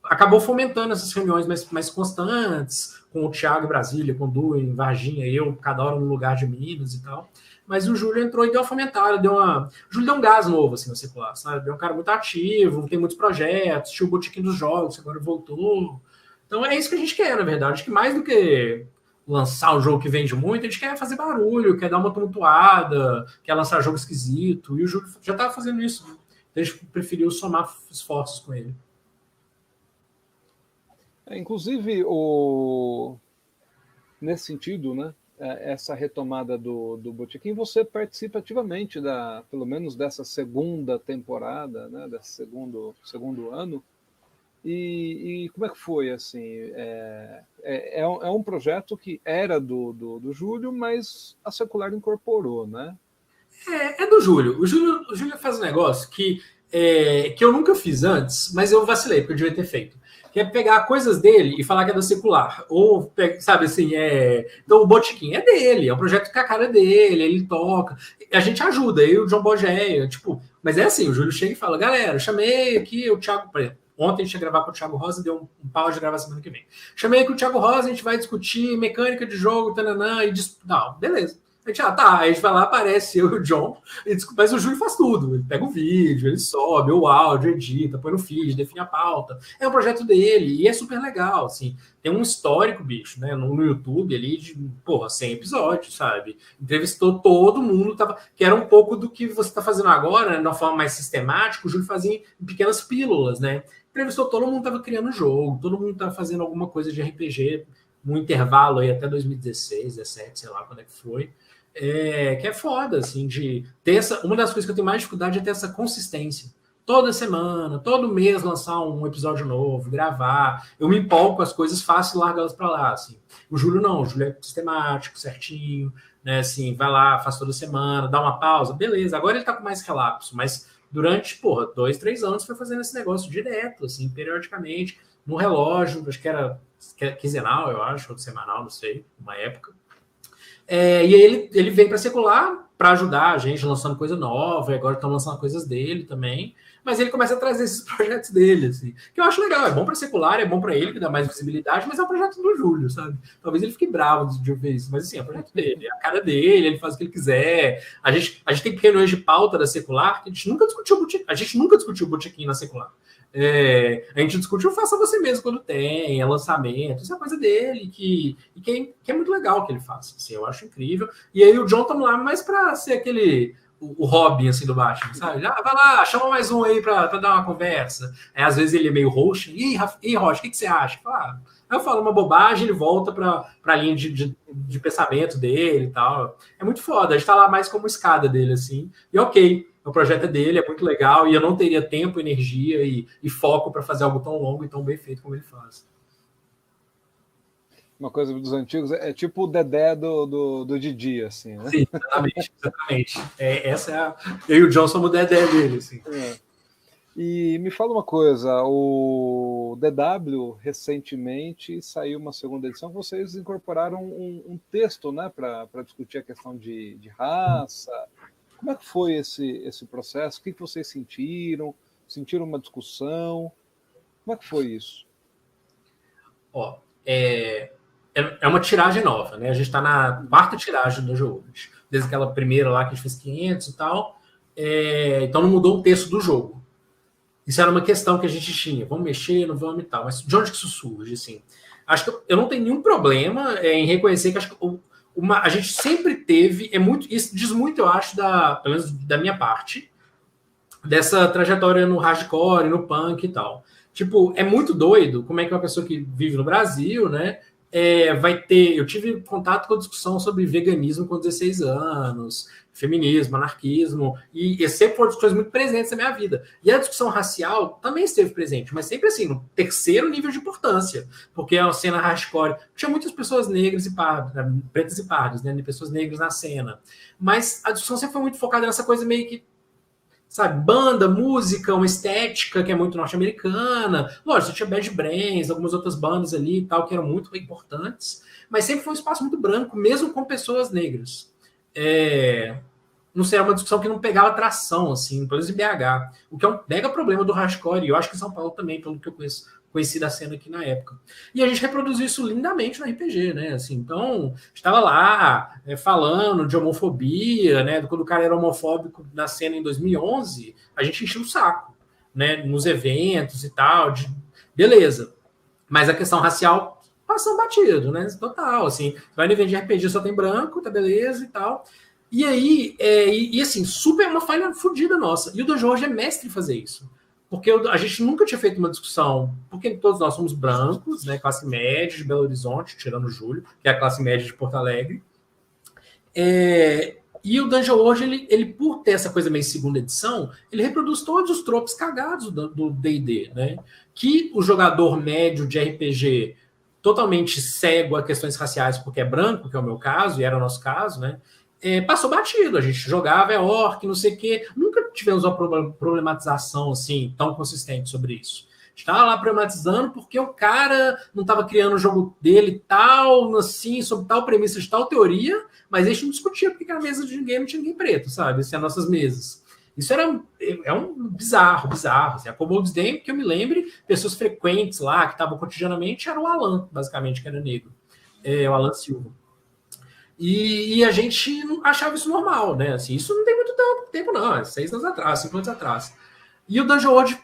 Acabou fomentando essas reuniões mais constantes, com o Thiago em Brasília, com o Du em Varginha, eu, cada hora no lugar de Minas e tal. Mas o Júlio entrou e deu uma fomentada, o Júlio deu um gás novo, assim, na Secular, sabe? É um cara muito ativo, tem muitos projetos, tinha o Botequim dos Jogos, agora voltou. Então é isso que a gente quer, na verdade. Acho que mais do que lançar um jogo que vende muito, a gente quer fazer barulho, quer dar uma tumultuada, quer lançar jogo esquisito. E o Júlio já estava fazendo isso, né? Então a gente preferiu somar esforços com ele. Inclusive, nesse sentido, né, essa retomada do Botequim, você participa ativamente, pelo menos dessa segunda temporada, né, desse segundo ano, E como é que foi, assim? É um projeto que era do Júlio, mas a Secular incorporou, né? É do Júlio. O Júlio faz um negócio que eu nunca fiz antes, mas eu vacilei, porque eu devia ter feito. Que é pegar coisas dele e falar que é da Secular. Ou, sabe assim, então o Botequim é dele, é um projeto com a cara dele, ele toca. A gente ajuda, eu e o John Bogéia, tipo... Mas é assim, o Júlio chega e fala, galera, eu chamei aqui o Thiago... Por exemplo, ontem a gente ia gravar com o Thiago Rosa, deu um pau de gravar semana que vem. Chamei aqui o Thiago Rosa, a gente vai discutir mecânica de jogo, tananã, e... Não, beleza. A gente, tá, aí a gente vai lá, aparece eu e o John, mas o Júlio faz tudo. Ele pega o vídeo, ele sobe o áudio, edita, põe no feed, define a pauta. É um projeto dele e é super legal, assim. Tem um histórico, bicho, né, no YouTube ali de, 100 episódios, sabe? Entrevistou todo mundo, que era um pouco do que você está fazendo agora, né, de uma forma mais sistemática. O Júlio fazia em pequenas pílulas, né? Entrevistou todo mundo, estava criando jogo, todo mundo estava fazendo alguma coisa de RPG, num intervalo aí até 2016, 17, sei lá quando é que foi. Que é foda, assim, de ter uma das coisas que eu tenho mais dificuldade é ter essa consistência. Toda semana, todo mês lançar um episódio novo, gravar. Eu me empolgo com as coisas, faço e largo elas pra lá, assim. O Júlio não, o Júlio é sistemático, certinho, né, assim, vai lá, faz toda semana, dá uma pausa, beleza. Agora ele tá com mais relapso, mas durante, 2, 3 anos foi fazendo esse negócio direto, assim, periodicamente, no relógio, acho que era quinzenal, eu acho, ou semanal, não sei, uma época. E aí ele veio para Secular para ajudar a gente, lançando coisa nova, e agora estão lançando coisas dele também. Mas ele começa a trazer esses projetos dele, assim, que eu acho legal. É bom para Secular, é bom para ele, que dá mais visibilidade, mas é um projeto do Júlio, sabe? Talvez ele fique bravo de ver isso, mas assim, é o projeto dele, é a cara dele, ele faz o que ele quiser. A gente tem reuniões de pauta da Secular que a gente nunca discutiu o Botequim na Secular. A gente discute o faça você mesmo quando tem, é lançamento, isso é coisa dele, que é muito legal que ele faça, assim, eu acho incrível. E aí o John tá lá mais pra ser aquele, o Robin, assim, do Batman, sabe? Vai lá, chama mais um aí pra dar uma conversa. Às vezes ele é meio roxo, e Rocha, o que você acha? Aí eu falo uma bobagem, ele volta pra linha de pensamento dele e tal. É muito foda, a gente tá lá mais como escada dele, assim, e ok. O projeto é dele, é muito legal, e eu não teria tempo, energia e foco para fazer algo tão longo e tão bem feito como ele faz. Uma coisa dos antigos é tipo o Dedé do Didi, assim, né? Sim, exatamente. Eu e o John somos o Dedé dele, assim. E me fala uma coisa, o DW recentemente saiu uma segunda edição, vocês incorporaram um texto, né, para discutir a questão de raça. Como é que foi esse processo? O que vocês sentiram? Sentiram uma discussão? Como é que foi isso? É uma tiragem nova, né? A gente está na quarta tiragem do jogo. Desde aquela primeira lá que a gente fez 500 e tal. Então não mudou o texto do jogo. Isso era uma questão que a gente tinha. Vamos mexer, não vamos e tal. Mas de onde que isso surge, assim? Acho que eu não tenho nenhum problema em reconhecer que acho que a gente sempre teve, isso diz muito, eu acho, pelo menos da minha parte, dessa trajetória no hardcore, no punk e tal. Tipo, é muito doido como é que uma pessoa que vive no Brasil, né, vai ter... Eu tive contato com a discussão sobre veganismo com 16 anos, feminismo, anarquismo, e sempre foram discussões muito presentes na minha vida. E a discussão racial também esteve presente, mas sempre assim, no terceiro nível de importância, porque a cena hardcore tinha muitas pessoas negras e pardas, pretas e pardas, né, pessoas negras na cena. Mas a discussão sempre foi muito focada nessa coisa meio que, sabe, banda, música, uma estética que é muito norte-americana. Lógico, você tinha Bad Brains, algumas outras bandas ali e tal, que eram muito importantes, mas sempre foi um espaço muito branco, mesmo com pessoas negras. Não sei, é uma discussão que não pegava tração, assim, pelo menos em BH, o que é um mega problema do hardcore, e eu acho que em São Paulo também, pelo que eu conheci da cena aqui na época. E a gente reproduziu isso lindamente no RPG, né? Assim, então, estava lá falando de homofobia, né? Quando o cara era homofóbico na cena em 2011, a gente encheu o saco, né? Nos eventos e tal, beleza. Mas a questão racial passou batido, né? Total, assim. Vai no evento de RPG, só tem branco, tá beleza e tal. E aí, assim, super uma falha fodida nossa. E o do Jorge é mestre em fazer isso. Porque a gente nunca tinha feito uma discussão, porque todos nós somos brancos, né, classe média de Belo Horizonte, tirando o Júlio, que é a classe média de Porto Alegre. E E o Dungeon World, ele por ter essa coisa meio segunda edição, ele reproduz todos os tropos cagados do D&D, né? Que o jogador médio de RPG totalmente cego a questões raciais porque é branco, que é o meu caso, e era o nosso caso, né? Passou batido, a gente jogava, orc, não sei o quê. Nunca tivemos uma problematização assim tão consistente sobre isso. Estava lá problematizando porque o cara não estava criando o jogo dele tal, assim, sobre tal premissa de tal teoria, mas a gente não discutia porque na mesa de ninguém não tinha ninguém preto, sabe? Essas são as nossas mesas. Isso é um bizarro. Assim, a Kobolds Game, que eu me lembre, pessoas frequentes lá, que estavam cotidianamente, era o Alan, basicamente, que era negro. O Alan Silva. E a gente achava isso normal, né? Assim, isso não tem muito tempo, não. É 6 anos atrás, 5 anos atrás. E o Dungeon World,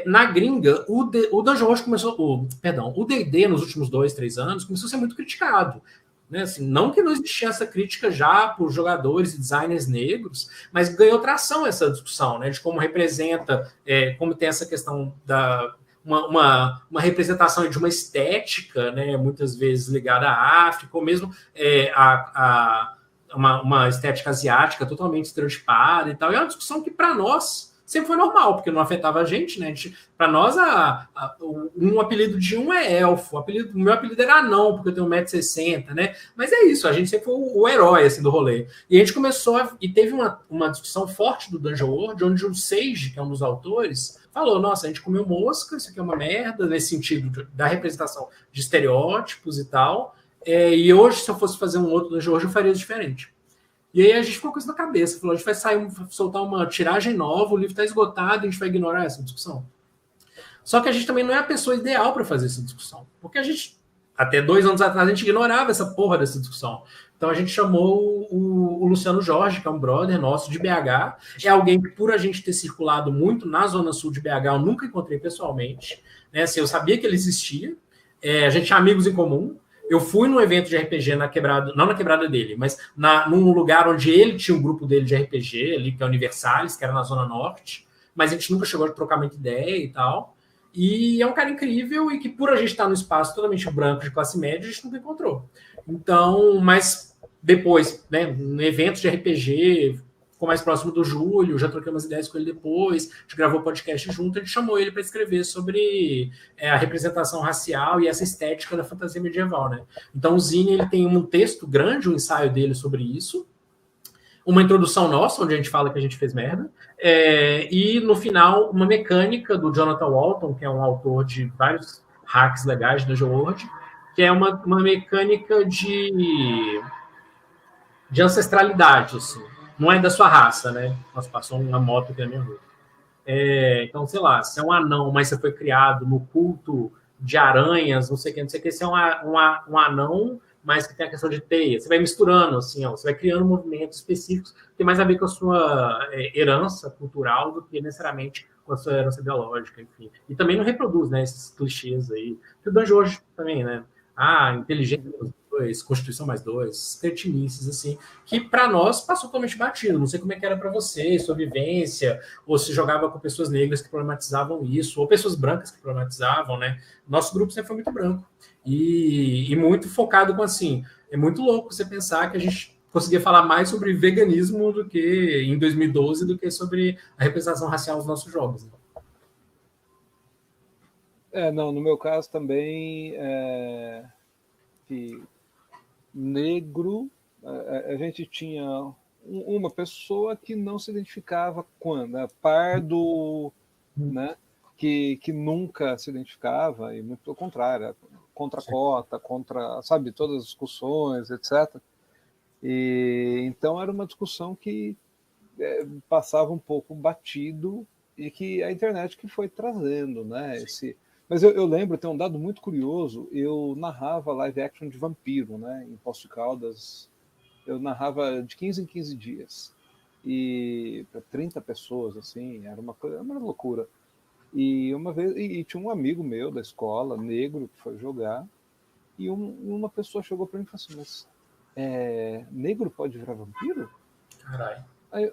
na gringa, o Dungeon World começou... o D&D nos últimos 2, 3 anos começou a ser muito criticado. Né? Assim, não que não existia essa crítica já por jogadores e designers negros, mas ganhou tração essa discussão, né? De como representa, como tem essa questão da... Uma representação de uma estética, né, muitas vezes ligada à África, ou mesmo uma estética asiática totalmente estereotipada e tal. E é uma discussão que, para nós, sempre foi normal, porque não afetava a gente, né? Para nós, um apelido de um é elfo, o meu apelido era anão, porque eu tenho 1,60 m, né? Mas é isso, a gente sempre foi o herói assim, do rolê. E a gente começou, e teve uma discussão forte do Dungeon World, onde o Sage, que é um dos autores, falou, nossa, a gente comeu mosca, isso aqui é uma merda, nesse sentido da representação de estereótipos e tal. E hoje, se eu fosse fazer um outro Dungeon World, eu faria diferente. E aí a gente ficou com isso na cabeça, falou, a gente vai soltar uma tiragem nova, o livro está esgotado, a gente vai ignorar essa discussão. Só que a gente também não é a pessoa ideal para fazer essa discussão, porque a gente, até 2 anos atrás, a gente ignorava essa porra dessa discussão. Então a gente chamou o Luciano Jorge, que é um brother nosso de BH, é alguém que, por a gente ter circulado muito na zona sul de BH, eu nunca encontrei pessoalmente, né? Assim, eu sabia que ele existia, a gente tinha amigos em comum. Eu fui num evento de RPG na quebrada, não na quebrada dele, mas num lugar onde ele tinha um grupo dele de RPG, ali, que é Universalis, que era na Zona Norte, mas a gente nunca chegou a trocar muita ideia e tal. E é um cara incrível e que, por a gente estar no espaço totalmente branco de classe média, a gente nunca encontrou. Então, mas depois, né, em eventos de RPG, ficou mais próximo do Júlio, já troquei umas ideias com ele depois, a gente gravou podcast junto, a gente chamou ele para escrever sobre a representação racial e essa estética da fantasia medieval, né? Então o Zine, ele tem um texto grande, um ensaio dele sobre isso, uma introdução nossa, onde a gente fala que a gente fez merda, e no final uma mecânica do Jonathan Walton, que é um autor de vários hacks legais de Dungeon World, que é uma mecânica de ancestralidade, assim. Não é da sua raça, né? Nossa, passou uma moto aqui na minha rua. Então, sei lá, se é um anão, mas você foi criado no culto de aranhas, não sei o que, se é um anão, mas que tem a questão de teia. Você vai misturando, assim, você vai criando movimentos específicos que tem mais a ver com a sua herança cultural do que necessariamente com a sua herança biológica, enfim. E também não reproduz, né, esses clichês aí. Que o Dungeon hoje também, né? Inteligência mais 2, Constituição mais 2, cretinices, assim, que para nós passou totalmente batido. Não sei como é que era para você, sua vivência, ou se jogava com pessoas negras que problematizavam isso, ou pessoas brancas que problematizavam, né? Nosso grupo sempre foi muito branco. E muito focado com, assim, é muito louco você pensar que a gente conseguia falar mais sobre veganismo do que em 2012 do que sobre a representação racial dos nossos jogos. Né? Não, no meu caso também, que negro, a gente tinha uma pessoa que não se identificava quando, pardo, né, que nunca se identificava, e muito pelo contrário, contra a cota, contra, sabe, todas as discussões, etc. E então era uma discussão que passava um pouco batido e que a internet que foi trazendo, né, Mas eu lembro, tem um dado muito curioso, eu narrava live action de vampiro, né, em Poços de Caldas, eu narrava de 15 em 15 dias, e para 30 pessoas, assim, era uma loucura. E uma vez, e tinha um amigo meu da escola, negro, que foi jogar, e uma pessoa chegou para mim e falou assim, mas negro pode virar vampiro? Caralho. Aí,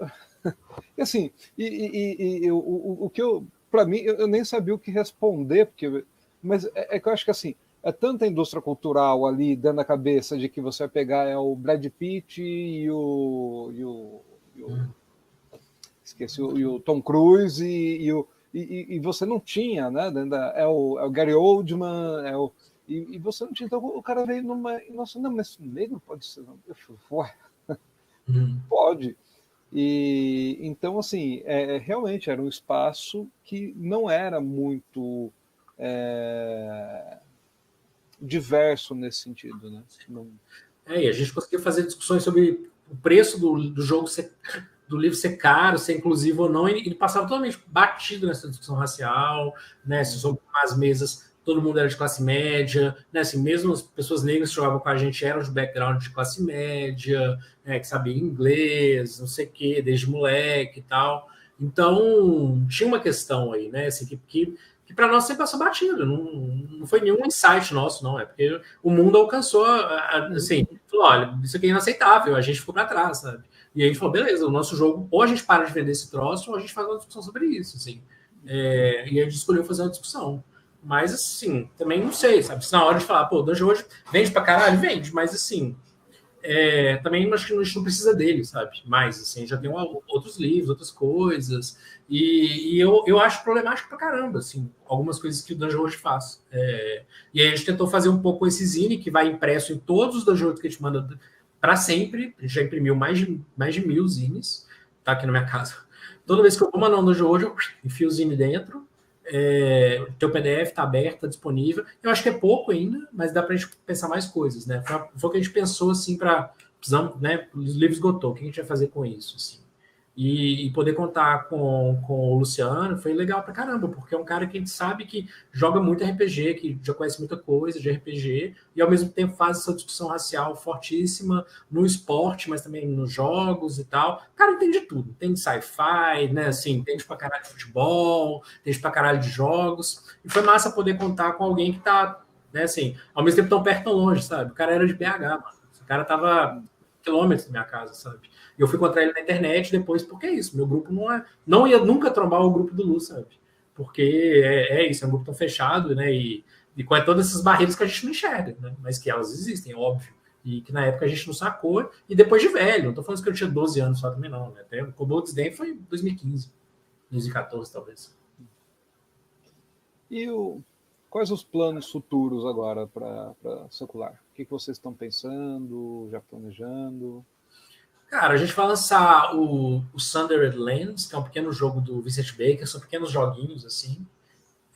e assim, o que eu, para mim, eu nem sabia o que responder, mas que eu acho que assim, é tanta indústria cultural ali dentro da cabeça de que você vai pegar o Brad Pitt e o esqueci, e o Tom Cruise e você não tinha, né? É o Gary Oldman, e você não tinha. Então o cara veio numa. Nossa, não, mas negro pode ser. Não. Eu falei, ué, pode. E então, assim, realmente era um espaço que não era muito diverso nesse sentido, né? Não... E a gente conseguiu fazer discussões sobre o preço do jogo do livro ser caro, ser inclusivo ou não, e ele passava totalmente batido nessa discussão racial, né? Se sobre as mesas todo mundo era de classe média, né? Assim, mesmo as pessoas negras que jogavam com a gente eram de background de classe média, né? Que sabiam inglês, não sei o quê, desde moleque e tal. Então, tinha uma questão aí, né? Assim, que para nós sempre passou batido, não foi nenhum insight nosso, não, é porque o mundo alcançou, assim, falou, olha, isso aqui é inaceitável, a gente ficou para trás, sabe? E a gente falou, beleza, o nosso jogo, ou a gente para de vender esse troço, ou a gente faz uma discussão sobre isso, assim. E a gente escolheu fazer uma discussão. Mas, assim, também não sei, sabe? Se na hora de falar, pô, o Dungeon hoje vende pra caralho, vende, mas, assim, também acho que a gente não precisa dele, sabe? Mas, assim, já tem outros livros, outras coisas, e eu acho problemático pra caramba, assim, algumas coisas que o Dungeon hoje faz. E aí a gente tentou fazer um pouco esse zine, que vai impresso em todos os Dungeon que a gente manda para sempre. A gente já imprimiu mais de 1.000 zines, tá aqui na minha casa. Toda vez que eu vou mandar um Dungeon hoje, eu enfio o zine dentro. Teu PDF está aberto, está disponível. Eu acho que é pouco ainda, mas dá para a gente pensar mais coisas, né? Foi o que a gente pensou, assim, precisamos, né? Os livros esgotou, o que a gente vai fazer com isso, assim? E poder contar com o Luciano foi legal pra caramba, porque é um cara que a gente sabe que joga muito RPG, que já conhece muita coisa de RPG, e ao mesmo tempo faz essa discussão racial fortíssima no esporte, mas também nos jogos e tal. O cara entende tudo, entende sci-fi, né? Assim, entende pra caralho de futebol, entende pra caralho de jogos. E foi massa poder contar com alguém que tá, né, assim, ao mesmo tempo tão perto, tão longe, sabe? O cara era de BH, mano. O cara tava quilômetros da minha casa, sabe? E eu fui encontrar ele na internet depois, porque é isso, meu grupo não ia nunca trombar o grupo do Lu, sabe? Porque isso, é um grupo tão fechado, né? E com todas essas barreiras que a gente não enxerga, né? Mas que elas existem, óbvio. E que na época a gente não sacou, e depois de velho, não tô falando que eu tinha 12 anos só também, não, né? Até o Kobold Desdém foi em 2015, 2014, talvez. E quais os planos futuros agora para Secular? O que vocês estão pensando, já planejando? Cara, a gente vai lançar o Sundered Lands, que é um pequeno jogo do Vincent Baker, são pequenos joguinhos, assim.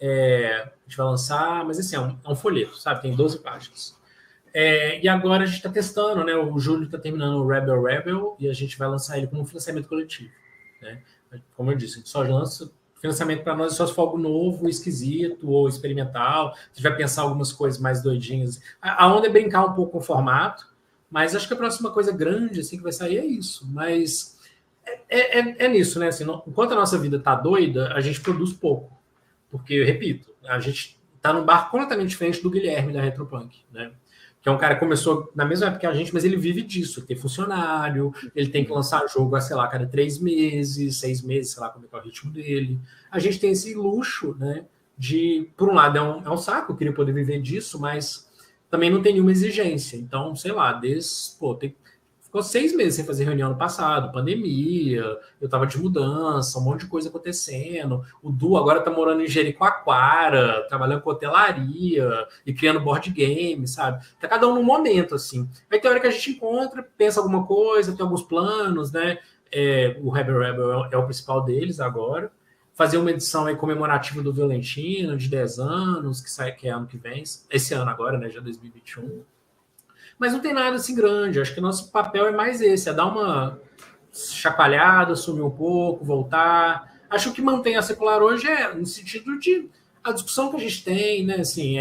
A gente vai lançar, mas assim, é um folheto, sabe? Tem 12 páginas. E agora a gente está testando, né? O Júlio está terminando o Rebel, e a gente vai lançar ele como um financiamento coletivo, né? Como eu disse, a gente só lança financiamento para nós só se for algo novo, esquisito ou experimental. A gente vai pensar algumas coisas mais doidinhas. A onda é brincar um pouco com o formato, mas acho que a próxima coisa grande assim, que vai sair é isso. Mas é nisso, né? Assim, enquanto a nossa vida tá doida, a gente produz pouco. Porque, eu repito, a gente tá num barco completamente diferente do Guilherme da Retropunk, né? Que é um cara que começou na mesma época que a gente, mas ele vive disso. Ele tem funcionário, ele tem que lançar jogo, sei lá, cada 3 meses, 6 meses, sei lá como é o ritmo dele. A gente tem esse luxo, né? Por um lado, é um saco, eu queria poder viver disso, mas também não tem nenhuma exigência. Então, sei lá, ficou 6 meses sem fazer reunião no passado, pandemia, eu tava de mudança, um monte de coisa acontecendo. O Du agora tá morando em Jericoacoara, trabalhando com hotelaria e criando board game, sabe? Tá cada um num momento, assim. Aí tem hora que a gente encontra, pensa alguma coisa, tem alguns planos, né? O Rebel é o principal deles agora. Fazer uma edição aí comemorativa do Violentino, de 10 anos, que é ano que vem, esse ano agora, né? Já 2021. Mas não tem nada assim grande. Acho que nosso papel é mais esse, é dar uma chacoalhada, sumir um pouco, voltar. Acho que o que mantém a Secular hoje no sentido de a discussão que a gente tem, né? Assim,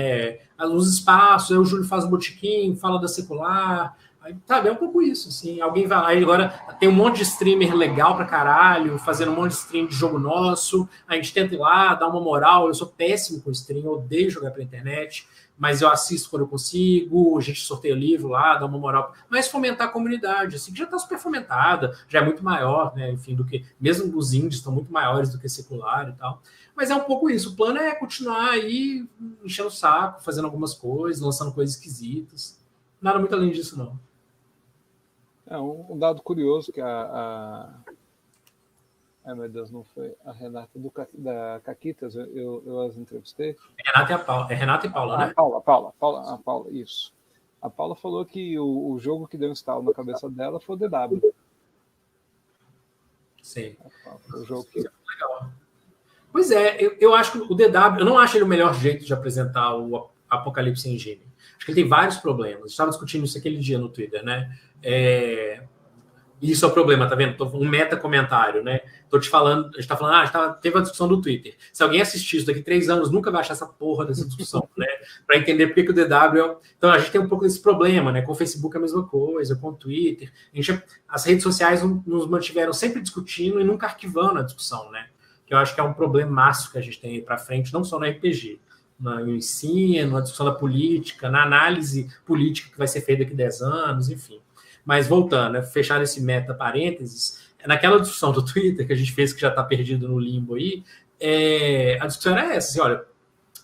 os espaços, aí o Júlio faz o botiquim, fala da Secular, aí, sabe, é um pouco isso, assim. Alguém vai lá, aí agora tem um monte de streamer legal pra caralho, fazendo um monte de stream de jogo nosso, a gente tenta ir lá, dar uma moral. Eu sou péssimo com stream, eu odeio jogar pela internet. mas eu assisto quando eu consigo, a gente sorteia o livro lá, dá uma moral, mas fomentar a comunidade, assim, que já está super fomentada, já é muito maior, né, enfim, do que, mesmo os indies estão muito maiores do que secular e tal, mas é um pouco isso, o plano é continuar aí enchendo o saco, fazendo algumas coisas, lançando coisas esquisitas, nada muito além disso, não. É um dado curioso que ai, meu Deus, não foi a Renata da Caquitas, eu as entrevistei. É Renata e Paula, né? A Paula, isso. A Paula falou que o jogo que deu um estalo na cabeça dela foi o DW. Sim. Foi o jogo que... Legal. Pois é, eu acho que o DW, eu não acho ele o melhor jeito de apresentar o Apocalipse Engine. Acho que ele tem vários problemas. Estava discutindo isso aquele dia no Twitter, né? Isso é o problema, tá vendo? Um meta-comentário, né? Tô te falando, a gente tá falando, teve a discussão do Twitter. Se alguém assistir isso daqui 3 anos, nunca vai achar essa porra dessa discussão, né? Para entender por que o DW... Então, a gente tem um pouco desse problema, né? Com o Facebook é a mesma coisa, com o Twitter. As redes sociais nos mantiveram sempre discutindo e nunca arquivando a discussão, né? Que eu acho que é um problemaço que a gente tem aí para frente, não só no RPG, no ensino, na discussão da política, na análise política que vai ser feita daqui a 10 anos, enfim. Mas voltando, né, fechar esse meta parênteses, naquela discussão do Twitter que a gente fez, que já está perdido no limbo aí, a discussão era essa, assim, olha,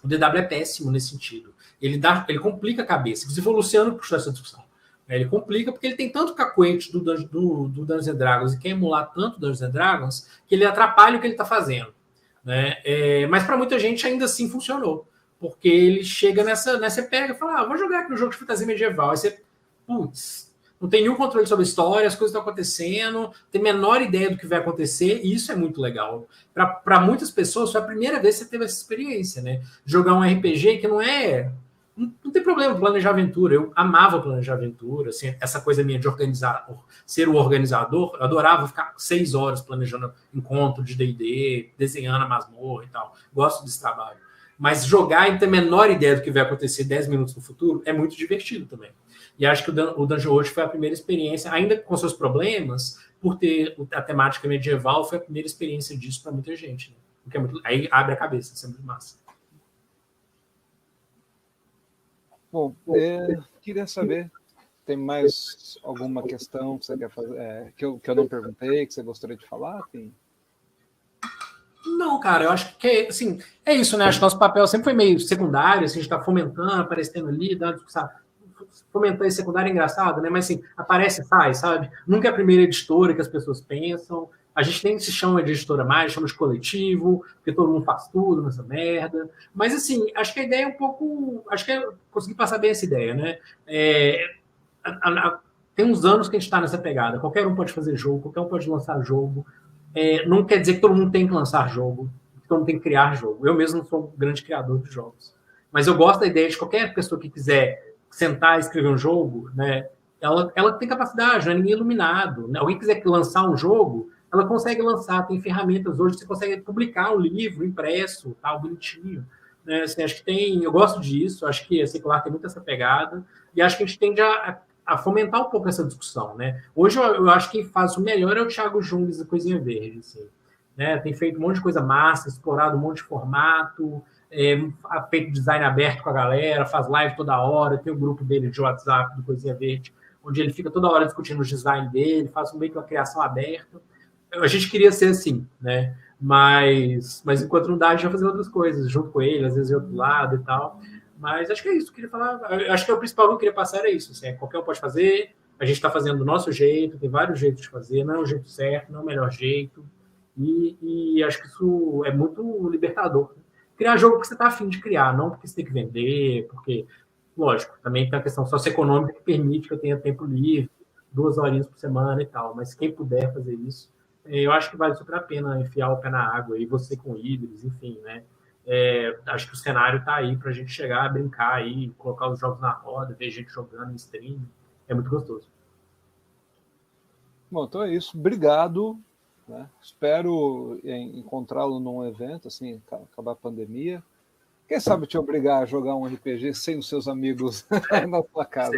o DW é péssimo nesse sentido. Ele complica a cabeça. Inclusive, o Luciano puxou essa discussão. Ele complica porque ele tem tanto cacuete do Dungeons & Dragons e quer emular tanto Dungeons & Dragons que ele atrapalha o que ele está fazendo. Né? Mas para muita gente ainda assim funcionou. Porque ele chega nessa pega e fala, vou jogar aqui um jogo de fantasia medieval. Aí você, putz, não tem nenhum controle sobre a história, as coisas estão acontecendo, não tem a menor ideia do que vai acontecer, e isso é muito legal. Para muitas pessoas, foi a primeira vez que você teve essa experiência, né? Jogar um RPG que não é... Não tem problema planejar aventura. Eu amava planejar aventura, assim, essa coisa minha de organizar, ser o organizador, eu adorava ficar 6 horas planejando encontro de D&D, desenhando a masmorra e tal. Gosto desse trabalho. Mas jogar e ter a menor ideia do que vai acontecer 10 minutos no futuro é muito divertido também. E acho que o Dungeon World foi a primeira experiência, ainda com seus problemas, por ter a temática medieval, foi a primeira experiência disso para muita gente. Né? Porque aí abre a cabeça, isso é muito massa. Bom, queria saber, tem mais alguma questão que você quer fazer, que eu não perguntei, que você gostaria de falar? Tem... Não, cara, eu acho que assim, é isso, né? Acho que nosso papel sempre foi meio secundário, assim, a gente está fomentando, aparecendo ali, dando, sabe? Fomentar esse secundário é engraçado, né? Mas assim, aparece e sai, sabe? Nunca é a primeira editora que as pessoas pensam. A gente nem se chama de editora mais, chama de coletivo, porque todo mundo faz tudo nessa merda. Mas assim, acho que a ideia é um pouco. Acho que consegui passar bem essa ideia, né? Tem uns anos que a gente está nessa pegada. Qualquer um pode fazer jogo, qualquer um pode lançar jogo. Não quer dizer que todo mundo tem que lançar jogo, que todo mundo tem que criar jogo. Eu mesmo não sou um grande criador de jogos. Mas eu gosto da ideia de qualquer pessoa que quiser sentar e escrever um jogo, né? Ela tem capacidade, não é ninguém iluminado. Né? Alguém quiser lançar um jogo, ela consegue lançar, tem ferramentas hoje, você consegue publicar um livro impresso, tal, bonitinho. Né? Assim, acho que tem, eu gosto disso, acho que a secular tem muito essa pegada, e acho que a gente tende a fomentar um pouco essa discussão. Né? Hoje eu acho que quem faz o melhor é o Thiago Jungs da Coisinha Verde. Assim, né? Tem feito um monte de coisa massa, explorado um monte de formato, feito design aberto com a galera, faz live toda hora, tem o grupo dele de WhatsApp do Coisinha Verde, onde ele fica toda hora discutindo os design dele, faz meio que uma criação aberta. A gente queria ser assim, né? Mas enquanto não dá, a gente vai fazer outras coisas, junto com ele, às vezes de outro lado e tal. Mas acho que é isso, queria falar. Acho que o principal que eu queria passar é isso. Assim, qualquer um pode fazer, a gente está fazendo do nosso jeito, tem vários jeitos de fazer, não é o jeito certo, não é o melhor jeito. E acho que isso é muito libertador. Criar jogo porque você está afim de criar, não porque você tem que vender, porque, lógico, também tem a questão socioeconômica que permite que eu tenha tempo livre, 2 horinhas por semana e tal, mas quem puder fazer isso, eu acho que vale super a pena enfiar o pé na água, e você com híbridos, enfim, né? Acho que o cenário está aí para a gente chegar a brincar aí, colocar os jogos na roda, ver gente jogando em stream, é muito gostoso. Bom, então é isso, obrigado. Né? Espero encontrá-lo num evento, assim, acabar a pandemia. Quem sabe te obrigar a jogar um RPG sem os seus amigos na sua casa.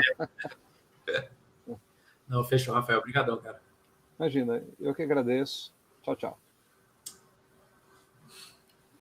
Não, fechou, Rafael. Obrigadão, cara. Imagina, eu que agradeço. Tchau, tchau.